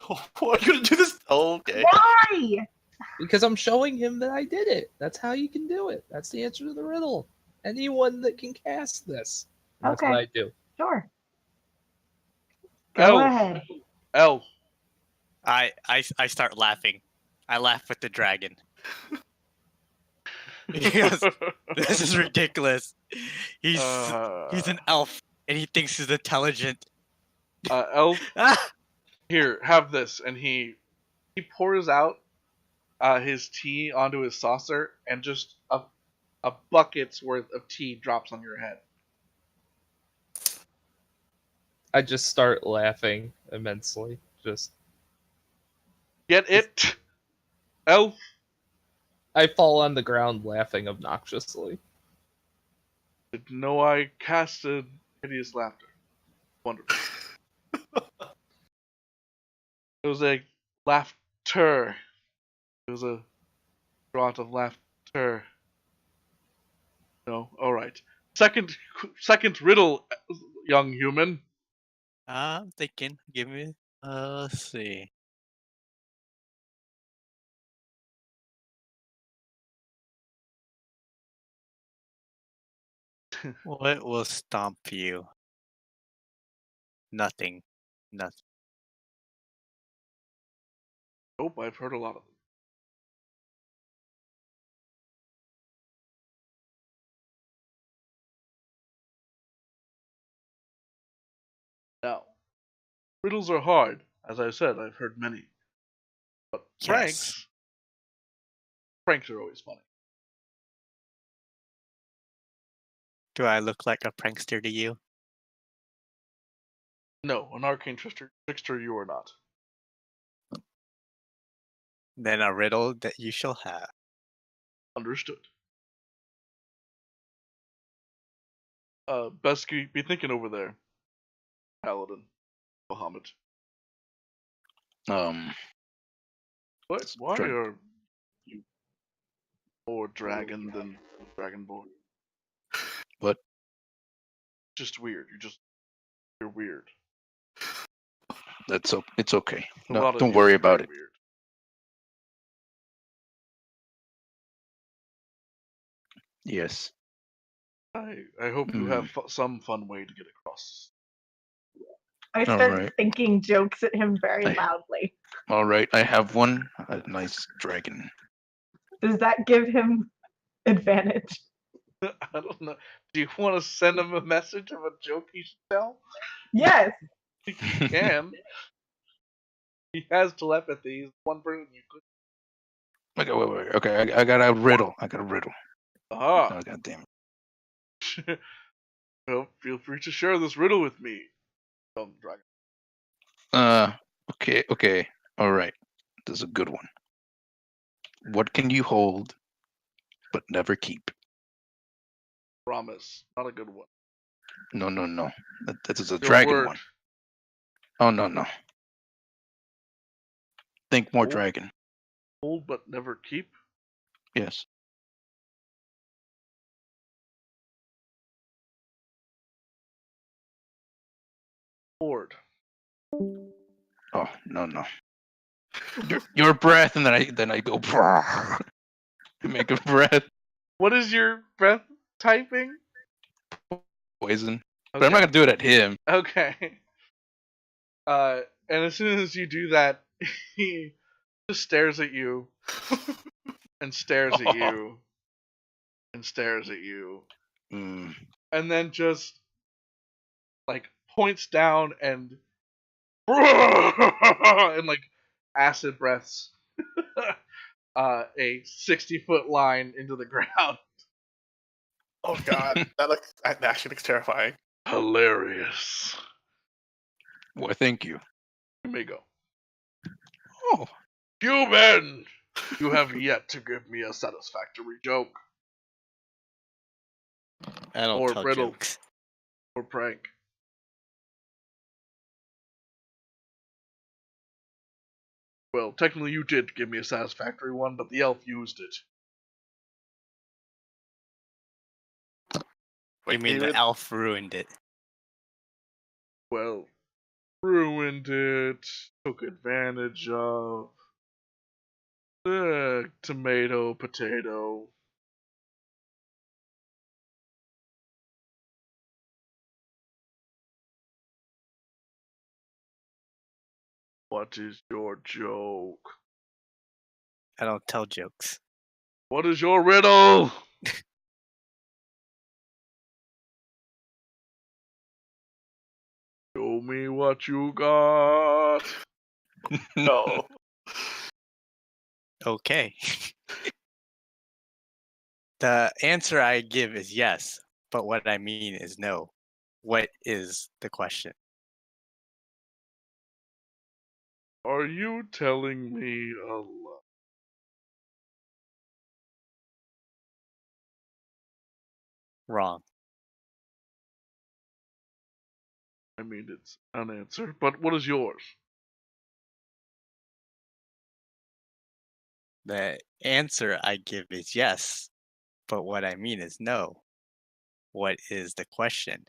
What are you gonna do this? Oh, okay. Why? Because I'm showing him that I did it. That's how you can do it. That's the answer to the riddle. Anyone that can cast this. That's Okay. what I do. Sure. Go Elf. ahead. Elf. I start laughing. I laugh with the dragon. Because this is ridiculous. He's an elf and he thinks he's intelligent. Elf. Here, have this, and he pours out his tea onto his saucer, and just a bucket's worth of tea drops on your head. I just start laughing immensely. Just Get it, elf? I fall on the ground laughing obnoxiously. Didn't know I casted hideous laughter. Wonderful. It was a laughter. It was a draught of laughter. No, all right. Second riddle, young human. I'm thinking. Give me Let's see. What will stomp you? Nothing. Nothing. Nope, I've heard a lot of them. Now, riddles are hard. As I said, I've heard many. But Yes. pranks are always funny. Do I look like a prankster to you? No, an arcane trickster you are not. Then a riddle that you shall have. Understood. Best be thinking over there, Paladin, Muhammad. What? Why Trying- are you more dragon than dragonborn? What? Just weird. You're weird. It's okay. A No, lot of don't you worry are about very it. Weird. Yes. I hope you have some fun way to get across. I All start right. thinking jokes at him very I- loudly. All right. I have one. A nice dragon. Does that give him advantage? I don't know. Do you want to send him a message of a joke he should tell? Yes. He can. He has telepathy. He's one person you could. Okay, wait. Okay, I got a riddle. Aha. Oh, God damn it. Well, feel free to share this riddle with me, dragon. Okay. All right. This is a good one. What can you hold but never keep? Promise. Not a good one. No. That is a Your dragon word. one. Oh, no. Think more Oh. dragon. Hold but never keep. Yes. Hoard. Oh, no. Your breath, and then I go. You make a breath What is your breath typing? poison. Okay. But I'm not gonna do it at him. Okay. And as soon as you do that, he just stares at you and stares at you and stares at you, Mm. and then just like points down and and like acid breaths a 60-foot line into the ground. Oh god, that actually looks terrifying. Hilarious. Well, thank you. You may go. Oh, Human, you have yet to give me a satisfactory joke I don't or tell riddle jokes. or prank. Well, technically you did give me a satisfactory one, but the elf used it. You mean the elf ruined it? Well, ruined it, took advantage of. Tomato, potato. What is your joke? I don't tell jokes. What is your riddle? Show me what you got. No. Okay. The answer I give is yes, but what I mean is no. What is the question? Are you telling me a lie? Wrong. I mean, it's an answer, but what is yours? The answer I give is yes, but what I mean is no. What is the question?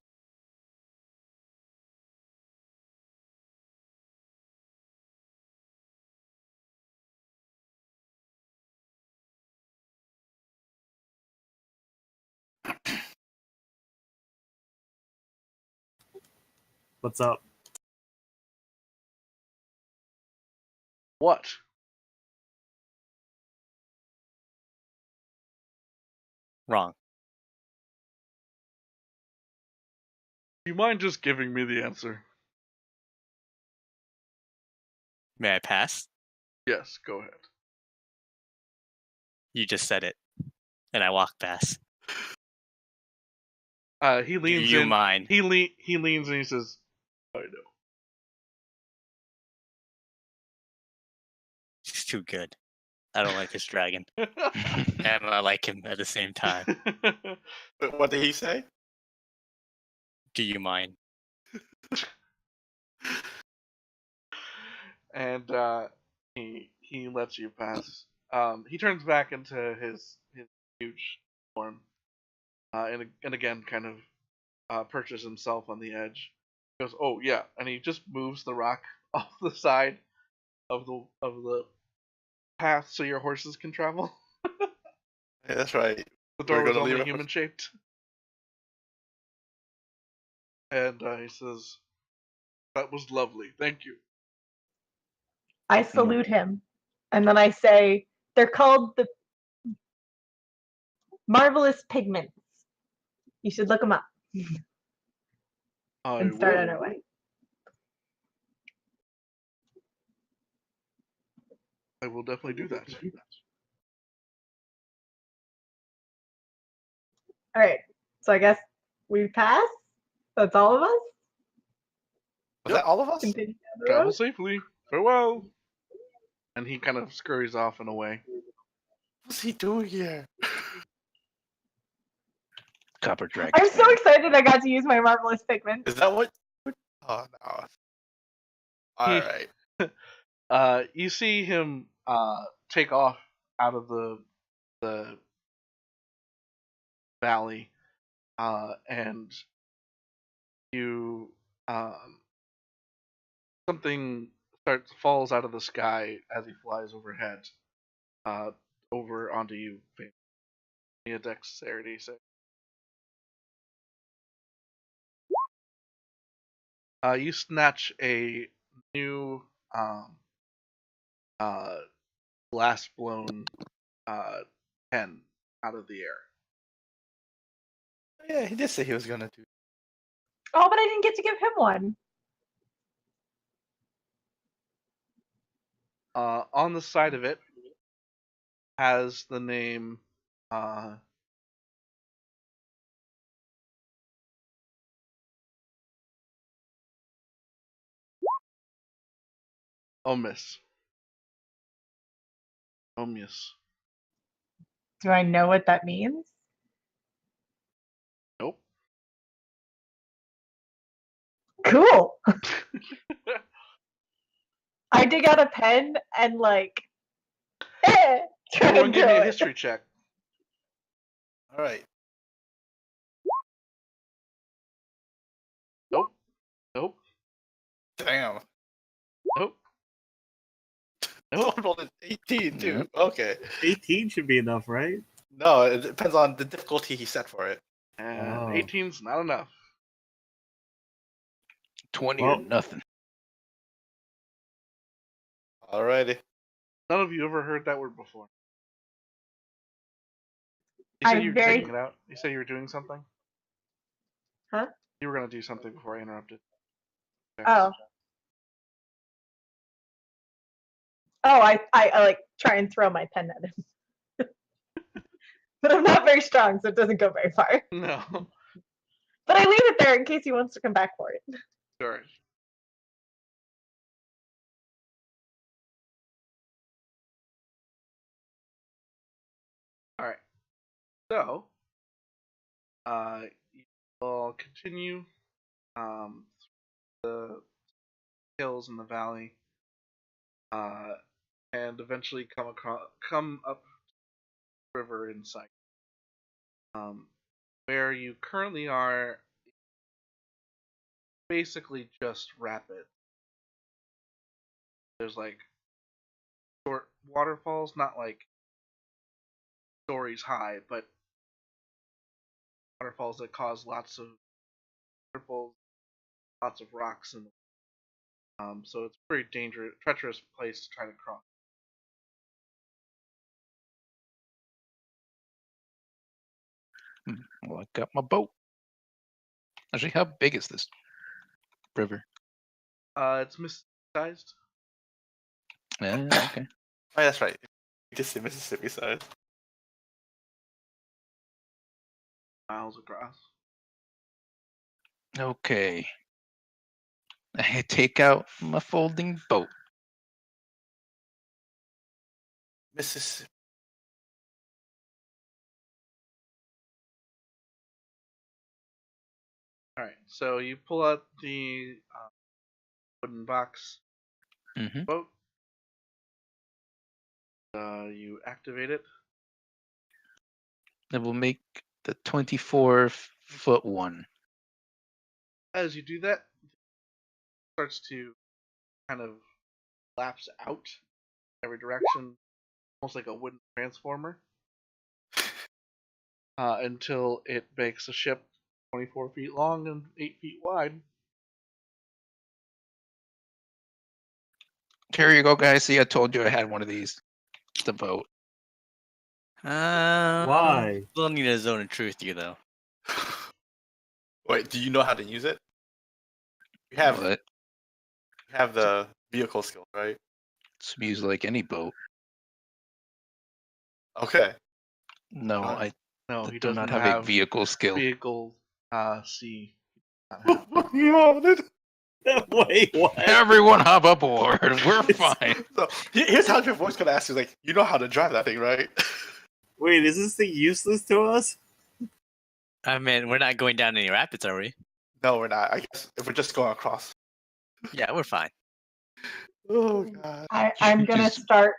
What's up? What? Wrong. Do you mind just giving me the answer? May I pass? Yes, go ahead. You just said it, and I walk past. He Do leans you in. mind? He leans and he says, "I He's too good. I don't like this dragon, know." and I like him at the same time. Wait, what did he say? Do you mind? And he lets you pass. He turns back into his huge form, and again kind of perches himself on the edge. He goes, "Oh yeah," and he just moves the rock off the side of the path so your horses can travel. Yeah, that's right. The We're door was gonna only leave it human shaped. And he says, "That was lovely. Thank you." I salute him, and then I say, "They're called the marvelous pigments. You should look them up I and start will. on our way." I will definitely do that. All right. So I guess we pass. That's all of us. Was that all of us? Continue down the Travel road. safely. Farewell. And he kind of scurries off and away. What's he doing here? Copper dragon. I'm so excited I got to use my marvelous pigment. Is that what? Oh no. All right. You see him take off out of the valley, and you something falls out of the sky as he flies overhead, over onto you. Via dexterity save. You snatch a new uh, glass blown pen out of the air. Yeah, he did say he was gonna do. Oh, but I didn't get to give him one. On the side of it has the name Omis. Omius. Do I know what that means? Nope. Cool. I dig out a pen and like try Everyone and give me throw a it. history check. All right. Nope. Nope. Damn. Nope. Someone rolled an 18 too. Okay. 18 should be enough, right? No, it depends on the difficulty he set for it. And Oh. 18's not enough. 20 Well- or nothing. Alrighty. None of you ever heard that word before. You said I'm you were very- taking it out. You said you were doing something? Huh? You were gonna do something before I interrupted. Oh. Oh, I like try and throw my pen at him. But I'm not very strong, so it doesn't go very far. No. But I leave it there in case he wants to come back for it. Sure. Alright. So, you will continue the hills in the valley, and eventually come up the river in sight. Where you currently are, basically just rapid. There's like short waterfalls, not like stories high, but waterfalls that cause lots of ripples, lots of rocks and so it's a very dangerous, treacherous place to try to cross. Well, I got my boat. Actually, how big is this river? It's Mississippi-sized. Okay. Oh, that's right. You just say Mississippi size. Miles across. Okay. I take out my folding boat. Mississippi. All right, so you pull out the wooden box Mm-hmm. boat. You activate it. It will make the 24-foot one. As you do that, it starts to kind of lapse out every direction, almost like a wooden transformer, until it makes a ship 24 feet long and 8 feet wide. Here you go, guys. See, I told you I had one of these. The boat. Why? Still need a zone of truth, you though. Wait, do you know how to use it? You have What? the vehicle skill, right? It's used like any boat. Okay. No, I No, he do doesn't not have have a vehicle skill. vehicle C. Wait, what? Everyone hop aboard. We're fine. So here's how your voice gonna ask you, like, you know how to drive that thing, right? Wait, is this thing useless to us? I mean, we're not going down any rapids, are we? No, we're not. I guess if we're just going across. Yeah, we're fine. Oh god. I'm gonna Just- start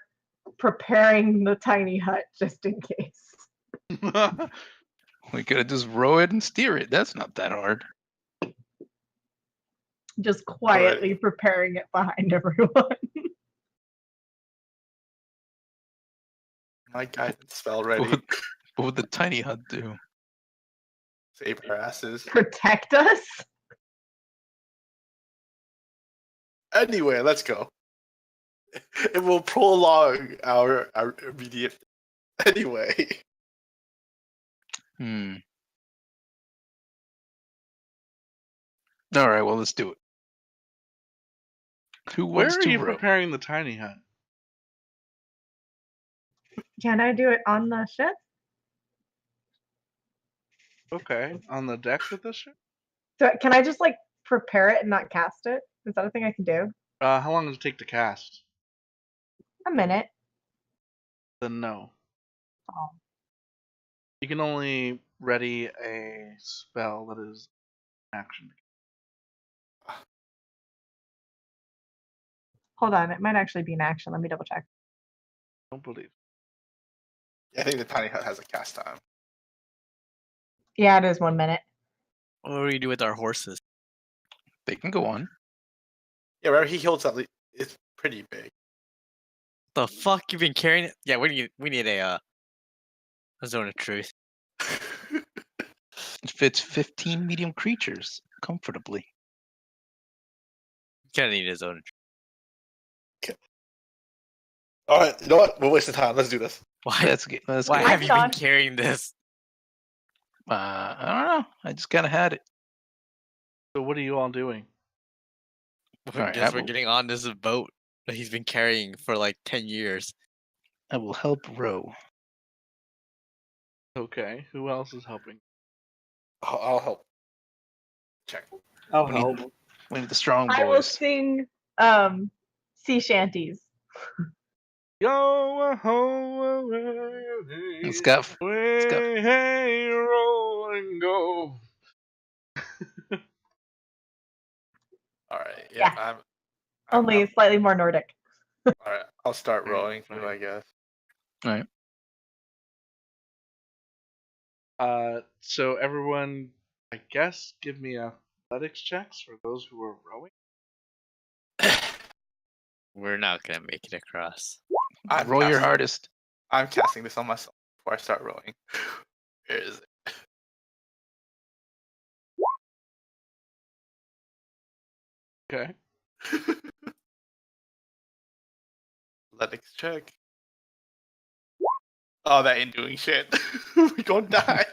preparing the tiny hut just in case. We could just row it and steer it. That's not that hard. Just quietly preparing it behind everyone. My guidance spell ready. What would the tiny hut do? Save our asses. Protect us? Anyway, let's go. It will prolong our immediate. Anyway. Hmm. All right. Well, let's do it. Who Where wants are to you row? preparing the tiny hut? Can I do it on the ship? Okay, on the deck of this ship. So can I just like prepare it and not cast it? Is that a thing I can do? How long does it take to cast? A minute. Then no. Oh. You can only ready a spell that is action. Hold on, it might actually be an action. Let me double check. Don't believe. I think the tiny hut has a cast time. Yeah, it is 1 minute. What do we do with our horses? They can go on. Yeah, wherever he holds at least, it's pretty big. The fuck you've been carrying it? Yeah, we need a zone of truth. It fits 15 medium creatures comfortably. Gonna need a zone of truth. All right, you know what? We're wasting time. Let's do this. Why? Let's Why go. have you been Sean. carrying this? I don't know. I just kind of had it. So what are you all doing? I Alright, guess I we're will- getting on this boat that he's been carrying for like 10 years. I will help row. Okay, who else is helping? I'll help. Check. I'll We help. need, we need the strong I will boys. sing sea shanties. Yo ho away, It's got away, hey, roll and go. All right. Yeah. I'm Only slightly more Nordic. all right. I'll start Alright, rowing too, fine. I guess. So everyone, I guess, give me athletics checks for those who are rowing. We're not gonna make it across. roll your hardest. I'm casting this on myself before I start rowing. Where is it? Okay. Athletics check. Oh, that ain't doing shit. We're gonna die.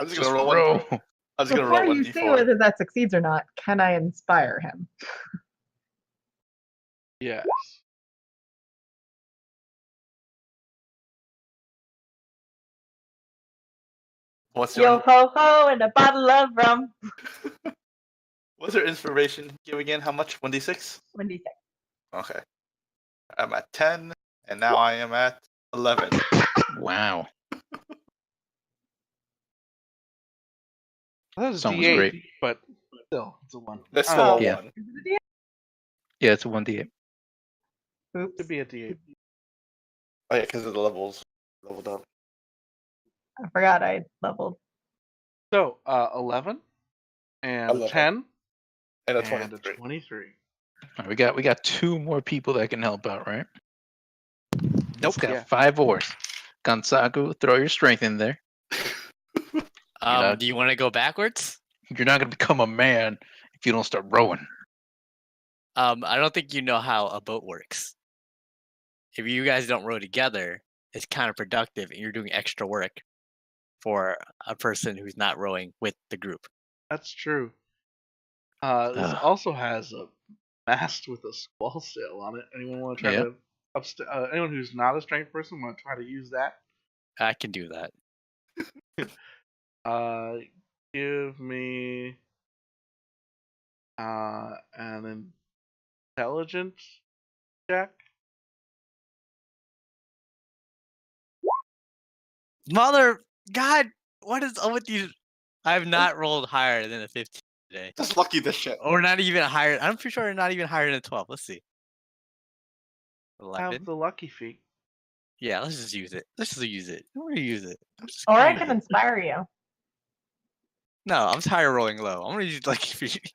I'm just Just gonna roll roll. one. I'm just gonna Before roll one you see d4. whether that succeeds or not, can I inspire him? Yes. What's Yo your ho ho and a bottle of rum. What's your inspiration give again? How much? 1d6? 26. Okay. I'm at 10, and now I am at 11. Wow. That was a Sounds D8, great. but still, it's a 1. That's still a Yeah. 1. Is it Yeah, it's a 1d8. a D8? Oops. Could be a D8. Oh, yeah, because of the levels. Leveled up. I forgot I leveled. So, 11 and 11. 10 And a and 23. a 23. All right, we got 2 more people that can help out, right? Nope. It's got Yeah. 5 oars. Gonzago, throw your strength in there. know- Do you want to go backwards? You're not gonna become a man if you don't start rowing. I don't think you know how a boat works. If you guys don't row together, it's counterproductive, and you're doing extra work for a person who's not rowing with the group. That's true. This Ugh. also has a mast with a squall sail on it. Anyone want to try Yep. to anyone who's not a strength person want to try to use that? I can do that. Give me an intelligence check. Mother, God, what is up with you? I have not rolled higher than a 15 today, Just lucky this shit. or not even higher. I'm pretty sure not even higher than 12. Let's see. Have 11. the lucky feat. Yeah, let's just use it. Let's just use it. I'm gonna use it. I'm just Or gonna I use can it. inspire you. No, I'm tired of rolling low. I'm gonna use lucky feet.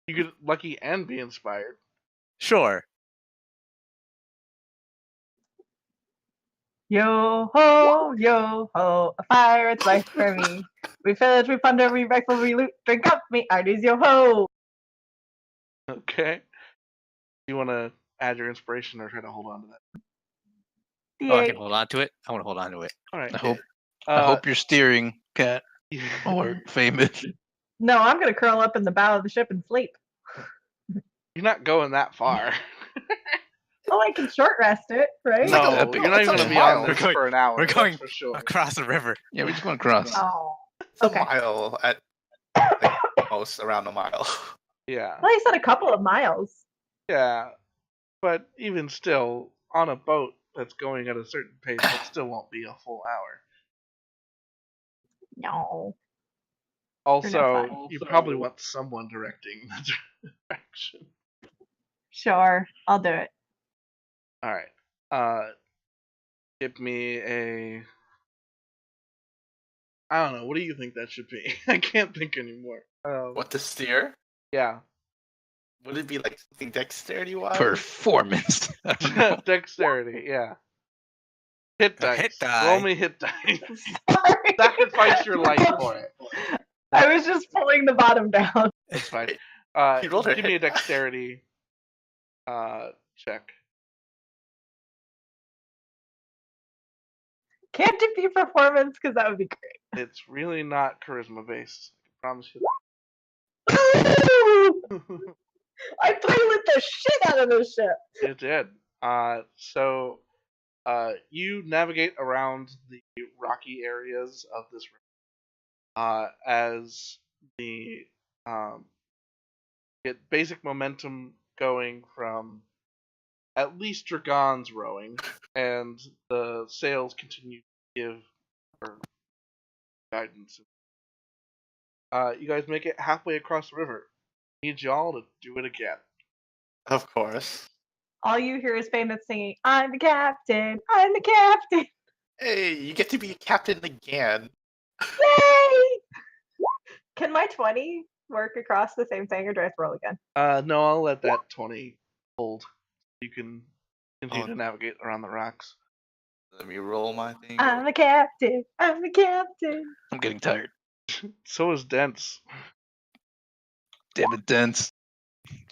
You could lucky and be inspired. Sure. Yo ho, a pirate's life for me. We pillage, we plunder, we rifle, we loot, drink up, me arties, yo ho! Okay. Do you want to add your inspiration or try to hold on to that? Oh, I D8. can hold on to it. I want to hold on to it. All right. I hope you're steering, Cat, or famous. No, I'm gonna curl up in the bow of the ship and sleep. You're not going that far. Oh, I can short rest it, right? No, that'd be- you're not even that's going to a be on mile. there We're going- for an hour. we're going that's for sure. Across the river. Yeah, we're just going across. Oh. It's a Okay. mile at like, most around a mile. Yeah. Well, he said a couple of miles. Yeah. But even still, on a boat that's going at a certain pace, it still won't be a full hour. No. Also, fine. you probably want someone directing the direction. Sure, I'll do it. All right. Give me a. I don't know. What do you think that should be? I can't think anymore. What to steer? Yeah. Would it be like something dexterity wise? Performance. I don't know. Dexterity. Yeah. Hit A dice. hit die. Roll me hit dice. Sorry. Sacrifice your life for it. I was just pulling the bottom down. That's fine. He rolled her Give me a hit die. dexterity check. Can't it be performance? Because that would be It's really not charisma based. I promise you great. that. I pilot the shit out of this ship. It did. So you navigate around the rocky areas of this river as the get basic momentum going from at least Dragon's rowing, and the sails continue to give her guidance. You guys make it halfway across the river. Need y'all to do it again. Of course. All you hear is famous singing, I'm the captain, I'm the captain. Hey, you get to be a captain again. Yay! Can my 20 work across the same thing, or do I have to roll again? No, I'll let that 20 hold. You can continue Oh. to navigate around the rocks. Let me roll my thing. I'm the captain, I'm the captain. I'm getting tired. So is Dense. Damn it, Dense.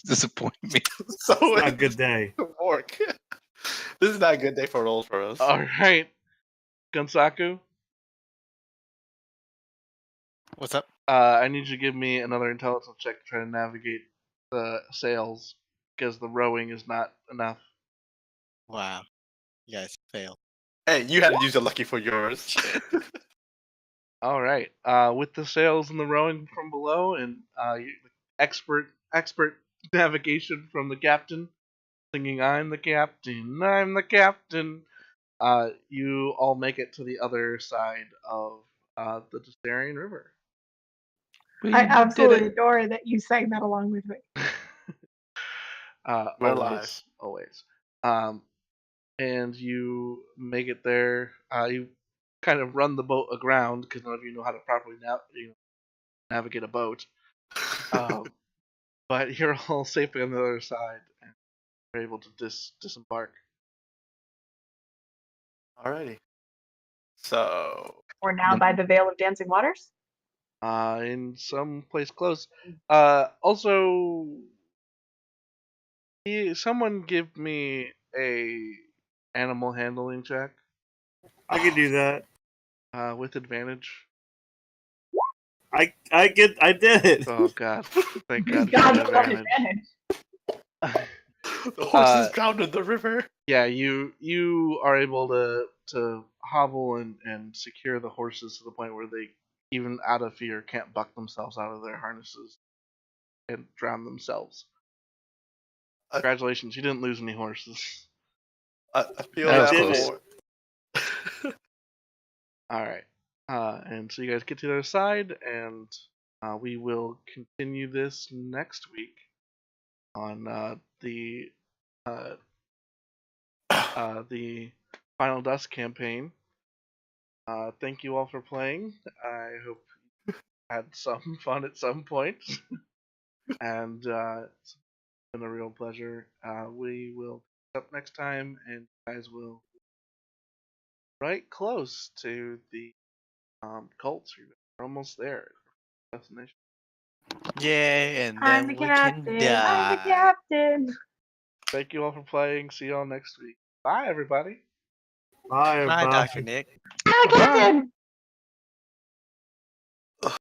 Disappoint me. So Not a good day. work. This is not a good day for rolls for us. All right, Gunsaku. What's up? I need you to give me another intelligence check to try to navigate the sails because the rowing is not enough. Wow. You guys failed. Hey, you had to use a lucky for yours. All right. With the sails and the rowing from below, and expert navigation from the captain, singing "I'm the captain, I'm the captain." You all make it to the other side of the Destarian River. I absolutely adore that you sang that along with me. We're always, alive. always. And you make it there. You kind of run the boat aground because none of you know how to properly navigate a boat. But you're all safely on the other side and are able to disembark. Alrighty. So We're now by the Vale of Dancing Waters. In some place close. Also, someone give me a animal handling check I can do that. with advantage. I did it. Oh God! Thank God. God, for I love advantage. advantage. the horses drowned in the river. Yeah, you are able to hobble and secure the horses to the point where they, even out of fear, can't buck themselves out of their harnesses and drown themselves. Congratulations, you didn't lose any horses. I feel That was that close. for. All right, and so you guys get to the other side, and we will continue this next week on the Final Dusk campaign. Thank you all for playing. I hope you had some fun at some point, and it's been a real pleasure. We will pick up next time, and you guys will right close to the cults. We're almost there. Destination. Yay, and I'm then the we captain. can I'm the die. captain. Thank you all for playing. See you all next week. Bye, everybody. Bye, Bye, everybody. Dr. Nick. I'm the captain.